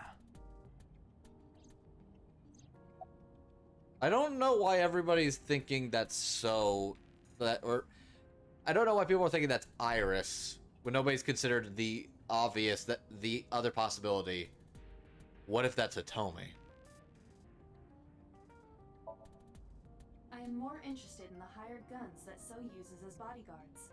I don't know why everybody's thinking that's So... I don't know why people are thinking that's Iris, when nobody's considered the obvious, that the other possibility. What if that's Hitomi? I am more interested in the hired guns that So uses as bodyguards.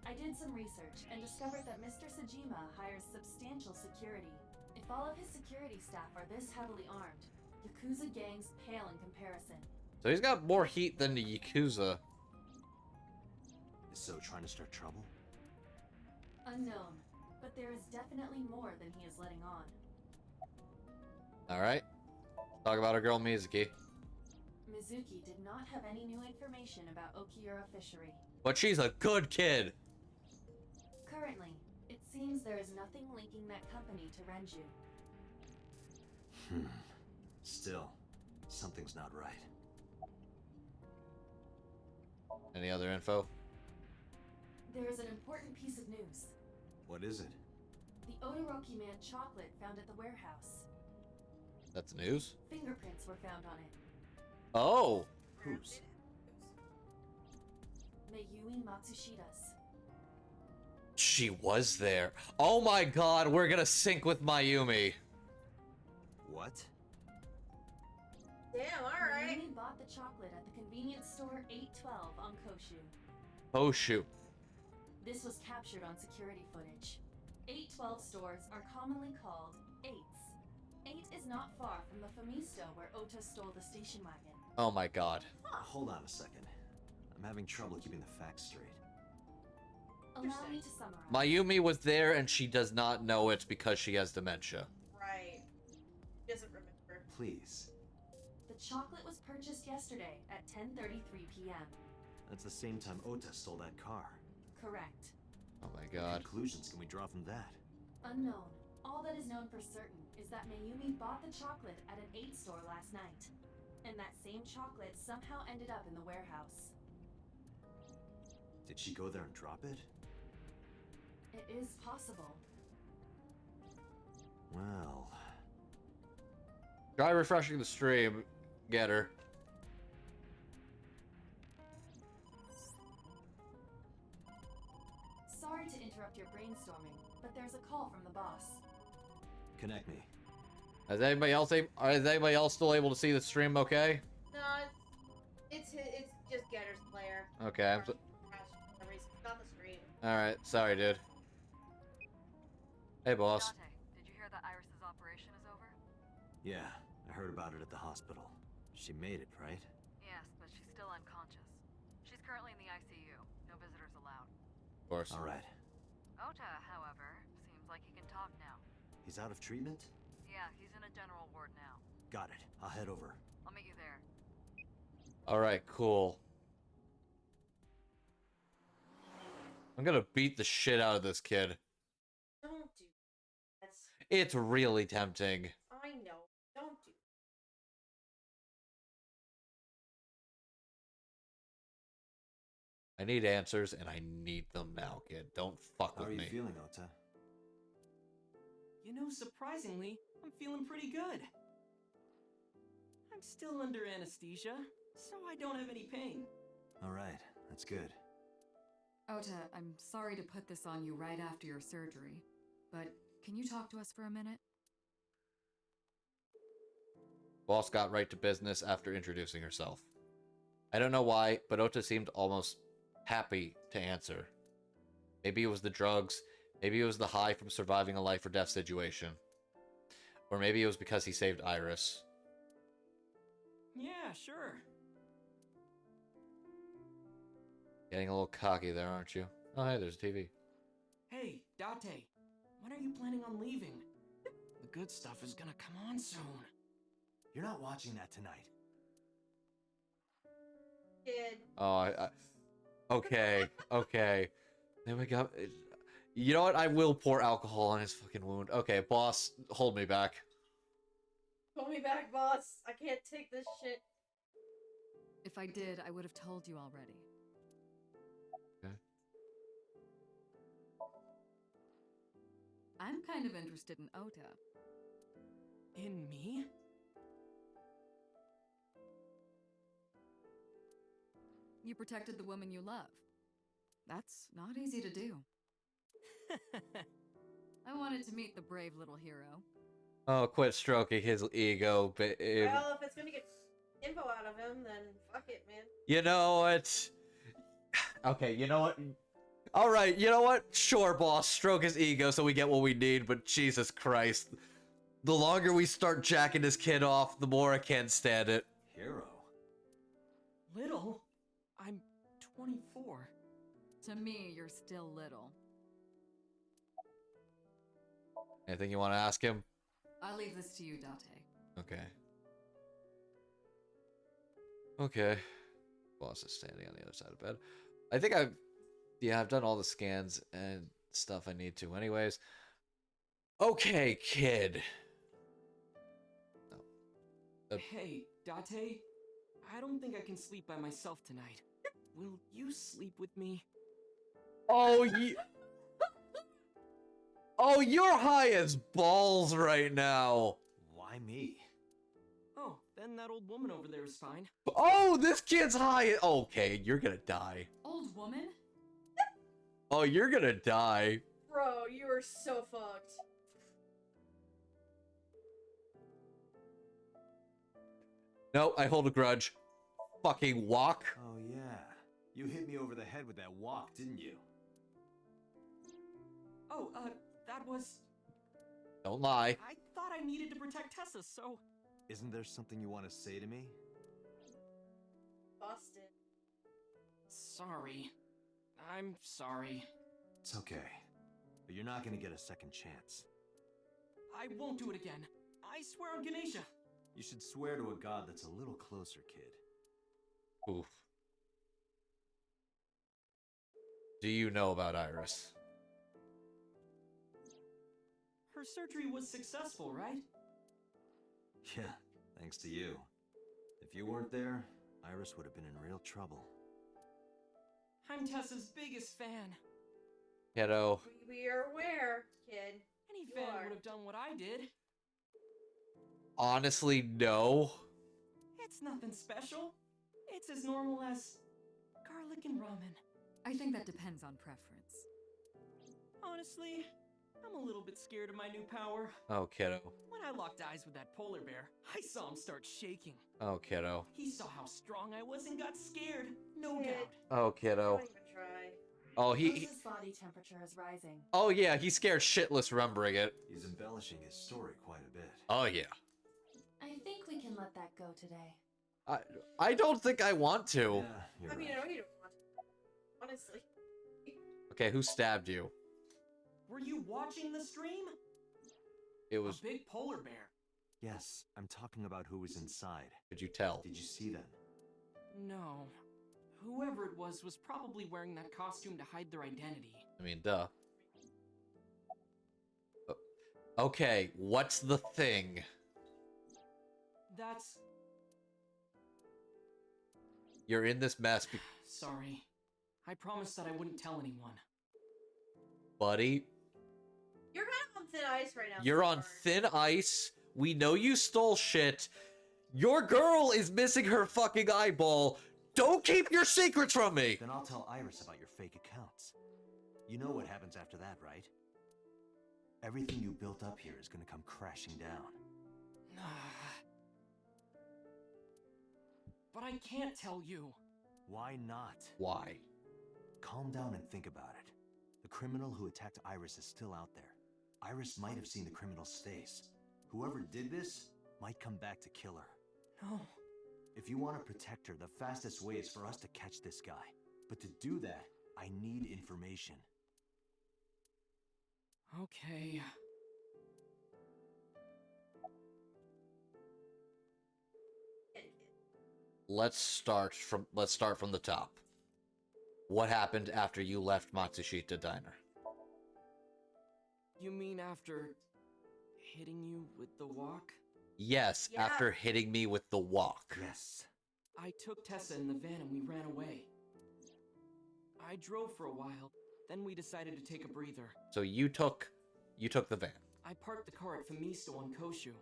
I did some research and discovered that Mr. Sejima hires substantial security. If all of his security staff are this heavily armed, Yakuza gangs pale in comparison. So he's got more heat than the Yakuza. Is So trying to start trouble? Unknown, but there is definitely more than he is letting on. Alright. Talk about our girl Mizuki. Mizuki did not have any new information about Okiura Fishery. But she's a good kid! Currently, it seems there is nothing linking that company to Renju. Still, something's not right. Any other info? There is an important piece of news. What is it? The Odoroki Man chocolate found at the warehouse. That's news? Fingerprints were found on it. Oh! Whose? Mayumi Matsushida's. She was there. Oh my god, we're gonna sync with Mayumi. What? Damn, alright. Mayumi bought the chocolate at the convenience store 812 on Koshu. Oh shoot. This was captured on security footage. 812 stores are commonly called 8s. 8 is not far from the Famisto where Ota stole the station wagon. Oh my god. Hold on a second. I'm having trouble keeping the facts straight. Allow me to summarize. Mayumi was there and she does not know it because she has dementia. Right. She doesn't remember. Please. The chocolate was purchased yesterday at 10:33 p.m. That's the same time Ota stole that car. Correct. Oh my What god. conclusions can we draw from that? Unknown. All that is known for certain is that Mayumi bought the chocolate at an 8 store last night. And that same chocolate somehow ended up in the warehouse. Did she go there and drop it? It is possible. Well... Try refreshing the stream. Get her. Sorry to interrupt your brainstorming, but there's a call from the boss. Connect me. Is anybody else still able to see the stream okay? No, it's just Getter's player. Okay. It's not the stream. Alright, sorry, dude. Hey, boss. Dante, did you hear that Iris's operation is over? Yeah, I heard about it at the hospital. She made it, right? Yes, but she's still unconscious. She's currently in the ICU. No visitors allowed. Of course. Alright. Ota, however, seems like he can talk now. He's out of treatment? Yeah, he's in a general ward now. Got it. I'll head over. I'll meet you there. Alright, cool. I'm gonna beat the shit out of this kid. Don't do that. It's really tempting. I know. Don't do. I need answers, and I need them now, kid. Don't fuck with How are you me. feeling, Ota? You know, surprisingly, I'm feeling pretty good. I'm still under anesthesia, so I don't have any pain. Alright, that's good. Ota, I'm sorry to put this on you right after your surgery, but can you talk to us for a minute? Boss got right to business after introducing herself. I don't know why, but Ota seemed almost happy to answer. Maybe it was the drugs, maybe it was the high from surviving a life or death situation. Or maybe it was because he saved Iris. Yeah, sure. Getting a little cocky there, aren't you? Oh, hey, there's a TV. Hey, Date, when are you planning on leaving? The good stuff is gonna come on soon. You're not watching that tonight. Kid. Oh, okay, okay. Then we got... You know what? I will pour alcohol on his fucking wound. Okay, boss, hold me back. Pull me back, boss. I can't take this shit. If I did, I would have told you already. Okay. I'm kind of interested in Ota. In me? You protected the woman you love. That's not easy to do. I wanted to meet the brave little hero. Oh, quit stroking his ego, babe. Well, if it's gonna get info out of him, then fuck it, man. You know what? Okay, you know what? Alright, you know what? Sure, boss, stroke his ego so we get what we need, but Jesus Christ. The longer we start jacking this kid off, the more I can't stand it. Hero? Little? I'm 24. To me, you're still little. Anything you want to ask him? I'll leave this to you, Date. Okay. Okay. Boss is standing on the other side of bed. I think I've done all the scans and stuff I need to anyways. Okay, kid. No. Hey, Date, I don't think I can sleep by myself tonight. Will you sleep with me? Oh, Oh, you're high as balls right now. Why me? Oh, then that old woman over there is fine. Oh, this kid's high. Okay, you're gonna die. Old woman? Oh, you're gonna die. Bro, you are so fucked. No, I hold a grudge. Fucking walk. Oh, yeah. You hit me over the head with that walk, didn't you? Oh, that was... Don't lie. I thought I needed to protect Tessa, so... Isn't there something you want to say to me? Busted. Sorry. I'm sorry. It's okay. But you're not gonna get a second chance. I won't do it again. I swear on Ganesha. You should swear to a god that's a little closer, kid. Oof. Do you know about Iris? Her surgery was successful, right? Yeah, thanks to you. If you weren't there, Iris would have been in real trouble. I'm Tessa's biggest fan. Kiddo. We are aware, kid. Any You fan are. would have done what I did. Honestly, no. It's nothing special. It's as normal as garlic and ramen. I think that depends on preference. Honestly, I'm a little bit scared of my new power. Oh, kiddo. When I locked eyes with that polar bear, I saw him start shaking. Oh, kiddo. He saw how strong I was and got scared, no doubt. Oh, kiddo. Don't even try. Oh, His body temperature is rising. Oh, yeah, he's scared shitless remembering it. He's embellishing his story quite a bit. Oh, yeah. I think we can let that go today. I don't think I want to. Yeah, I mean, I know you don't want to. Honestly. Okay, who stabbed you? Were you watching the stream? It was... A big polar bear. Yes, I'm talking about who was inside. Could you tell? Did you see them? No. Whoever it was probably wearing that costume to hide their identity. I mean, duh. Okay, what's the thing? That's... You're in this mess, Sorry. I promised that I wouldn't tell anyone. buddy. You're kind of on thin ice right now. You're on thin ice. We know you stole shit. Your girl is missing her fucking eyeball. Don't keep your secrets from me! Then I'll tell Iris about your fake accounts. You know what happens after that, right? Everything you built up here is gonna come crashing down. But I can't tell you. Why not? Why? Calm down and think about it. The criminal who attacked Iris is still out there. Iris might have seen the criminal's face. Whoever did this might come back to kill her. No. If you want to protect her, the fastest way is for us to catch this guy. But to do that, I need information. Okay. Let's start from the top. What happened after you left Matsushita Diner? You mean after hitting you with the walk? Yes, Yeah. after hitting me with the walk. Yes. I took Tessa in the van and we ran away. I drove for a while, then we decided to take a breather. So you took the van. I parked the car at Famisto on Koshu.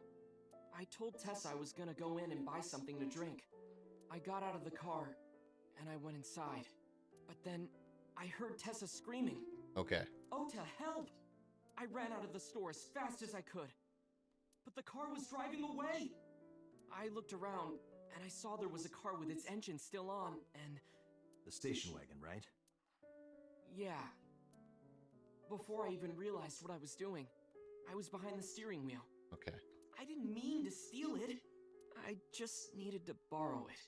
I told Tessa I was gonna go in and buy something to drink. I got out of the car, and I went inside. But then, I heard Tessa screaming. Okay. Ota, help! I ran out of the store as fast as I could. But the car was driving away! I looked around, and I saw there was a car with its engine still on, and... The station wagon, right? yeah. Before I even realized what I was doing, I was behind the steering wheel. Okay. I didn't mean to steal it. I just needed to borrow it.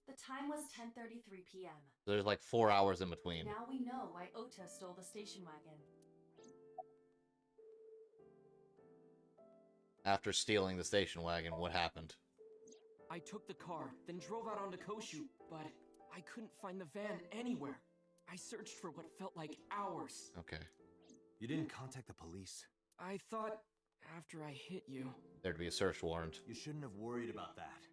The time was 10:33 p.m. There's like 4 hours in between. Now we know why Ota stole the station wagon. After stealing the station wagon, what happened? I took the car, then drove out onto Koshu, but I couldn't find the van anywhere. I searched for what felt like hours. Okay. You didn't contact the police? I thought after I hit you. There'd be a search warrant. You shouldn't have worried about that.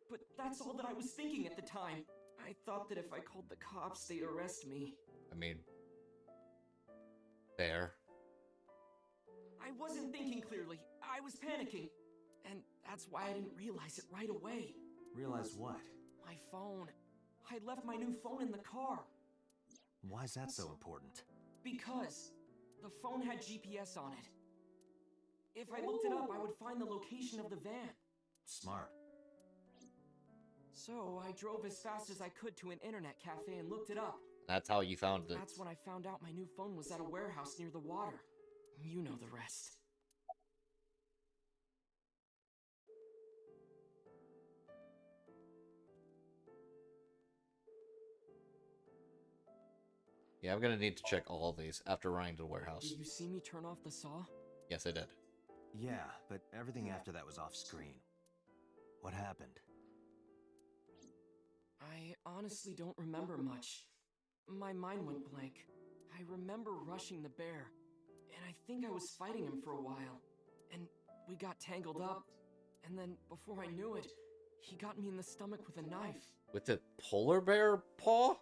But that's all that I was thinking at the time. I thought that if I called the cops, they'd arrest me. I mean, fair. I wasn't thinking clearly. I was panicking. And that's why I didn't realize it right away. Realize what? My phone. I left my new phone in the car. Why is that so important? Because the phone had GPS on it. If I looked it up, I would find the location of the van. Smart. So I drove as fast as I could to an internet cafe and looked it up. That's how you found it. That's when I found out my new phone was at a warehouse near the water. You know the rest. Yeah, I'm gonna need to check all of these after running to the warehouse. Did you see me turn off the saw? Yes, I did. Yeah, but everything after that was off screen. What happened? I honestly don't remember much. My mind went blank. I remember rushing the bear, and I think I was fighting him for a while. And we got tangled up, and then before I knew it, he got me in the stomach with a knife. With the polar bear paw?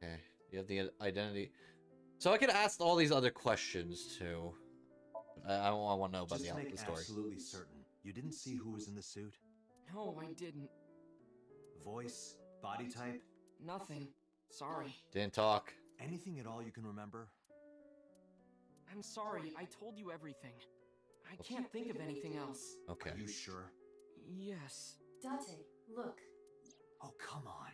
Okay, you have the identity. So I could ask all these other questions too. I want to know about Just the make story. absolutely certain you didn't see who was in the suit. No, I didn't. Voice, body type, Nothing. Sorry. Didn't talk. anything at all you can remember? I'm sorry, I told you everything. I can't think of anything else. Okay. Are you sure? Yes. Dante, look. Oh, come on.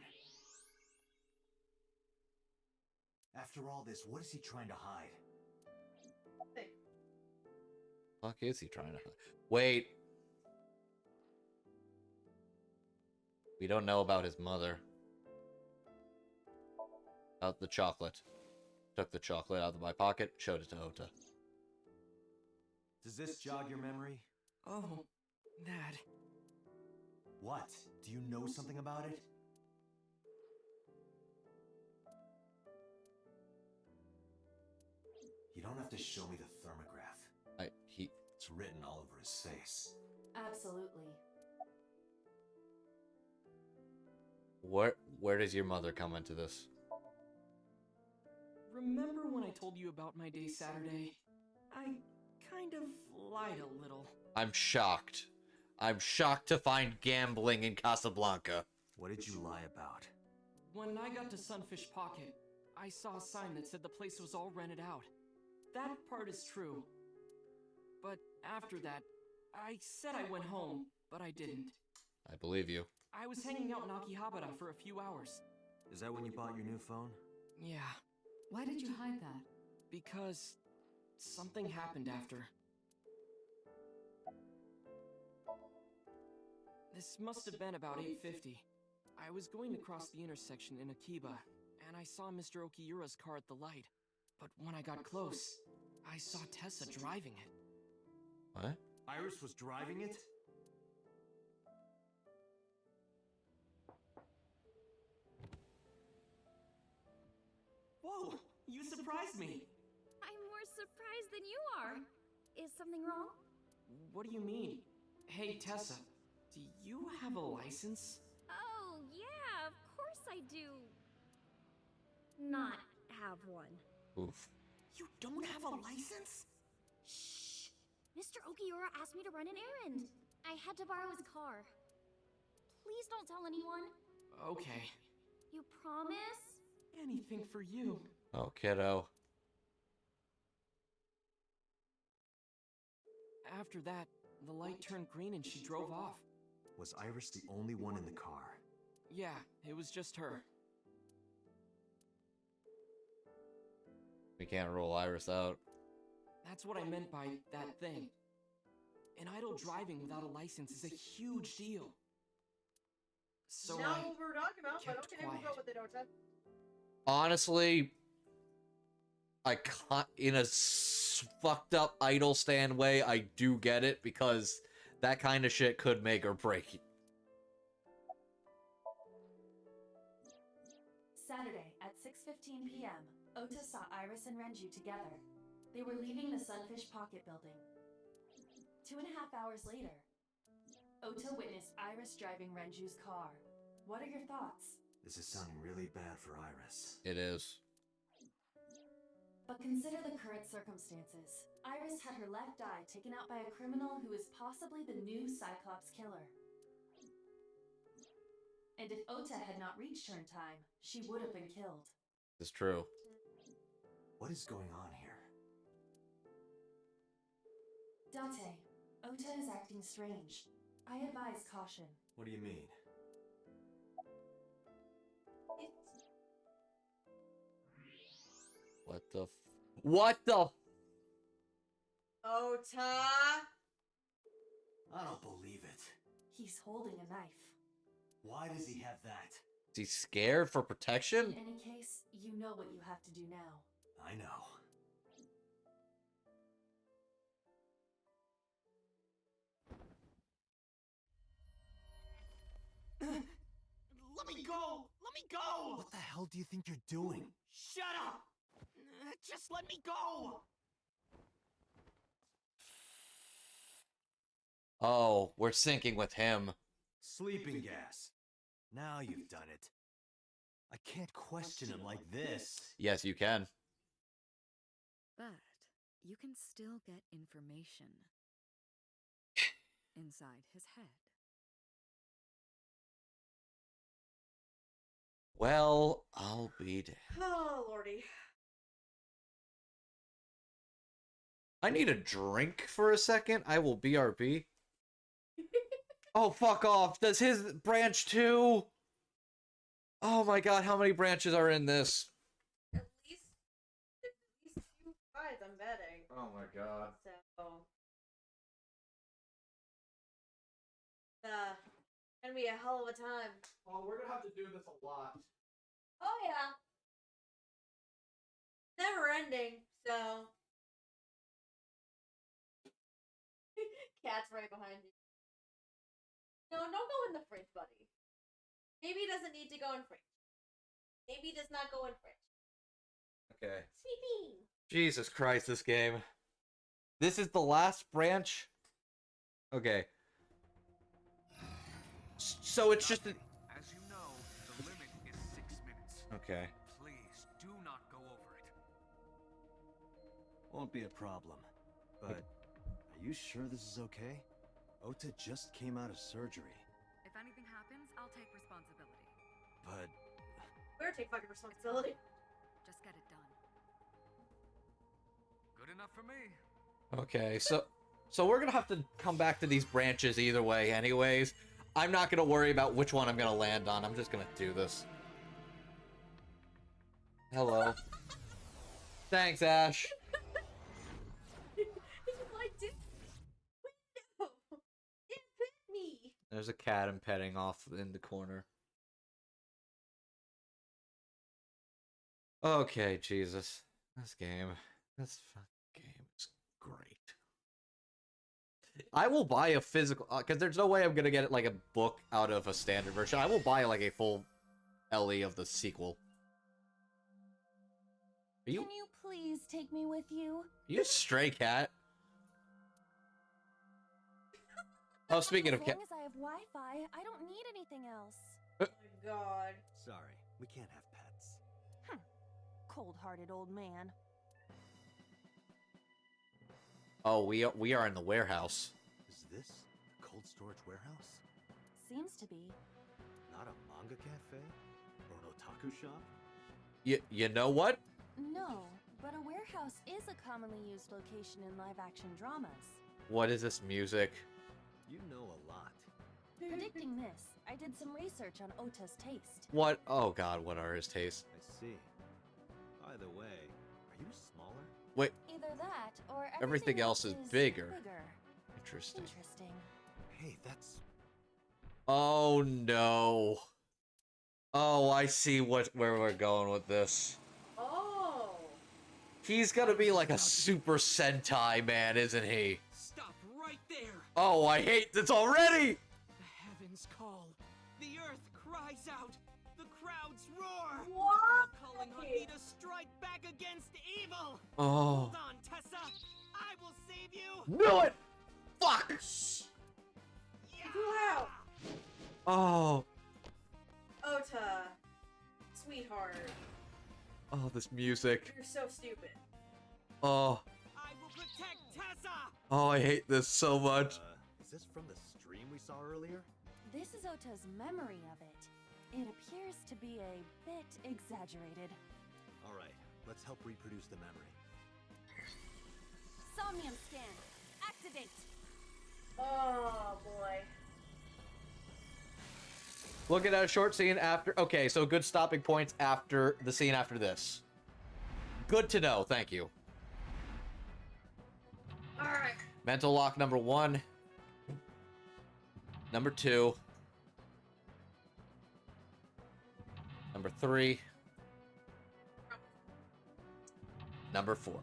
After all this, what is he trying to hide? Fuck is he trying to? Wait. We don't know about his mother. Out the chocolate. Took the chocolate out of my pocket, showed it to Ota. Does this jog your memory? Oh, that. What? Do you know something about it? You don't have to show me the thermograph. It's written all over his face. Absolutely. Where does your mother come into this? Remember when I told you about my day Saturday? I kind of lied a little. I'm shocked. I'm shocked to find gambling in Casablanca. What did you lie about? When I got to Sunfish Pocket, I saw a sign that said the place was all rented out. That part is true. But after that, I said I went home, but I didn't. I believe you. I was hanging out in Akihabara for a few hours. Is that when you bought your new phone? Yeah. Why did you hide that? Because something happened after. This must have been about 8:50. I was going to cross the intersection in Akiba, and I saw Mr. Okiura's car at the light. But when I got close, I saw Tessa driving it. What? Iris was driving it? Whoa! You surprised me! I'm more surprised than you are. Is something wrong? What do you mean? Hey, Tessa, do you have a license? Oh, yeah, of course I do. Not have one. Oof. You don't have a license? Shh! Mr. Okiura asked me to run an errand. I had to borrow his car. Please don't tell anyone. Okay. You promise? Anything for you. Oh, kiddo. After that, the light turned green and she drove off. Was Iris the only one in the car? Yeah, it was just her. We can't roll Iris out. That's what I meant by that thing. An idle driving without a license is a huge deal. So Not I what we're talking about, but kept okay, we'll go quiet. with it, Ota. Honestly, I can't, in a fucked up idle stand way, I do get it, because that kind of shit could make or break you. Saturday at 6:15 p.m., Ota saw Iris and Renju together. They were leaving the Sunfish Pocket building. 2.5 hours later, Ota witnessed Iris driving Renju's car. What are your thoughts? This is sounding really bad for Iris. It is. But consider the current circumstances. Iris had her left eye taken out by a criminal who is possibly the new Cyclops killer. And if Ota had not reached her in time, she would have been killed. It's true. What is going on here? Date, Ota is acting strange. I advise caution. What do you mean? What the f- What the f- Ota! I don't believe it. He's holding a knife. Why does he have that? he scared for protection? In any case, you know what you have to do now. I know. Let me go! Let me go! What the hell do you think you're doing? Shut up! Just let me go! Oh, we're syncing with him. Sleeping gas. Now you've done it. I can't question him like this. Yes, you can. But you can still get information inside his head. Well, I'll be damned. Oh, lordy. I need a drink for a second. I will BRB. Oh, fuck off. Does his branch too? Oh my god, how many branches are in this? At least 2 sides, I'm betting. Oh my god. So, gonna be a hell of a time. Oh, we're gonna have to do this a lot. Oh yeah. Never ending, so. Cat's right behind you. No, don't go in the fridge, buddy. Maybe he doesn't need to go in fridge. Maybe he does not go in fridge. Okay. Sleeping. Jesus Christ, this game. This is the last branch? Okay. So it's just a... As you know, the limit is 6 minutes. Okay. Please do not go over it. Won't be a problem. But are you sure this is okay? Ota just came out of surgery. If anything happens, I'll take responsibility. But We're take fucking responsibility. Just get it done. Good enough for me. Okay, so we're gonna have to come back to these branches either way anyways. I'm not gonna worry about which one I'm gonna land on. I'm just gonna do this. Hello. Thanks, Ash. There's a cat I'm petting off in the corner. Okay, Jesus. This fucking game is great. I will buy a physical, because there's no way I'm gonna get like a book out of a standard version. I will buy like a full LE of the sequel. Are you? Can you please take me with you? You stray cat. Oh, speaking of As cat. long as I have Wi-Fi, I don't need anything else. Oh my god. sorry, we can't have pets. Cold-hearted old man. Oh, we are in the warehouse. Is this a cold storage warehouse? Seems to be. Not a manga cafe? Or an otaku shop? You know what? No, but a warehouse is a commonly used location in live-action dramas. What is this music? You know a lot. Predicting this, I did some research on Ota's taste. What? Oh god, what are his tastes? I see. By the way, are you smaller? Wait, Either that, or everything else is bigger. bigger. Interesting. Interesting. Hey, that's... Oh no. Oh, I see where we're going with this. Oh. He's gonna be like a Super Sentai man, isn't he? Stop right there! Oh, I hate this already! The heavens call. The earth cries out. The crowds roar. What? Calling on me to strike back against evil. Oh. Hold on, Tessa. I will save you. Knew it! Fuck! Too loud. Oh. Ota. Sweetheart. Oh, this music. You're so stupid. Oh. I will protect Tessa. Oh, I hate this so much. Is this from the stream we saw earlier? This is Ota's memory of it. It appears to be a bit exaggerated. Alright, let's help reproduce the memory. Somnium scan. Activate. Oh boy. Looking at a short scene after... Okay, so good stopping points after the scene after this. Good to know, thank you. Alright. Mental lock number 1. Number 2. Number 3. Number 4.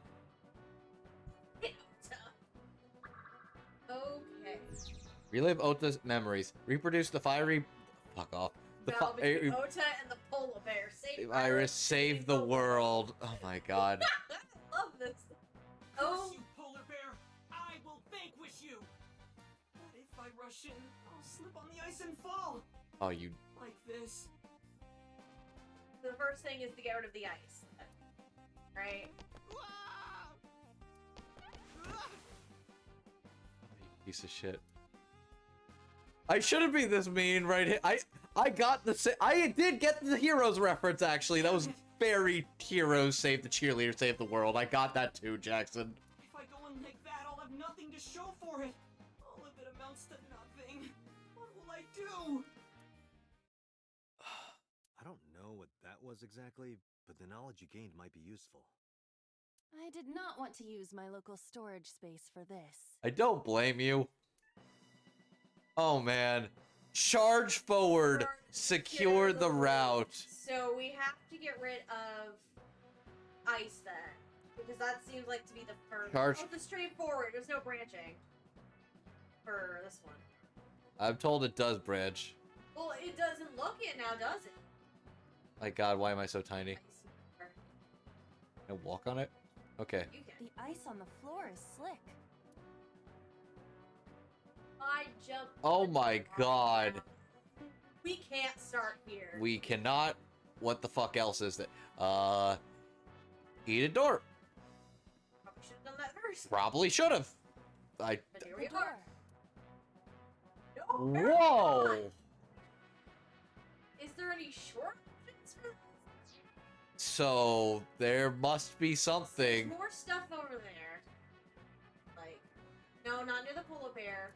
Okay. Relive Ota's memories. Reproduce the fiery... Fuck off. The Battle between Ota and the polar bear. Save Iris, save the world. Oh my god. I love this. Oh. You polar bear, I will vanquish you. But if I rush in, I'll slip on the ice and fall. Oh, you... Like this. The first thing is to get rid of the ice. Right? Piece of shit. I shouldn't be this mean, right? I got the... I did get the Heroes reference, actually. That was very Heroes save the cheerleader, save the world. I got that too, Jackson. If I go in like that, I'll have nothing to show for it. All of it amounts to nothing. What will I do? I don't know what that was exactly, but the knowledge you gained might be useful. I did not want to use my local storage space for this. I don't blame you. Oh, man. Charge forward. Secure the route. So we have to get rid of ice then. Because that seems like to be the first. Charge. Oh, the straightforward. There's no branching. For this one. I'm told it does branch. Well, it doesn't look it now, does it? My god, why am I so tiny? Can I walk on it? Okay. The ice on the floor is slick. I jumped. Oh my god. We can't start here. We cannot. What the fuck else is that? Eat a door. Probably should have done that first. Probably should have. But here we are. Whoa! Is there any short options for this? So there must be something. There's more stuff over there. Like, no, not near the polar bear.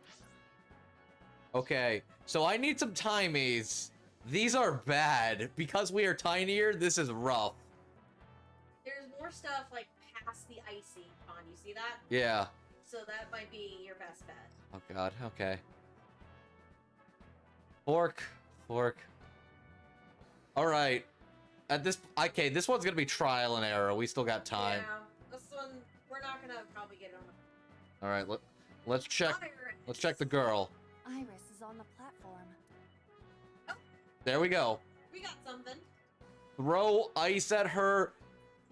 Okay, so I need some timies. These are bad. Because we are tinier, this is rough. There's more stuff like past the icy pond. You see that? Yeah. So that might be your best bet. Oh god, okay. Fork. Alright. At this... Okay, this one's gonna be trial and error. We still got time. Yeah, this one, we're not gonna probably get on. Alright, let's check... Let's check the girl. Iris is on the platform. There we go. We got something. Throw ice at her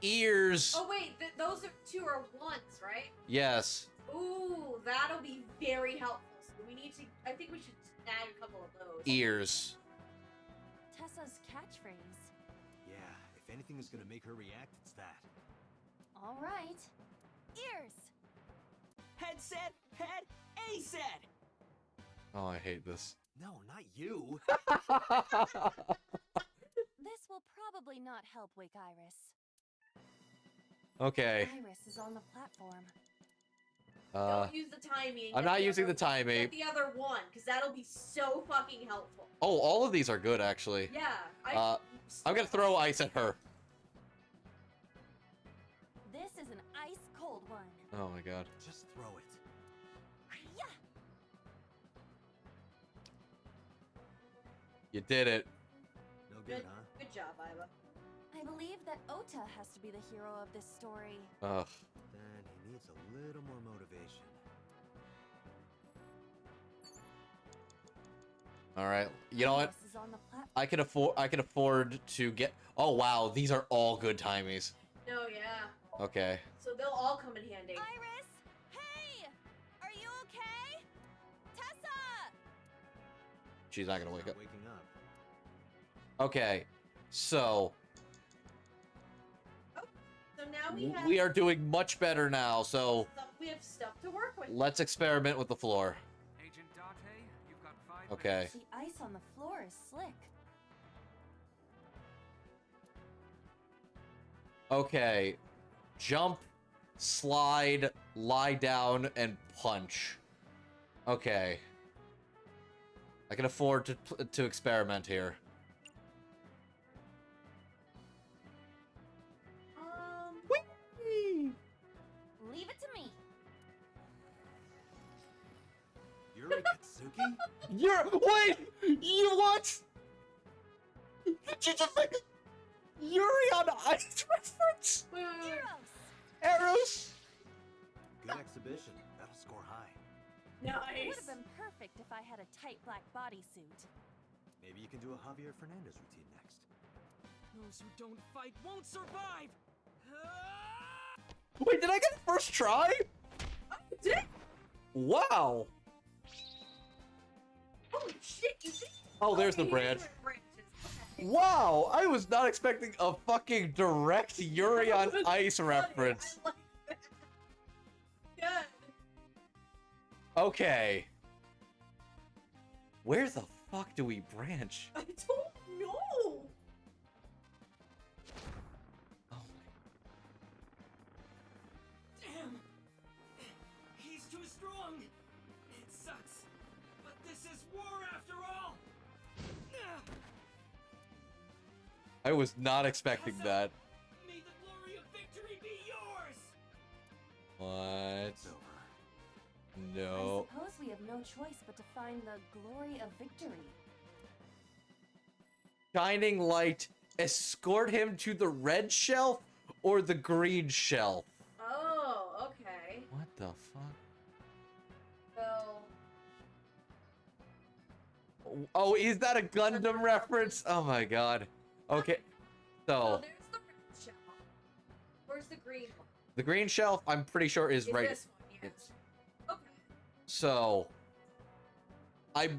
ears. Oh wait, those two are ones, right? Yes. Ooh, that'll be very helpful. So we need to... I think we should snag a couple of those. Ears. Tessa's catchphrase. Yeah, if anything is gonna make her react, it's that. All right. Ears. Head said, head, A said. Oh, I hate this. No, not you. This will probably not help wake Iris. Okay. Iris is on the platform. Don't use the timing. I'm not using the timing. Get the other one, because that'll be so fucking helpful. Oh, all of these are good, actually. Yeah. I'm gonna throw ice at her. This is an ice cold one. Oh my god. Just throw it. Yeah. You did it. No good, huh? Good job, Iva. I believe that Ota has to be the hero of this story. Ugh. Then he needs a little more motivation. All right. You know what? Iris is on the platform. I can afford to get... Oh, wow. These are all good timies. No, yeah. Okay. So they'll all come in handy. Iris? Hey! Are you okay? Tessa! She's not gonna wake up. Waking up. Okay. So... So now we have... We are doing much better now, so... We have stuff to work with. Let's experiment with the floor. Agent Dante, you've got 5 Okay. minutes. The ice on the floor is slick. Okay. Jump, slide, lie down, and punch. Okay. I can afford to experiment here. Leave it to me. You're a Katsuki? Wait! You what? Did you just make Yuri on Ice reference? Arrows? Good exhibition. That'll score high. It would have been perfect if I had a tight black bodysuit. Maybe you can do a Javier Fernandez routine next. Those who don't fight won't survive! Wait, did I get it first try? You did? Wow. Holy shit, you did? Oh, there's the branch. Wow, I was not expecting a fucking direct Yuri on Ice reference. I like that. Good. Okay. Where the fuck do we branch? I don't know. Damn! He's too strong! It sucks, but this is war after all! I was not expecting that. May the glory of victory be yours! What? It's over. No. I suppose we have no choice but to find the glory of victory. Shining light, escort him to the red shelf or the green shelf? Oh, okay. What the fuck? So, Oh, is that a Gundam reference? Oh my god. Okay, so there's the red shelf. Where's the green one? the green shelf, I'm pretty sure is right. This one, yes. Okay. So I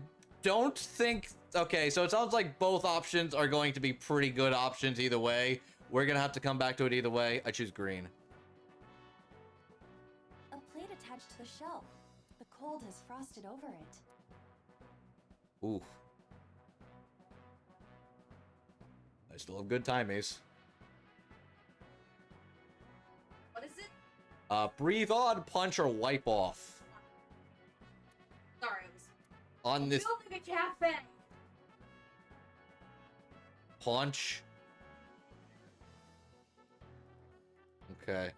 don't think. Okay, so it sounds like both options are going to be pretty good options either way. We're gonna have to come back to it either way. I choose green. A plate attached to the shelf. The cold has frosted over it. Ooh. I still have good time, Ace. What is it? Breathe on, punch, or wipe off. Sorry, I was On this building a cafe. punch. Okay.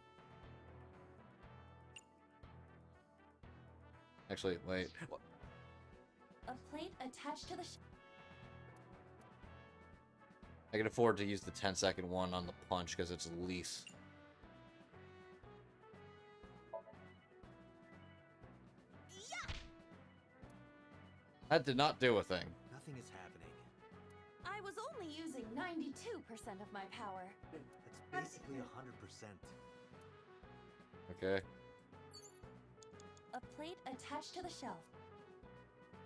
Actually, wait. A plate attached to the I can afford to use the 10-second one on the punch because it's least. That did not do a thing. Nothing is happening. I was only using 92% of my power. That's basically 100%. Okay. A plate attached to the shelf.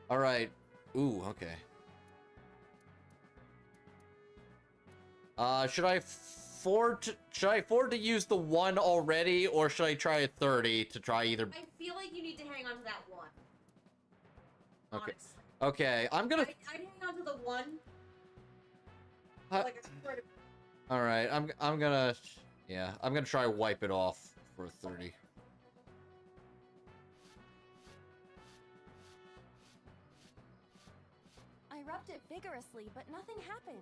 All right. Ooh, okay. Should I afford to use the 1 already, or should I try a 30 to try either? I feel like you need to hang on to that one. Okay. Honestly. Okay, I'm gonna. I'd hang on to the one. Like I swear to All right, I'm gonna. Yeah, I'm gonna try wipe it off for a 30. I rubbed it vigorously, but nothing happened.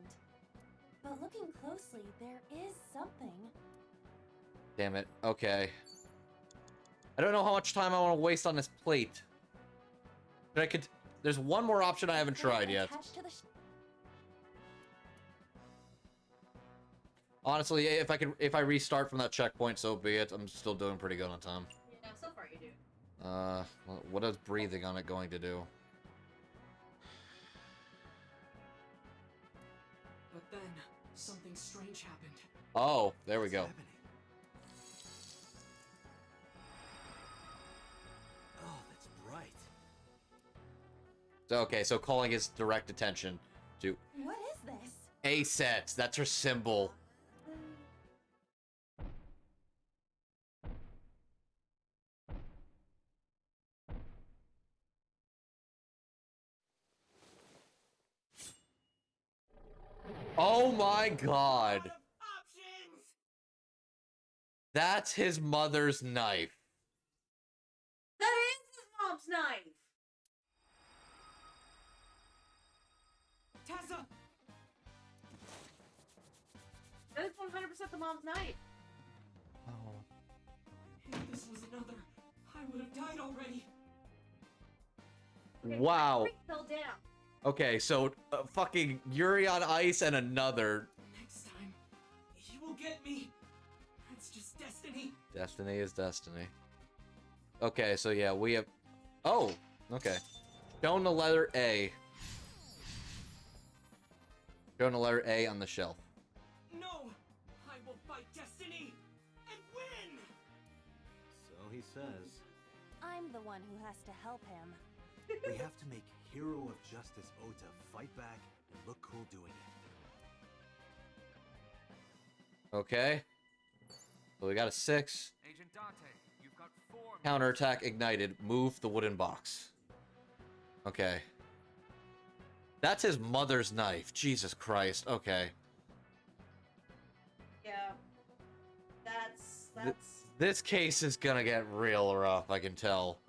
But looking closely, there is something. Damn it. Okay. I don't know how much time I want to waste on this plate. But I could. There's one more option I haven't tried yet. Honestly, if I restart from that checkpoint, so be it. I'm still doing pretty good on time. Yeah, so far you do. What is breathing on it going to do? But then, something strange happened. Oh, there we go. Oh, that's bright. So, okay, so calling his direct attention to What is this? A sets. That's her symbol. Oh my god. That's his mother's knife. That is his mom's knife. Tessa! That is 100% the mom's knife. If this was another, I would have died already. Okay, Wow. Fell down. Okay, so fucking Yuri on Ice and another. Next time, get me. It's just destiny. Destiny is destiny. Okay, so yeah, we have... Oh, okay. Shown the letter A. Shown the letter A on the shelf. No! I will fight destiny and win! So he says. I'm the one who has to help him. We have to make Hero of Justice Ota fight back and look cool doing it. Okay. So we got a 6. Agent Dante, you've got 4 Counterattack ignited. Move the wooden box. Okay. That's his mother's knife. Jesus Christ. Okay. Yeah. That's... This case is gonna get real rough, I can tell.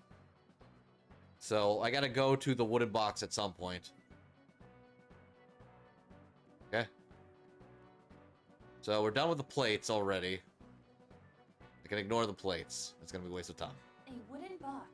So, I gotta go to the wooden box at some point. Okay. So, we're done with the plates already. I can ignore the plates. It's gonna be a waste of time. A wooden box.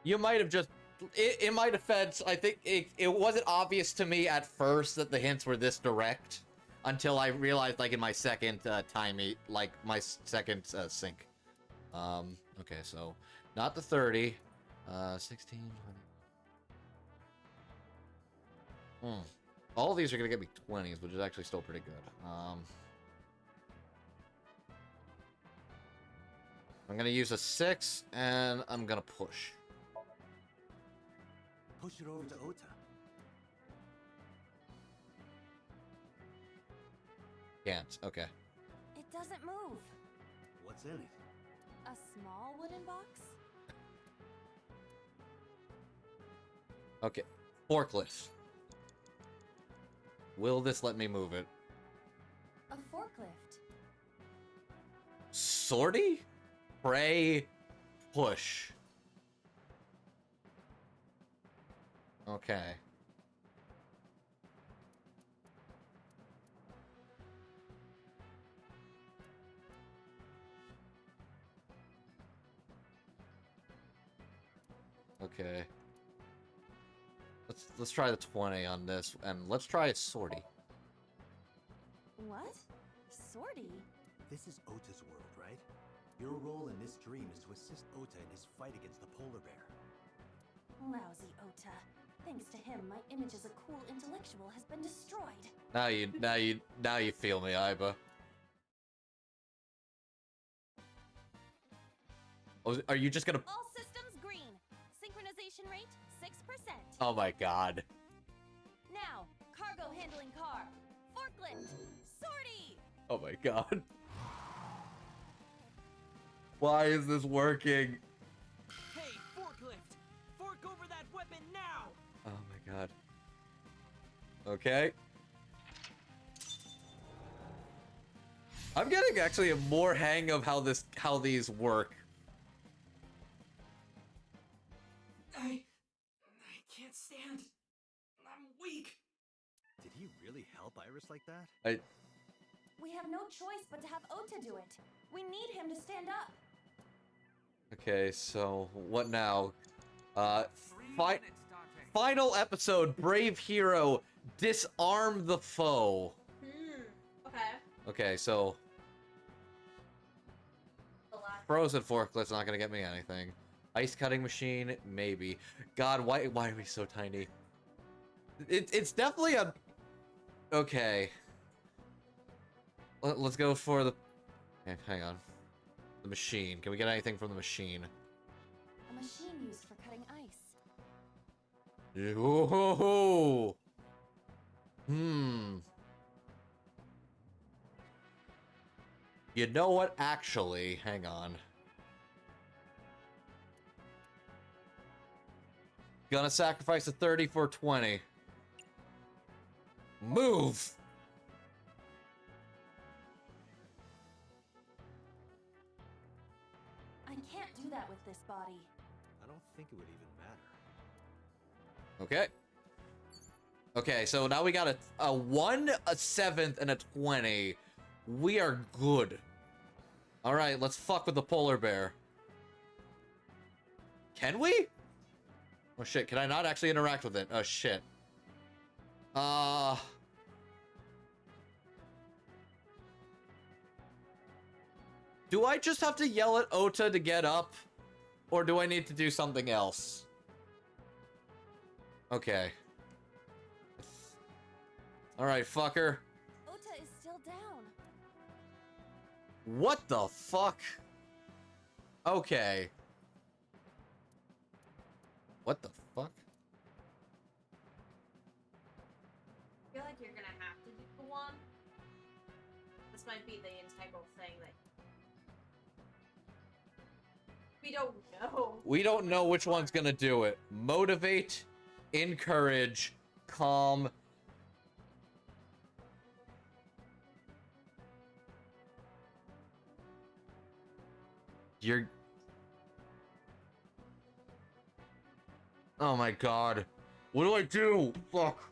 You might have just... In my defense, I think it wasn't obvious to me at first that the hints were this direct. Until I realized, like, in my second my second sync. Okay, so... Not the 30. 16, 20. All of these are gonna get me 20s, which is actually still pretty good. I'm gonna use a 6, and I'm gonna push. Push it over to Ota. Can't. Okay. It doesn't move. What's in it? A small wooden box? Okay. Forklift. Will this let me move it? A forklift. Sortie? Pray. Push. Okay. Okay. Let's try the 20 on this, and let's try a sortie. What? Sortie? This is Ota's world, right? Your role in this dream is to assist Ota in his fight against the polar bear. Lousy Ota. Thanks to him, my image as a cool intellectual has been destroyed. Now you feel me, Iba. Oh, are you just gonna... All systems green. Synchronization rate 6%. Oh my god. Now, cargo handling car. Forklift. Sortie. Oh my god. Why is this working? Hey, forklift! Fork over that weapon now! Oh my god. Okay. I'm getting actually a more hang of how these work. I can't stand. I'm weak. Did he really help Iris like that? We have no choice but to have Ota do it. We need him to stand up. Okay, so what now? Final episode, Brave Hero, disarm the foe. Okay. Okay, so frozen forklift's not gonna get me anything. Ice cutting machine, maybe. God, why are we so tiny? It's definitely a... Okay. Let's go for the... Okay, hang on. The machine. Can we get anything from the machine? A machine used for cutting ice. Ooh. You know what? Actually, hang on. Gonna sacrifice a 30 for 20. Move! I can't do that with this body. I don't think it would even matter. Okay. Okay, so now we got a 1, a 7th, and a 20. We are good. All right, let's fuck with the polar bear. Can we? Oh shit, can I not actually interact with it? Oh shit. Do I just have to yell at Ota to get up? Or do I need to do something else? Okay. Alright, fucker. Ota is still down. What the fuck? Okay. What the fuck? I feel like you're gonna have to do the one. This might be the integral thing that we don't know. We don't know which one's gonna do it. Motivate, encourage, calm. You're... Oh my god. What do I do? Fuck.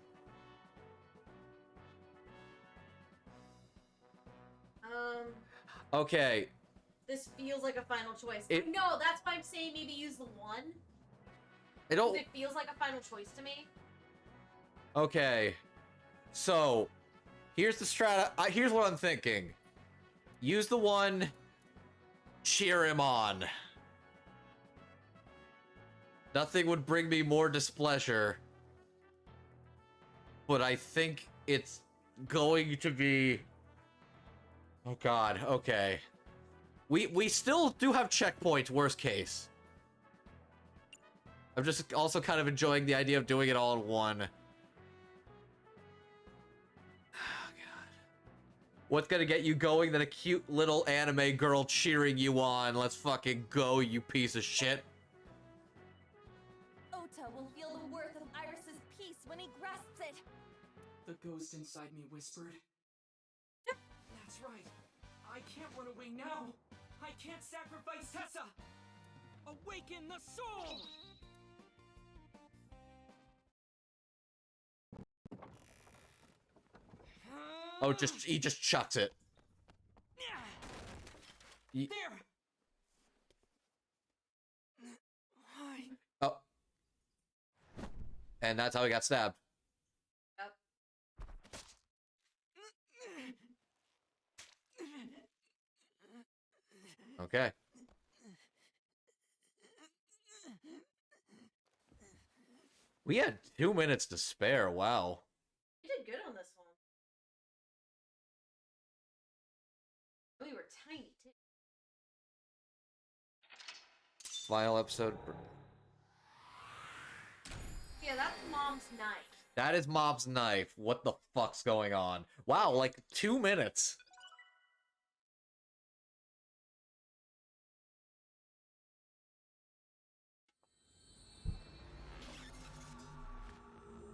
Okay. This feels like a final choice. It- No, that's why I'm saying maybe use the one. I don't... It feels like a final choice to me. Okay. So, here's the here's what I'm thinking. Use the one, cheer him on. Nothing would bring me more displeasure. But I think it's going to be... Oh god, okay. We still do have checkpoints, worst case. I'm just also kind of enjoying the idea of doing it all in one. Oh god. What's gonna get you going than a cute little anime girl cheering you on? Let's fucking go, you piece of shit. Ota will feel the worth of Iris's peace when he grasps it. The ghost inside me whispered. That's right. I can't run away now. I can't sacrifice Tessa. Awaken the soul. Oh, he just chucks it. There. Oh. And that's how he got stabbed. Yep. Okay. We had 2 minutes to spare, wow. You did good on this one. We were tiny too. Final episode. Yeah, that's Mom's knife. That is Mom's knife. What the fuck's going on? Wow, like 2 minutes.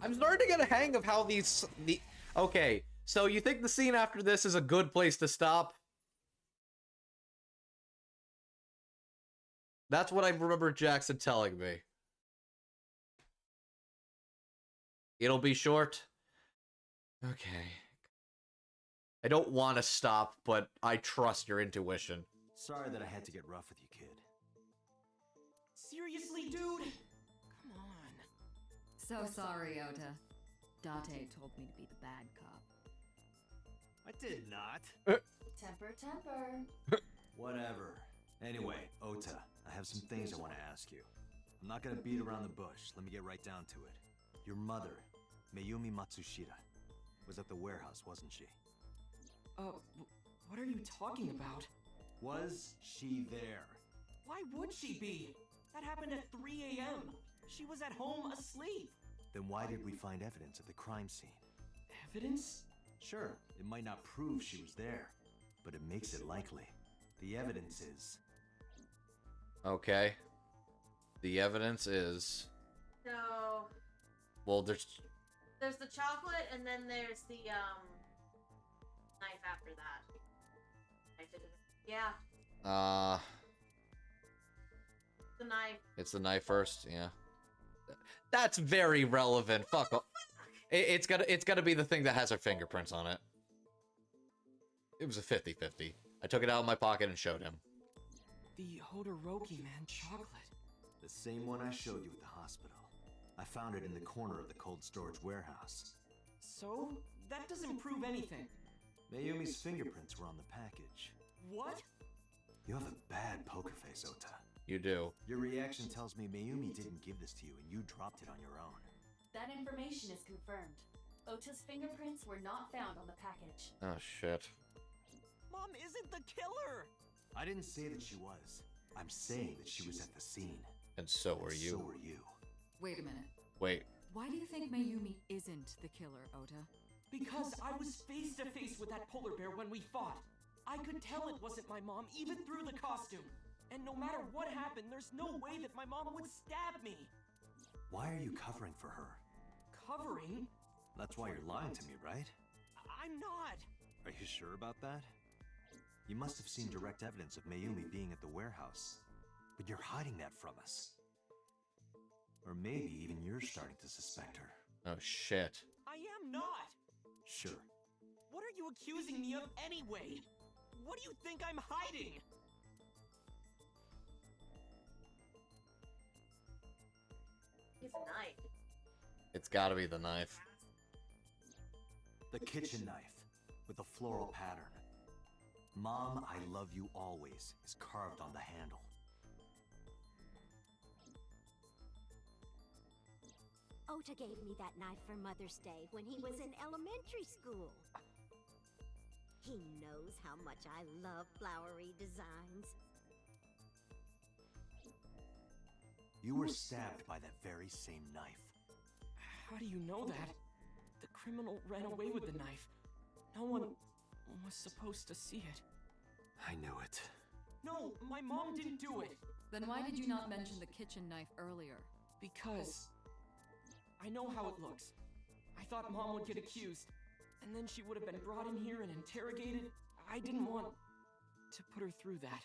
I'm starting to get a hang of how okay, so you think the scene after this is a good place to stop? That's what I remember Jackson telling me. It'll be short? Okay. I don't want to stop, but I trust your intuition. Sorry that I had to get rough with you, kid. Seriously, dude? Come on. So sorry, Ota. Date told me to be the bad cop. I did not. Temper, temper. Whatever. Anyway, Ota, I have some things I want to ask you. I'm not gonna beat around the bush. Let me get right down to it. Your mother, Mayumi Matsushita, was at the warehouse, wasn't she? What are you talking about? Was she there? Why would she be? That happened at 3 a.m. She was at home asleep. Then why did we find evidence at the crime scene? Evidence? Sure, it might not prove she was there, but it makes it likely. The evidence is... Okay. The evidence is... So Well, there's the chocolate, and then there's the knife after that. Yeah, the knife. It's the knife first, yeah. That's very relevant. Fuck off. It's gotta be the thing that has her fingerprints on it. It was a 50-50. I took it out of my pocket and showed him. The Hodoroki man chocolate. The same one I showed you at the hospital. I found it in the corner of the cold storage warehouse. So? That doesn't prove anything. Mayumi's fingerprints were on the package. What? You have a bad poker face, Ota. You do. Your reaction tells me Mayumi didn't give this to you and you dropped it on your own. That information is confirmed. Ota's fingerprints were not found on the package. Oh, shit. Mom isn't the killer! I didn't say that she was. I'm saying that she was at the scene. And so were you. So were you. Wait a minute. Wait. Why do you think Mayumi isn't the killer, Ota? Because I was face to face with that polar bear when we fought. I could tell it wasn't my mom, even through the costume. And no matter what happened, there's no way that my mom would stab me. Why are you covering for her? Covering? That's why you're lying to me, right? I'm not. Are you sure about that? You must have seen direct evidence of Mayumi being at the warehouse. But you're hiding that from us. Or maybe even you're starting to suspect her. Oh, shit. I am not. Sure. What are you accusing me of anyway? What do you think I'm hiding? It's a knife. It's gotta be the knife. The kitchen knife with a floral pattern. Mom, I love you always is carved on the handle. Ota gave me that knife for Mother's Day when he was in elementary school. He knows how much I love flowery designs. You were stabbed by that very same knife. How do you know that? The criminal ran away with the knife. No one was supposed to see it. I knew it. No, my mom didn't do it. Then why did you not mention the kitchen knife earlier? Because I know how it looks. I thought Mom would get accused, and then she would have been brought in here and interrogated. I didn't want to put her through that.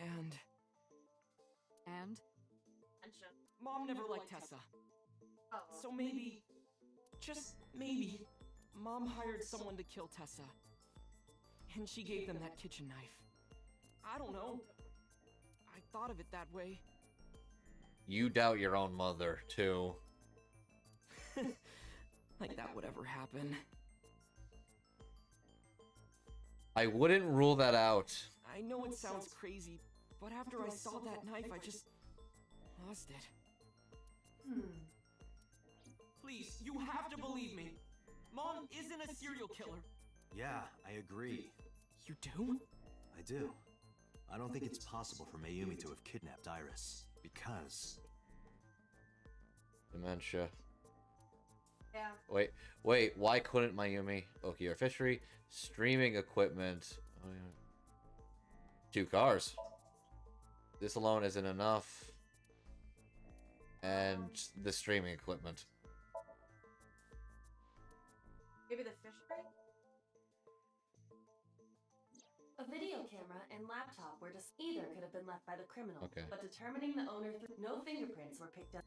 And? Mom never liked Tessa. Oh. So maybe, just maybe, Mom hired someone to kill Tessa. And she gave them that kitchen knife. I don't know. I thought of it that way. You doubt your own mother, too. Like that would ever happen. I wouldn't rule that out. I know it sounds crazy, but after I saw that knife, I just lost it. Please, you have to believe me. Mom isn't a serial killer. Yeah, I agree. You do? I do. I don't think it's possible for Mayumi to have kidnapped Iris. Because... Dementia. Yeah. Wait, why couldn't Mayumi? Okiura Fishery, streaming equipment. Oh, yeah. 2 cars. This alone isn't enough. And the streaming equipment. Maybe the fishery? A video camera and laptop were just either could have been left by the criminal. Okay. But determining the owner, no fingerprints were picked up.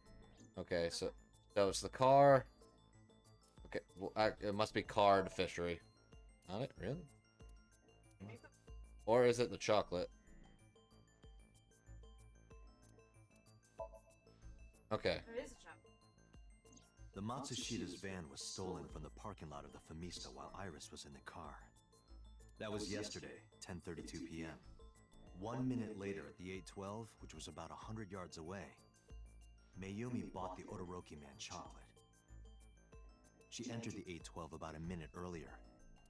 Okay, so it's the car. Okay, well, it must be car and fishery. Not it, really? Or is it the chocolate? Okay. It is a chocolate. the Matsushida's van was stolen from the parking lot of the Famista while Iris was in the car. That was yesterday, 10:32 p.m. 1 minute later at the 812, which was about 100 yards away, Mayumi bought the Odoroki man chocolate. She entered the 812 about a minute earlier.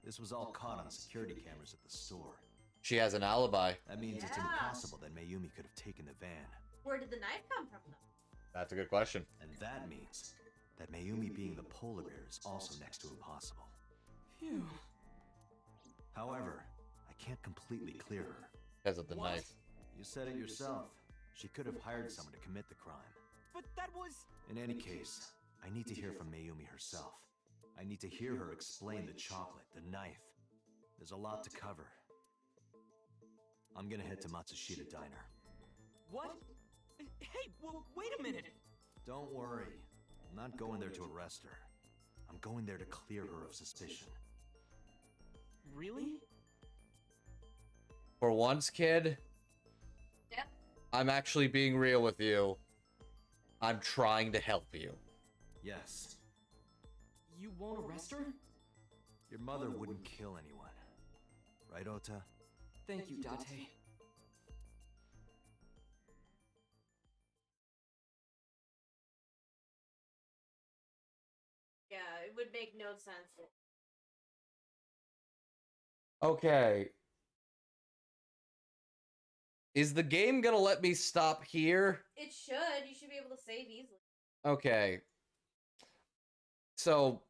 This was all caught on security cameras at the store. She has an alibi. That means it's impossible that Mayumi could have taken the van. Where did the knife come from, though? That's a good question. And that means that Mayumi being the polar bear is also next to impossible. Phew. However, I can't completely clear her. Because of the knife. You said it yourself. She could have hired someone to commit the crime. But that was... In any case, I need to hear from Mayumi herself. I need to hear her explain the chocolate, the knife. There's a lot to cover. I'm gonna head to Matsushita Diner. What? Hey, well, wait a minute! Don't worry. I'm not going there to arrest her. I'm going there to clear her of suspicion. Really? For once, kid, Yep. I'm actually being real with you. I'm trying to help you. Yes. You won't arrest her? Your mother wouldn't kill anyone. Right, Ota? Thank you, Date. Yeah, it would make no sense. Okay. Is the game gonna let me stop here? It should. You should be able to save easily. Okay. So...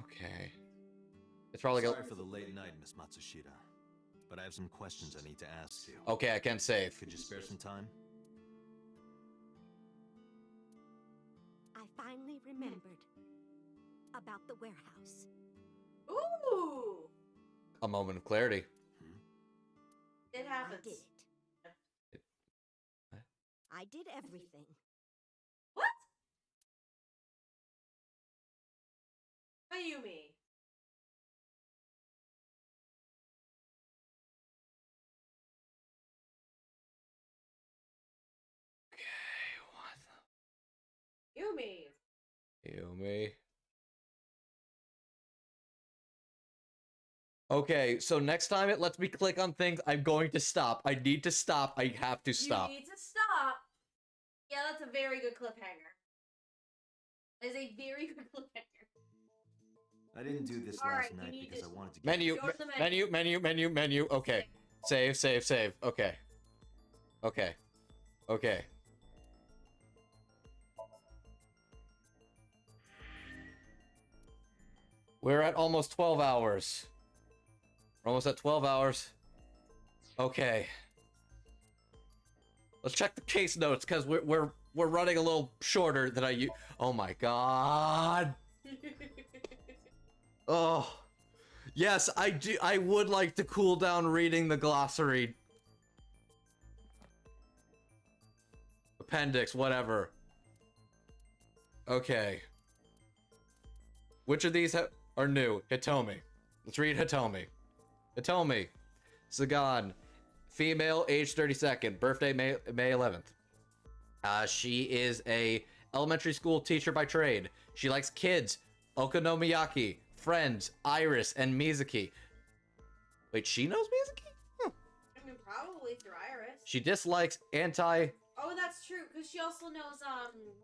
Okay. It's probably Sorry gonna... for the late night, Miss Matsushita. But I have some questions I need to ask you. Okay, I can save. Could you spare some time? I finally remembered about the warehouse. Ooh! A moment of clarity. It happens. I did it. What? I did everything. What? Mayumi. Yumi. Yumi. Okay, so next time it lets me click on things, I'm going to stop. I need to stop. I have to stop. You need to stop. Yeah, that's a very good cliffhanger. That is a very good cliffhanger. I didn't do this All last right, night you need because to- I wanted to get Menu, Go to the menu. menu. Okay. Save. Okay. Okay. Okay. We're at almost 12 hours. We're almost at 12 hours. Okay. Let's check the case notes because we're running a little shorter than I. Oh my god. Oh. Yes, I do. I would like to cool down reading the glossary. Appendix, whatever. Okay. Which of these are new? Hitomi. Let's read Hitomi. Hitomi. Sagan. Female, age 32nd. Birthday, May 11th. She is a elementary school teacher by trade. She likes kids, okonomiyaki, Friends, Iris, and Mizuki. Wait, she knows Mizuki? Huh. I mean, probably through Iris. She dislikes anti... Oh, that's true, because she also knows,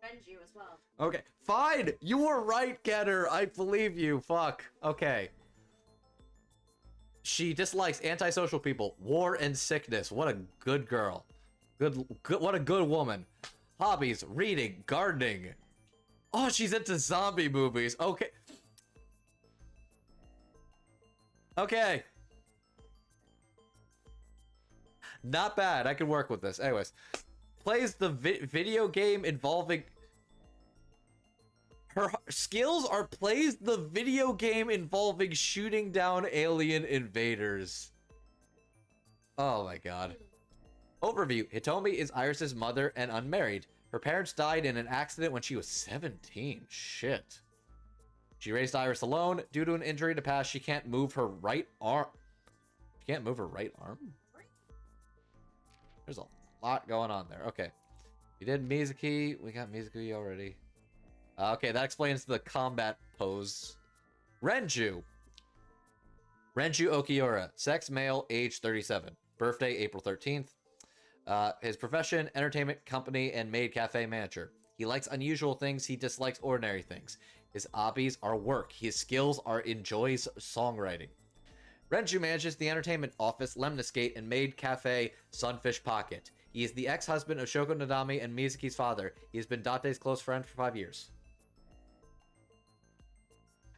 Renju as well. Okay, fine! You were right, Getter! I believe you, fuck. Okay. She dislikes antisocial people, war and sickness. What a good girl. Good, what a good woman. Hobbies, reading, gardening. Oh, she's into zombie movies. Okay. Okay. Not bad. I can work with this. Anyways. Plays the video game involving... Her skills are plays the video game involving shooting down alien invaders. Oh my god. Overview. Hitomi is Iris's mother and unmarried. Her parents died in an accident when she was 17. Shit. She raised Iris alone. Due to an injury in the past, she can't move her right arm. She can't move her right arm? There's a lot going on there. Okay. We did Mizuki. We got Mizuki already. Okay, that explains the combat pose. Renju. Renju Okiura. Sex, male, age 37. Birthday, April 13th. His profession, entertainment company and maid cafe manager. He likes unusual things. He dislikes ordinary things. His hobbies are work. His skills are enjoys songwriting. Renju manages the entertainment office, Lemniscate, and maid cafe Sunfish Pocket. He is the ex-husband of Shoko Nadami and Mizuki's father. He has been Date's close friend for 5 years.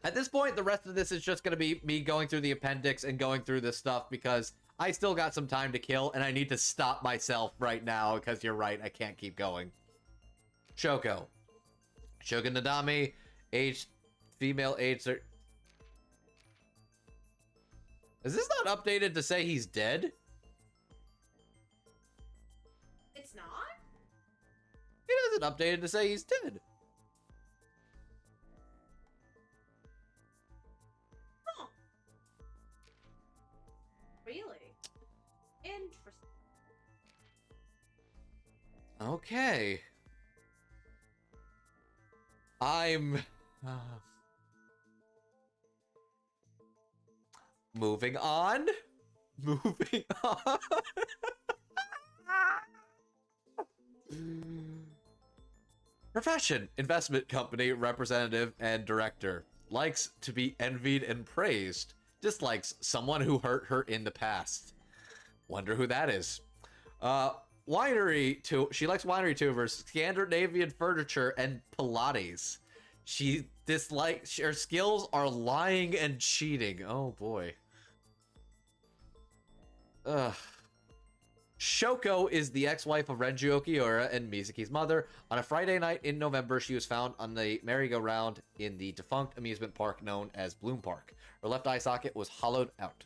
At this point, the rest of this is just going to be me going through the appendix and going through this stuff because I still got some time to kill and I need to stop myself right now because you're right, I can't keep going. Shoko. Shoko Nadami, age, female age... Is this not updated to say he's dead? It's not? It doesn't updated to say he's dead. Huh. Really? Interesting. Okay. I'm moving on. Moving on. Profession, investment company, representative, and director. Likes to be envied and praised. Dislikes someone who hurt her in the past. Wonder who that is. She likes winery tours, Scandinavian furniture, and Pilates. She dislikes, her skills are lying and cheating. Oh boy. Ugh. Shoko is the ex-wife of Renju Okiura and Mizuki's mother. On a Friday night in November, she was found on the merry-go-round in the defunct amusement park known as Bloom Park. Her left eye socket was hollowed out.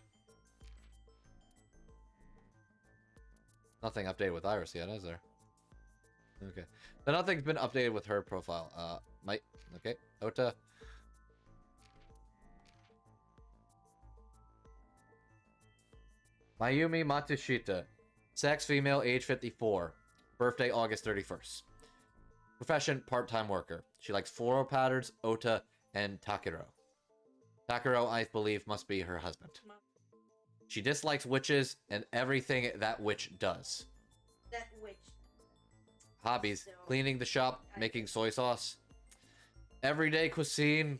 Nothing updated with Iris yet, is there? Okay. So nothing's been updated with her profile. Okay. Ota. Mayumi Matsushita. Sex, female, age 54. Birthday, August 31st. Profession, part-time worker. She likes floral patterns, Ota, and Takiro. Takiro, I believe, must be her husband. She dislikes witches and everything that witch does. That witch. Hobbies, cleaning the shop, making soy sauce. Everyday cuisine,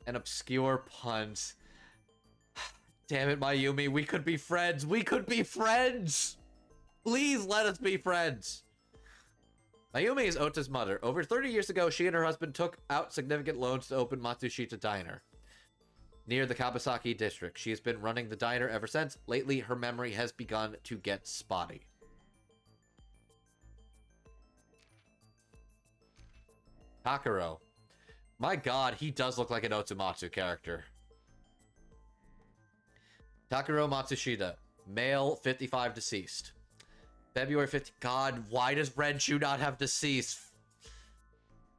and obscure puns. Damn it, Mayumi, we could be friends. We could be friends! Please let us be friends. Mayumi is Ota's mother. Over 30 years ago, she and her husband took out significant loans to open Matsushita Diner near the Kawasaki district. She has been running the diner ever since. Lately, her memory has begun to get spotty. Takiro. My god, he does look like an Otsumatsu character. Takiro Matsushita. Male, 55, deceased. February 15th. God, why does Renju not have deceased?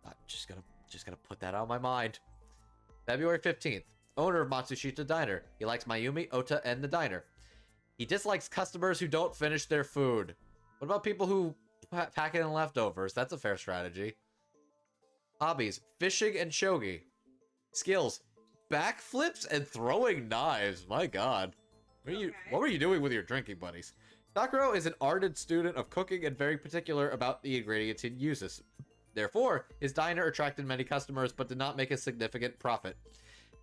I'm just gonna put that out of my mind. February 15th. Owner of Matsushita Diner. He likes Mayumi, Ota, and the diner. He dislikes customers who don't finish their food. What about people who pack in leftovers? That's a fair strategy. Hobbies. Fishing and shogi. Skills. Backflips and throwing knives. My god. What were you doing with your drinking buddies? Takiro is an ardent student of cooking and very particular about the ingredients he uses. Therefore, his diner attracted many customers but did not make a significant profit.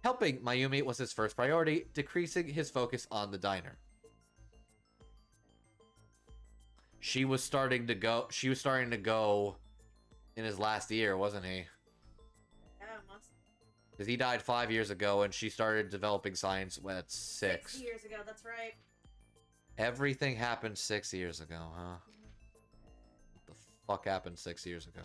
Helping Mayumi was his first priority, decreasing his focus on the diner. She was starting to go in his last year, wasn't he? Yeah, must. Because he died 5 years ago and she started developing science when it's 6. 6 years ago, that's right. Everything happened 6 years ago, huh? What the fuck happened 6 years ago?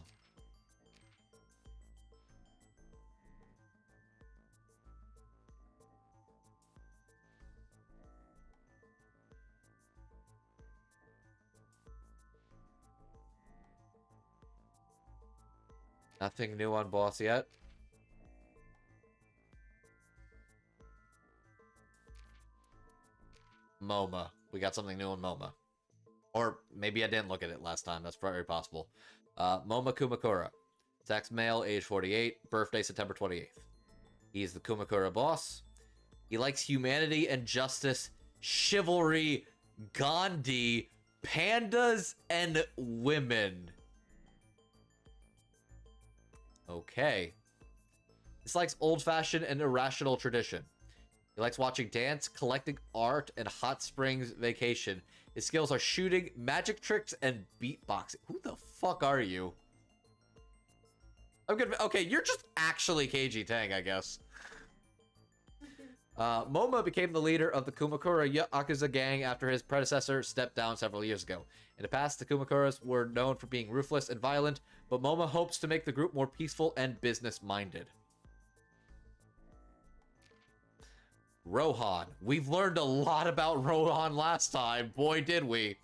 Nothing new on boss yet. MoMA. We got something new on MoMA. Or maybe I didn't look at it last time. That's very possible. MoMA Kumakura. Sex male, age 48. Birthday September 28th. He's the Kumakura boss. He likes humanity and justice, chivalry, Gandhi, pandas, and women. Okay. This likes old-fashioned and irrational tradition. He likes watching dance, collecting art, and hot springs vacation. His skills are shooting, magic tricks, and beatboxing. Who the fuck are you? I'm good. Okay, you're just actually Keiji Tang, I guess. MoMA became the leader of the Kumakura Yakuza gang after his predecessor stepped down several years ago. In the past, the Kumakuras were known for being ruthless and violent, but MoMA hopes to make the group more peaceful and business-minded. Rohan. We've learned a lot about Rohan last time. Boy, did we.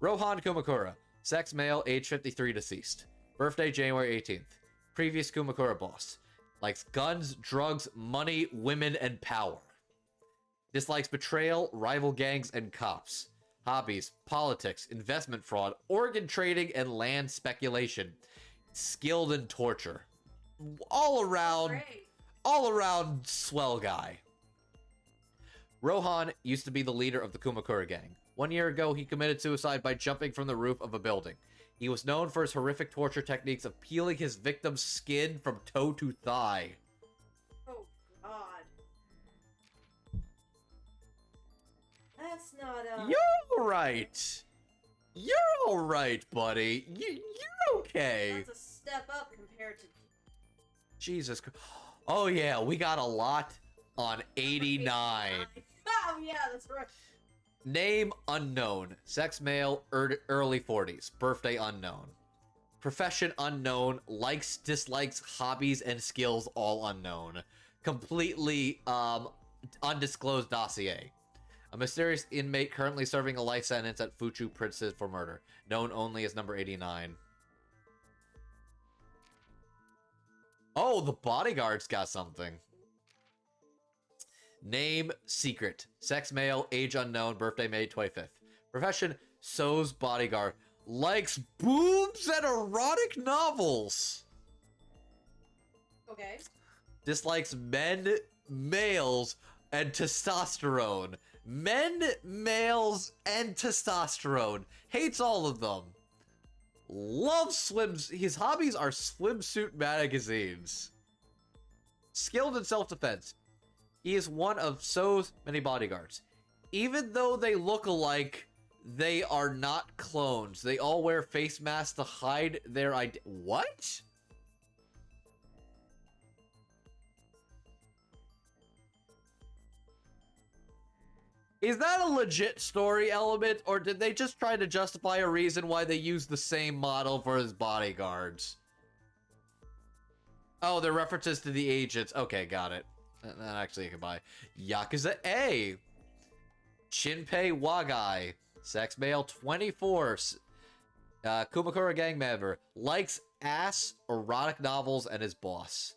Rohan Kumakura. Sex male, age 53, deceased. Birthday January 18th. Previous Kumakura boss. Likes guns, drugs, money, women, and power. Dislikes betrayal, rival gangs, and cops. Hobbies, politics, investment fraud, organ trading, and land speculation. Skilled in torture. All around swell guy. Rohan used to be the leader of the Kumakura gang. 1 year ago, he committed suicide by jumping from the roof of a building. He was known for his horrific torture techniques of peeling his victim's skin from toe to thigh. Oh, God. That's not, You're alright. You're alright, buddy. You're okay. That's a step up compared to... Jesus Christ. Oh, yeah, we got a lot on 89. Oh, yeah, that's right. Name unknown. Sex male, early 40s. Birthday unknown. Profession unknown. Likes, dislikes, hobbies, and skills all unknown. Completely undisclosed dossier. A mysterious inmate currently serving a life sentence at Fuchu Prison for murder. Known only as number 89. Oh, the bodyguard's got something. Name secret. Sex male, age unknown, birthday May 25th. Profession So's bodyguard. Likes boobs and erotic novels. Okay. Dislikes men, males, and testosterone. Men, males, and testosterone. Hates all of them. Loves swims. His hobbies are swimsuit magazines. Skilled in self-defense. He is one of so many bodyguards. Even though they look alike, they are not clones. They all wear face masks to hide their What? Is that a legit story element, or did they just try to justify a reason why they used the same model for his bodyguards? Oh, they're references to the agents. Okay, got it. That actually you can buy. Yakuza A. Shinpei Wagai. Sex male, 24. Kumakura gang member. Likes ass, erotic novels, and his boss.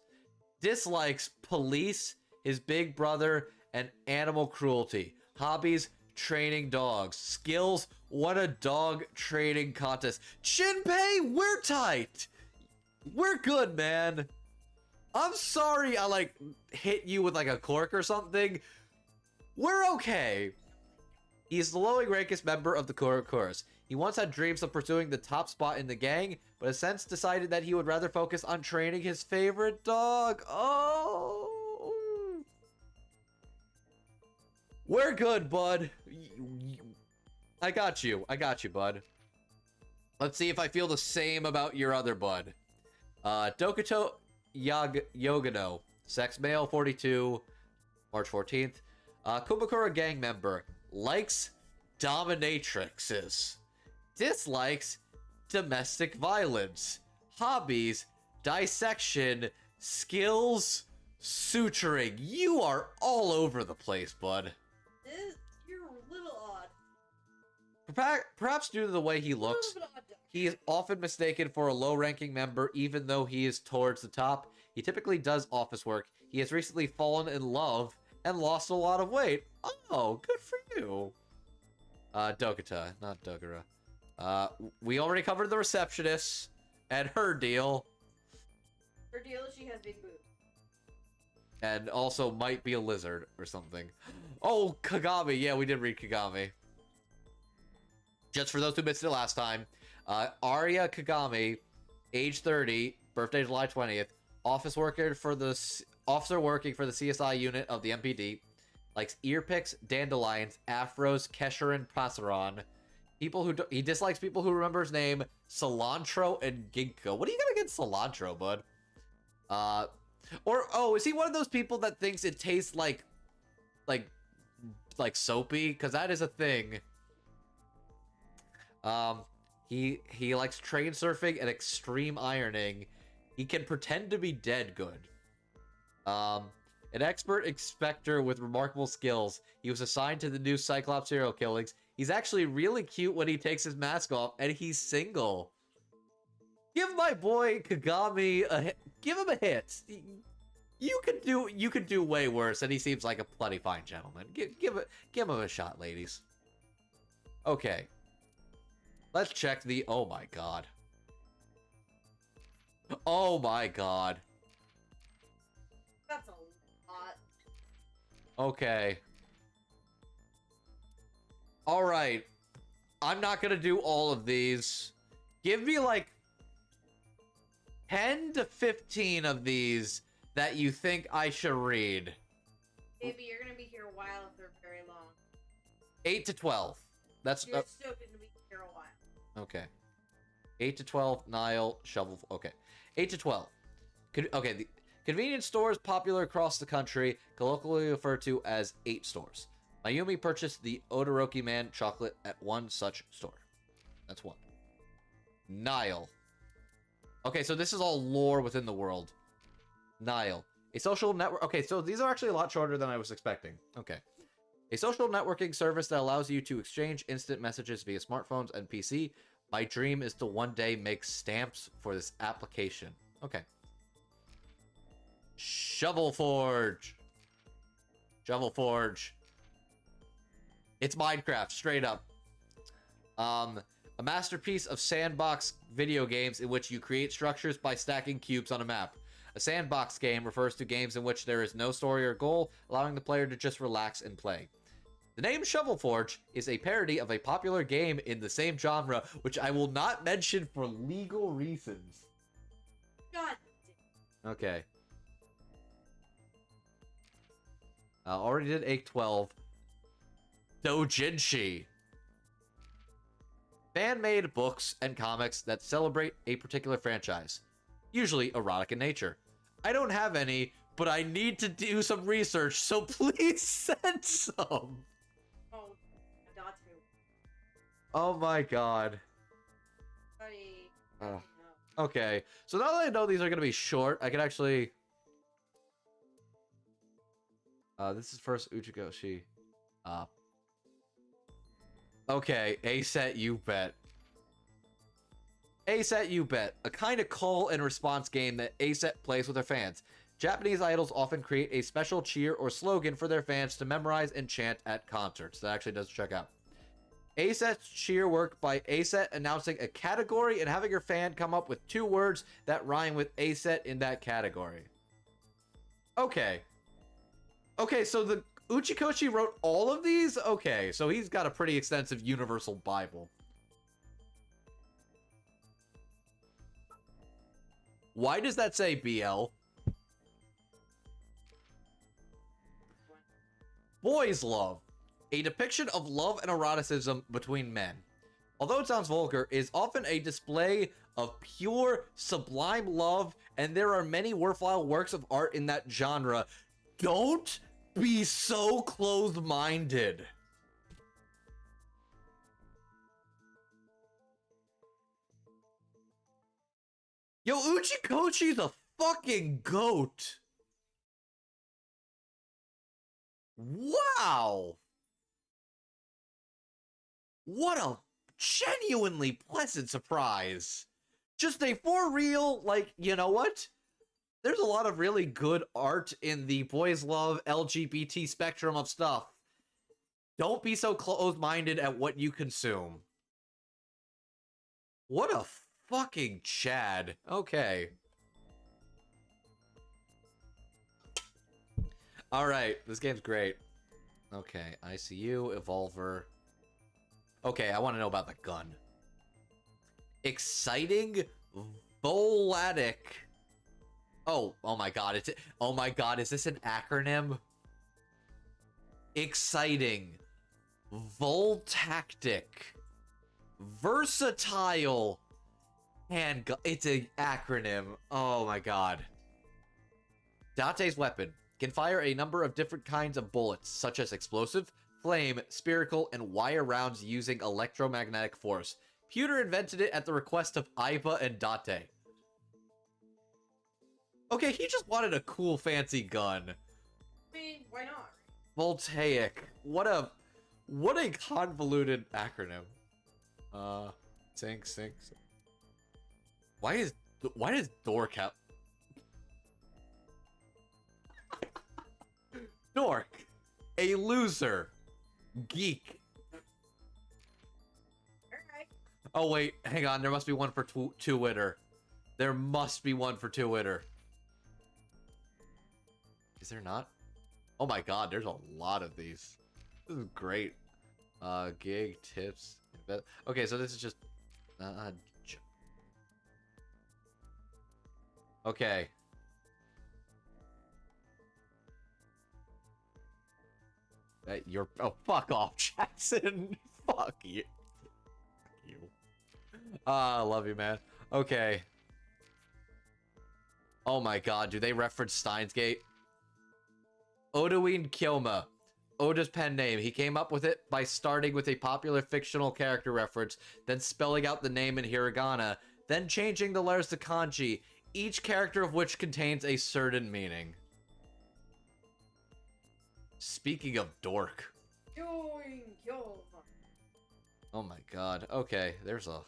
Dislikes police, his big brother, and animal cruelty. Hobbies, training dogs. Skills, won a dog training contest. Shinpei, we're tight. We're good, man. I'm sorry I, hit you with, a cork or something. We're okay. He's the lowest rankest member of the Kurokuras. He once had dreams of pursuing the top spot in the gang, but has since decided that he would rather focus on training his favorite dog. Oh. We're good, bud. I got you. I got you, bud. Let's see if I feel the same about your other bud. Dokuto Yogano. Sex male, 42. March 14th. Kumakura gang member. Likes dominatrixes. Dislikes domestic violence. Hobbies, dissection, skills, suturing. You are all over the place, bud. You're a little odd. Perhaps due to the way he looks, he is often mistaken for a low-ranking member even though he is towards the top. He typically does office work. He has recently fallen in love and lost a lot of weight. Oh, good for you. Dokata, not Dogura. We already covered the receptionist and her deal. Her deal is she has big boobs. And also might be a lizard or something. Oh, Kagami. Yeah, we did read Kagami. Just for those who missed it last time. Arya Kagami, age 30, birthday July 20th. Officer working for the CSI unit of the MPD. Likes ear picks, dandelions, afros, Kesharin, Pasaron. He dislikes people who remember his name, cilantro, and ginkgo. What are you gonna get cilantro, bud? Is he one of those people that thinks it tastes like soapy? Because that is a thing. He likes train surfing and extreme ironing. He can pretend to be dead good. An expert inspector with remarkable skills. He was assigned to the new Cyclops serial killings. He's actually really cute when he takes his mask off, and he's single. Give my boy Kagami a hit. Give him a hit. You could do way worse, and he seems like a bloody fine gentleman. Give him a shot, ladies. Okay. Let's check the. Oh my god. Oh my god. That's a lot. Okay. All right. I'm not gonna do all of these. Give me like 10 to 15 of these that you think I should read. Baby, you're gonna be here a while if they're very long. 8 to 12. That's You're still gonna be here a while. okay. 8 to 12, Nile, Shovel. Okay. 8 to 12. Okay, the convenience stores popular across the country, colloquially referred to as 8 stores. Mayumi purchased the Odoroki Man chocolate at one such store. That's one. Nile. Okay, so this is all lore within the world. Nile. A social network. Okay, so these are actually a lot shorter than I was expecting. Okay. A social networking service that allows you to exchange instant messages via smartphones and PC. My dream is to one day make stamps for this application. Okay. Shovel Forge. Shovel Forge. It's Minecraft, straight up. A masterpiece of sandbox video games in which you create structures by stacking cubes on a map. A sandbox game refers to games in which there is no story or goal, allowing the player to just relax and play. The name Shovel Forge is a parody of a popular game in the same genre, which I will not mention for legal reasons. God. Okay. Already did 8-12. Doujinshi. Fan-made books and comics that celebrate a particular franchise, usually erotic in nature. I don't have any, but I need to do some research, so please send some. Oh, I got to. Oh my god. Buddy. Okay, so now that I know these are going to be short, I can actually... this is first Uchikoshi. Okay, A-Set You Bet. A-Set You Bet, a kind of call and response game that A-Set plays with their fans. Japanese idols often create a special cheer or slogan for their fans to memorize and chant at concerts. That actually does check out. A-Set's cheer work by A-Set announcing a category and having your fan come up with 2 words that rhyme with A-Set in that category. Okay. Okay, so the Uchikoshi wrote all of these? Okay, so he's got a pretty extensive universal Bible. Why does that say BL? Boys Love. A depiction of love and eroticism between men. Although it sounds vulgar, it is often a display of pure, sublime love, and there are many worthwhile works of art in that genre. Don't be so closed-minded. Yo, Uchikoshi's a fucking goat. Wow. What a genuinely pleasant surprise. Just a for real, like, you know what? There's a lot of really good art in the boys love LGBT spectrum of stuff. Don't be so closed-minded at what you consume. What a fucking Chad. Okay. Alright, this game's great. Okay, ICU, Evolver. Okay, I want to know about the gun. Exciting Volatic. Oh my god, is this an acronym? Exciting. Voltactic. Versatile. Handgun. It's an acronym. Oh my god. Date's weapon can fire a number of different kinds of bullets, such as explosive, flame, spherical, and wire rounds using electromagnetic force. Pewter invented it at the request of Aiba and Date. Okay, he just wanted a cool, fancy gun. I mean, why not? Voltaic. What a convoluted acronym. Sync. Why does Dork have... Dork, a loser, geek. Oh wait, hang on. There must be one for Two-Witter. There must be one for Two-Witter. Is there not? Oh my god, there's a lot of these. This is great. Gig, tips. Okay, so this is just... okay. You're... Oh, fuck off, Jackson. Fuck you. Fuck you. I love you, man. Okay. Oh my god, do they reference Steins Gate? Odawin Kyoma. Oda's pen name. He came up with it by starting with a popular fictional character reference, then spelling out the name in hiragana, then changing the letters to kanji, each character of which contains a certain meaning. Speaking of dork. Oh my god. Okay, there's a...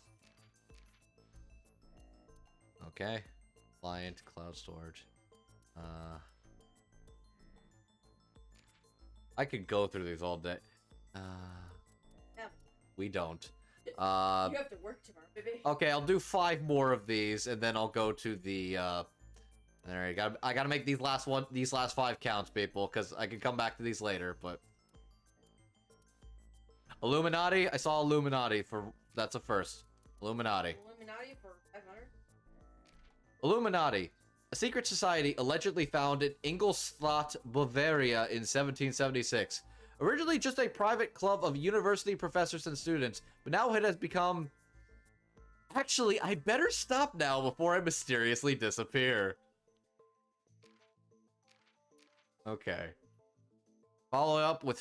Okay. Client, cloud storage. I could go through these all day. We don't. You have to work tomorrow, baby. Okay, I'll do 5 more of these, and then I'll go to the, there you go. I gotta make these last 5 counts, people, because I can come back to these later, but... Illuminati? I saw Illuminati for... That's a first. Illuminati. Illuminati for 500? Illuminati. A secret society allegedly found in Ingolstadt, Bavaria in 1776. Originally just a private club of university professors and students, but now it has become... Actually, I better stop now before I mysteriously disappear. Okay. Follow up with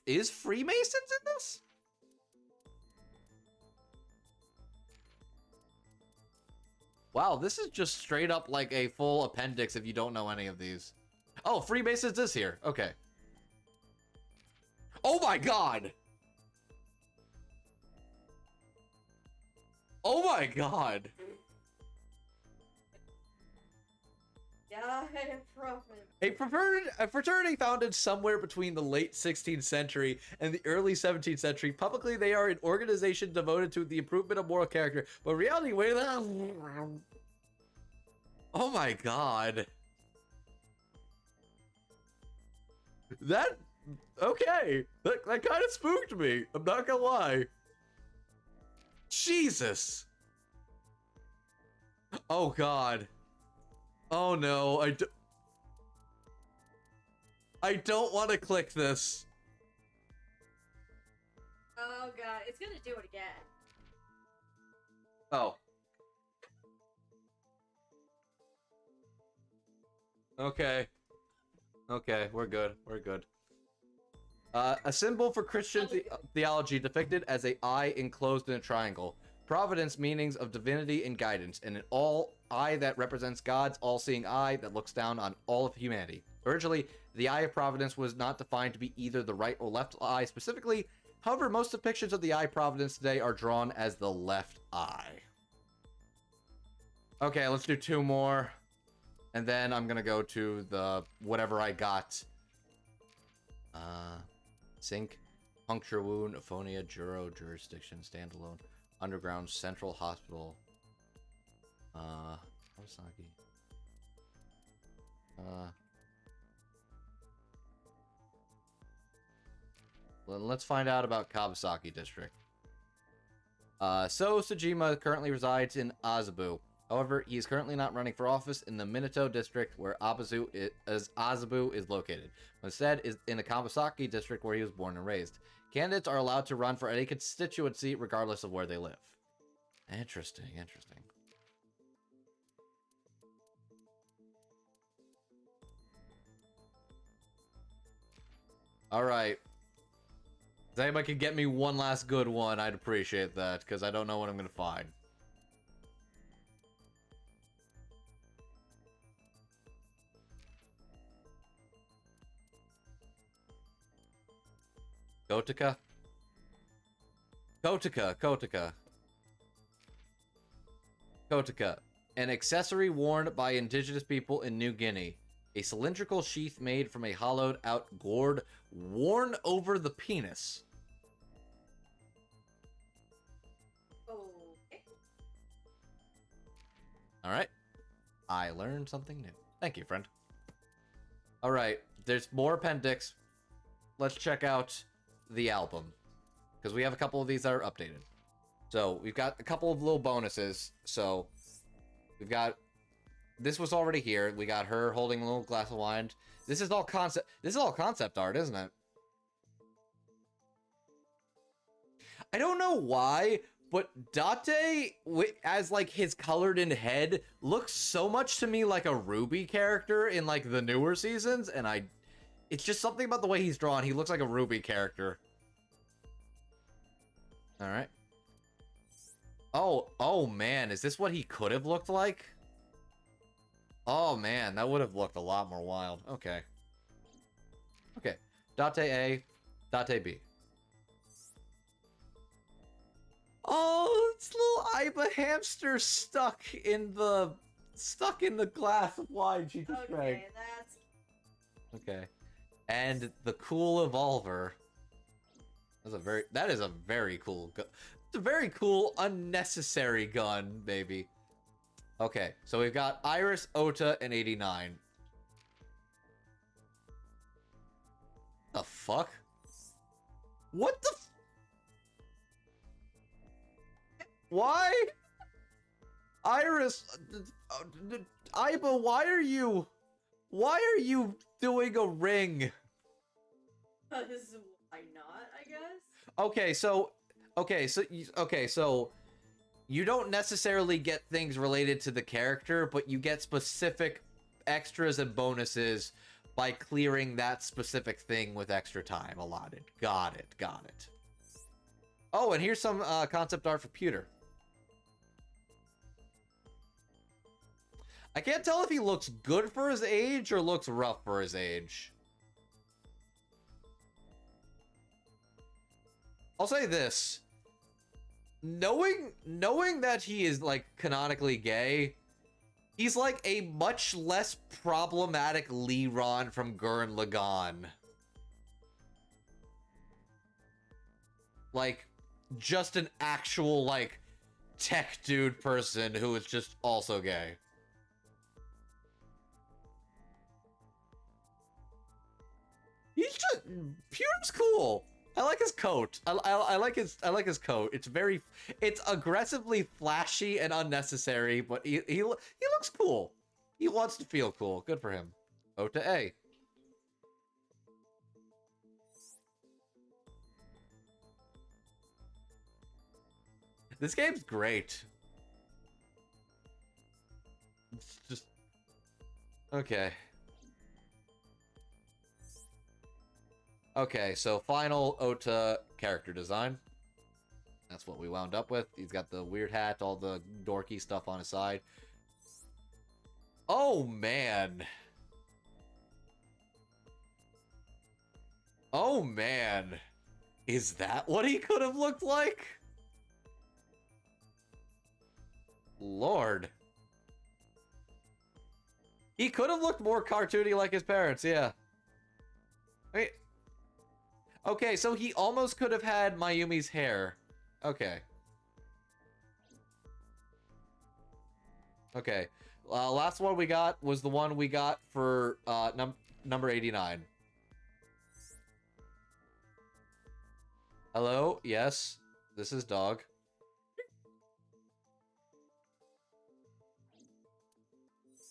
is Freemasons in this? Wow, this is just straight up like a full appendix if you don't know any of these. Oh, Freemasons is here. Okay. Oh my god! Oh my god! Yeah, prophet. A fraternity founded somewhere between the late 16th century and the early 17th century. Publicly, they are an organization devoted to the improvement of moral character, but reality, wait a minute. Oh my god. That, okay. That kind of spooked me. I'm not gonna lie. Jesus. Oh god. Oh no, I don't want to click this. Oh god, it's gonna do it again. Oh. Okay. Okay, we're good. We're good. A symbol for Christian theology depicted as an eye enclosed in a triangle. Providence, meanings of divinity and guidance, and an eye that represents God's all-seeing eye that looks down on all of humanity. Originally, the eye of Providence was not defined to be either the right or left eye specifically. However, most depictions of the eye of Providence today are drawn as the left eye. Okay, let's do 2 more. And then I'm gonna go to the whatever I got. Sink, puncture wound, aphonia, jurisdiction, standalone, underground, central hospital. Kawasaki. Let's find out about Kawasaki district. So Tsujima currently resides in Azabu. However, he is currently not running for office in the Minato district where Azabu is located. Instead, is in the Kawasaki district where he was born and raised. Candidates are allowed to run for any constituency regardless of where they live. Interesting, interesting. Alright. If anybody could get me one last good one, I'd appreciate that, because I don't know what I'm going to find. Kotaka? Kotaka. Kotaka, an accessory worn by indigenous people in New Guinea. A cylindrical sheath made from a hollowed out gourd worn over the penis. Okay. Alright. I learned something new. Thank you, friend. Alright, there's more appendix. Let's check out the album. Because we have a couple of these that are updated. So, we've got a couple of little bonuses. So, we've got... This was already here. We got her holding a little glass of wine. This is all concept art, isn't it? I don't know why, but Date, as like his colored in head, looks so much to me like a Ruby character in like the newer seasons, and it's just something about the way he's drawn. He looks like a Ruby character. All right. Oh man, is this what he could have looked like? Oh man, that would have looked a lot more wild. Okay. Okay. Date A, Date B. Oh, it's little Iba hamster stuck in the glass of wine she just drank. Okay, that's... Okay. And the cool evolver. That is a very cool gun. It's a very cool unnecessary gun, baby. Okay, so we've got Iris, Ota, and 89. The fuck? What the Why? Iris, Iba, why are you doing a ring? Why not, I guess? Okay, so you don't necessarily get things related to the character, but you get specific extras and bonuses by clearing that specific thing with extra time allotted. Got it. Oh, and here's some concept art for Pewter. I can't tell if he looks good for his age or looks rough for his age. I'll say this. Knowing that he is, like, canonically gay, he's like a much less problematic Leron from Gurren Lagann. Like, just an actual, like, tech dude person who is just also gay. He's just... Pewter's cool. I like his coat. I like his coat. It's aggressively flashy and unnecessary, but he looks cool. He wants to feel cool. Good for him. Ota A. This game's great. It's just... Okay. Okay, so final Ota character design. That's what we wound up with. He's got the weird hat, all the dorky stuff on his side. Oh, man. Oh, man. Is that what he could have looked like? Lord. He could have looked more cartoony like his parents, yeah. Wait. Okay, so he almost could have had Mayumi's hair. Okay. Okay. Last one we got was the one we got for number 89. Hello? Yes. This is Dog.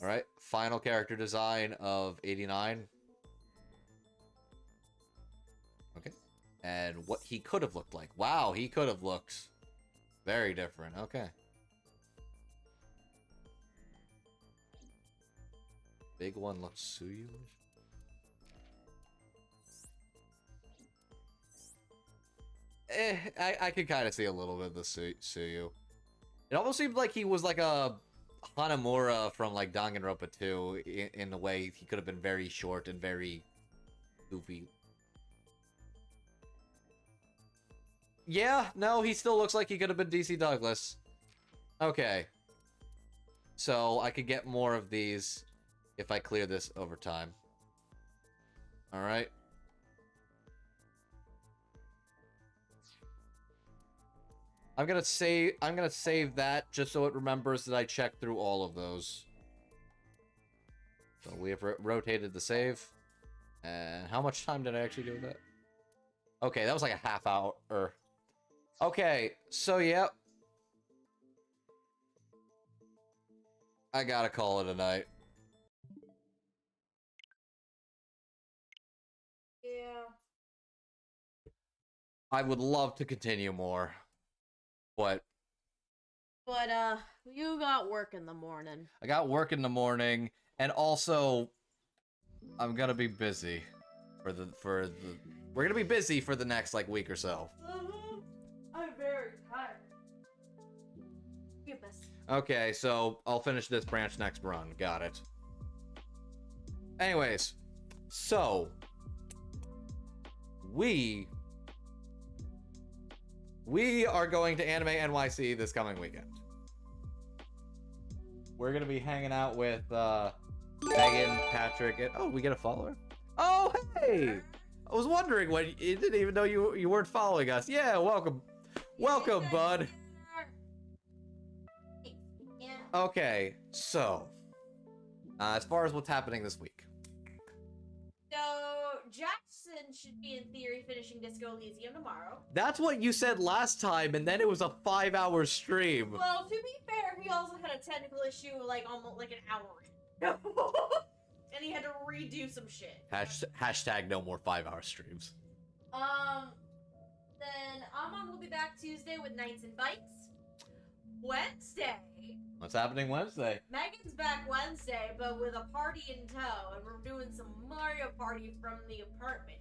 Alright. Final character design of 89. Okay. And what he could have looked like. Wow, he could have looked very different. Okay. Big one looks Suyu. I could kind of see a little bit of the Suyu. It almost seemed like he was like a Hanamura from like Danganronpa 2 in the way he could have been very short and very goofy. Yeah, no, he still looks like he could have been DC Douglas. Okay. So I could get more of these if I clear this over time. Alright. I'm gonna save that just so it remembers that I checked through all of those. So we have rotated the save. And how much time did I actually do that? Okay, that was like a half hour. Okay, so yep. I gotta call it a night. Yeah. I would love to continue more, but you got work in the morning. I got work in the morning, and also I'm gonna be busy we're gonna be busy for the next like week or so. I'm very tired. Goodness. Okay, so I'll finish this branch next run. Got it. Anyways, so we are going to Anime NYC this coming weekend. We're gonna be hanging out with Megan, Patrick, and oh, we get a follower. Oh, hey! I was wondering when you didn't even know you weren't following us. Yeah, welcome, bud. Yeah. Okay, so as far as what's happening this week. So Jackson should be in theory finishing Disco Elysium tomorrow. That's what you said last time, and then it was a 5-hour stream. Well, to be fair, he also had a technical issue like almost like an hour in. And he had to redo some shit. Hashtag no more 5-hour streams. Then Amon will be back Tuesday with Nights and Bikes. Wednesday, What's happening Wednesday? Megan's back Wednesday, but with a party in tow, and we're doing some Mario Party from the apartment.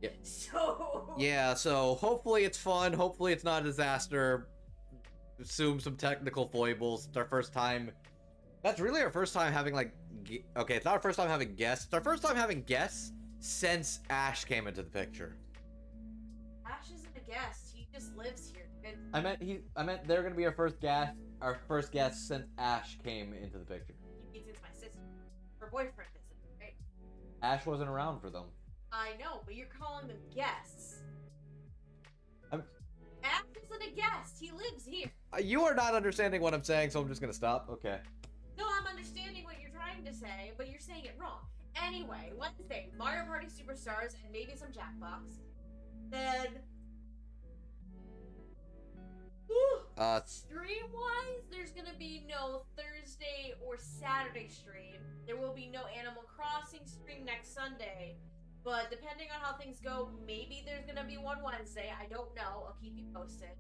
Yep. So Yeah, so hopefully it's fun. Hopefully it's not a disaster. Assume some technical foibles. It's our first time. That's really our first time having like. Okay, it's not our first time having guests. It's our first time having guests since Ash came into the picture. Ash isn't a guest. He just lives here. I meant they're gonna be our first guest since Ash came into the picture. He means it's my sister. Her boyfriend isn't, right? Ash wasn't around for them. I know, but you're calling them guests. I'm... Ash isn't a guest. He lives here. You are not understanding what I'm saying, so I'm just gonna stop. Okay. No, I'm understanding what you're trying to say, but you're saying it wrong. Anyway, Wednesday, Mario Party Superstars and maybe some Jackbox. Then stream-wise, there's gonna be no Thursday or Saturday stream. There will be no Animal Crossing stream next Sunday. But depending on how things go, maybe there's gonna be one Wednesday. I don't know. I'll keep you posted.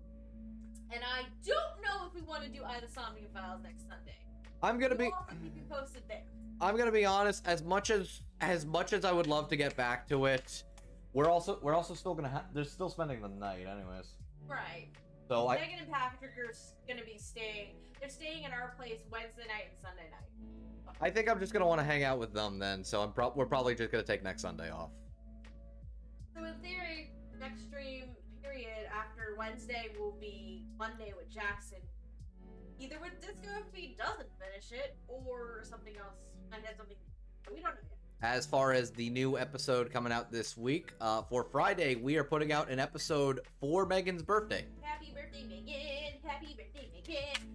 And I don't know if we want to do either Somnium Files next Sunday. I'm gonna be. I'll keep you posted there. I'm gonna be honest. As much as I would love to get back to it, we're also still gonna have. They're still spending the night, anyways. Right. So Megan and Patrick are gonna be staying. They're staying at our place Wednesday night and Sunday night. I think I'm just gonna want to hang out with them then. So we're probably just gonna take next Sunday off. So in theory, next stream period after Wednesday will be Monday with Jackson. Either with Disco if he doesn't finish it, or something else. Might have something. We don't know yet. As far as the new episode coming out this week, for Friday, we are putting out an episode for Megan's birthday. Happy birthday, Megan! Happy birthday, Megan!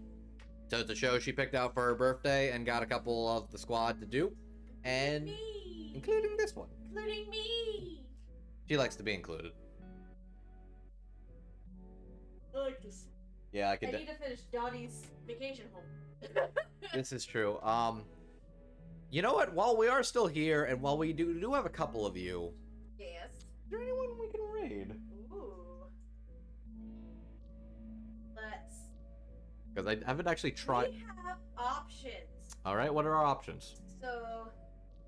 So it's a show she picked out for her birthday and got a couple of the squad to do, and including this one. Including me! She likes to be included. I like this. Yeah, I need to finish Dottie's vacation home. This is true. You know what? While we are still here, and while we do have a couple of you, Yes. is there anyone we can raid? Ooh. Let's. Because I haven't actually tried. We have options. All right, what are our options? So,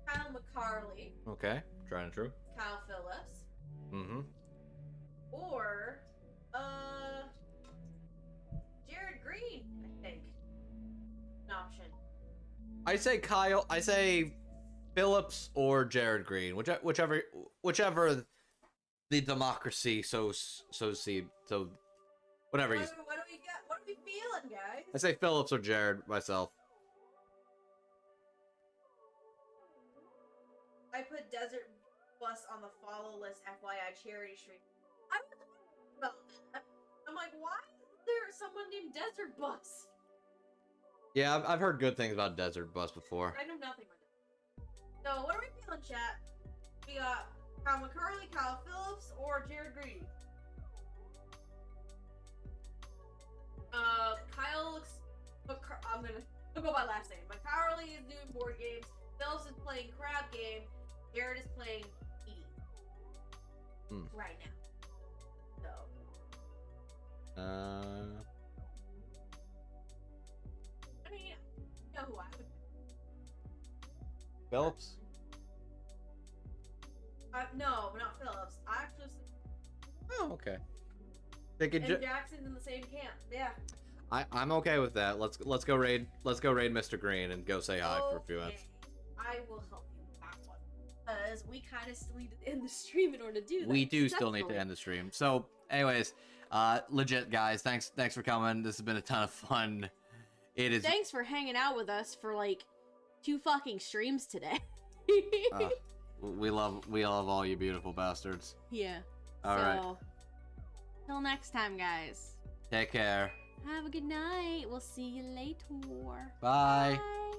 Kyle McCarley, Okay, tried and true. Kyle Phillips, Mm-hmm. or Jared Green, I think. An option. I say Phillips or Jared Green, whichever the democracy so whatever you. What do we got? What are we feeling, guys? I say Phillips or Jared myself. bus on the follow list FYI charity stream. I was about that. I'm like, why is there someone named Desert Bus? Yeah, I've heard good things about Desert Bus before. I know nothing about it. So, what are we feeling, chat? We got Kyle McCurley, Kyle Phillips, or Jared Greedy? Kyle looks... I'll go by last name. McCarley is doing board games. Phillips is playing crab game. Jared is playing eating. Right now. So. I mean, you know who I would. Phillips? No, not Phillips. I actually. Oh, okay. They could and Jackson's in the same camp. Yeah. I'm okay with that. Let's go raid Mr. Green and go say hi for a few minutes. I will help you with that one. Because we kind of still need to end the stream in order to do that. We do still need to end the stream. So, anyways, legit guys, thanks for coming. This has been a ton of fun. It is. Thanks for hanging out with us for like 2 fucking streams today. We love all you beautiful bastards. Yeah. All right. Till next time, guys. Take care. Have a good night. We'll see you later. Bye. Bye.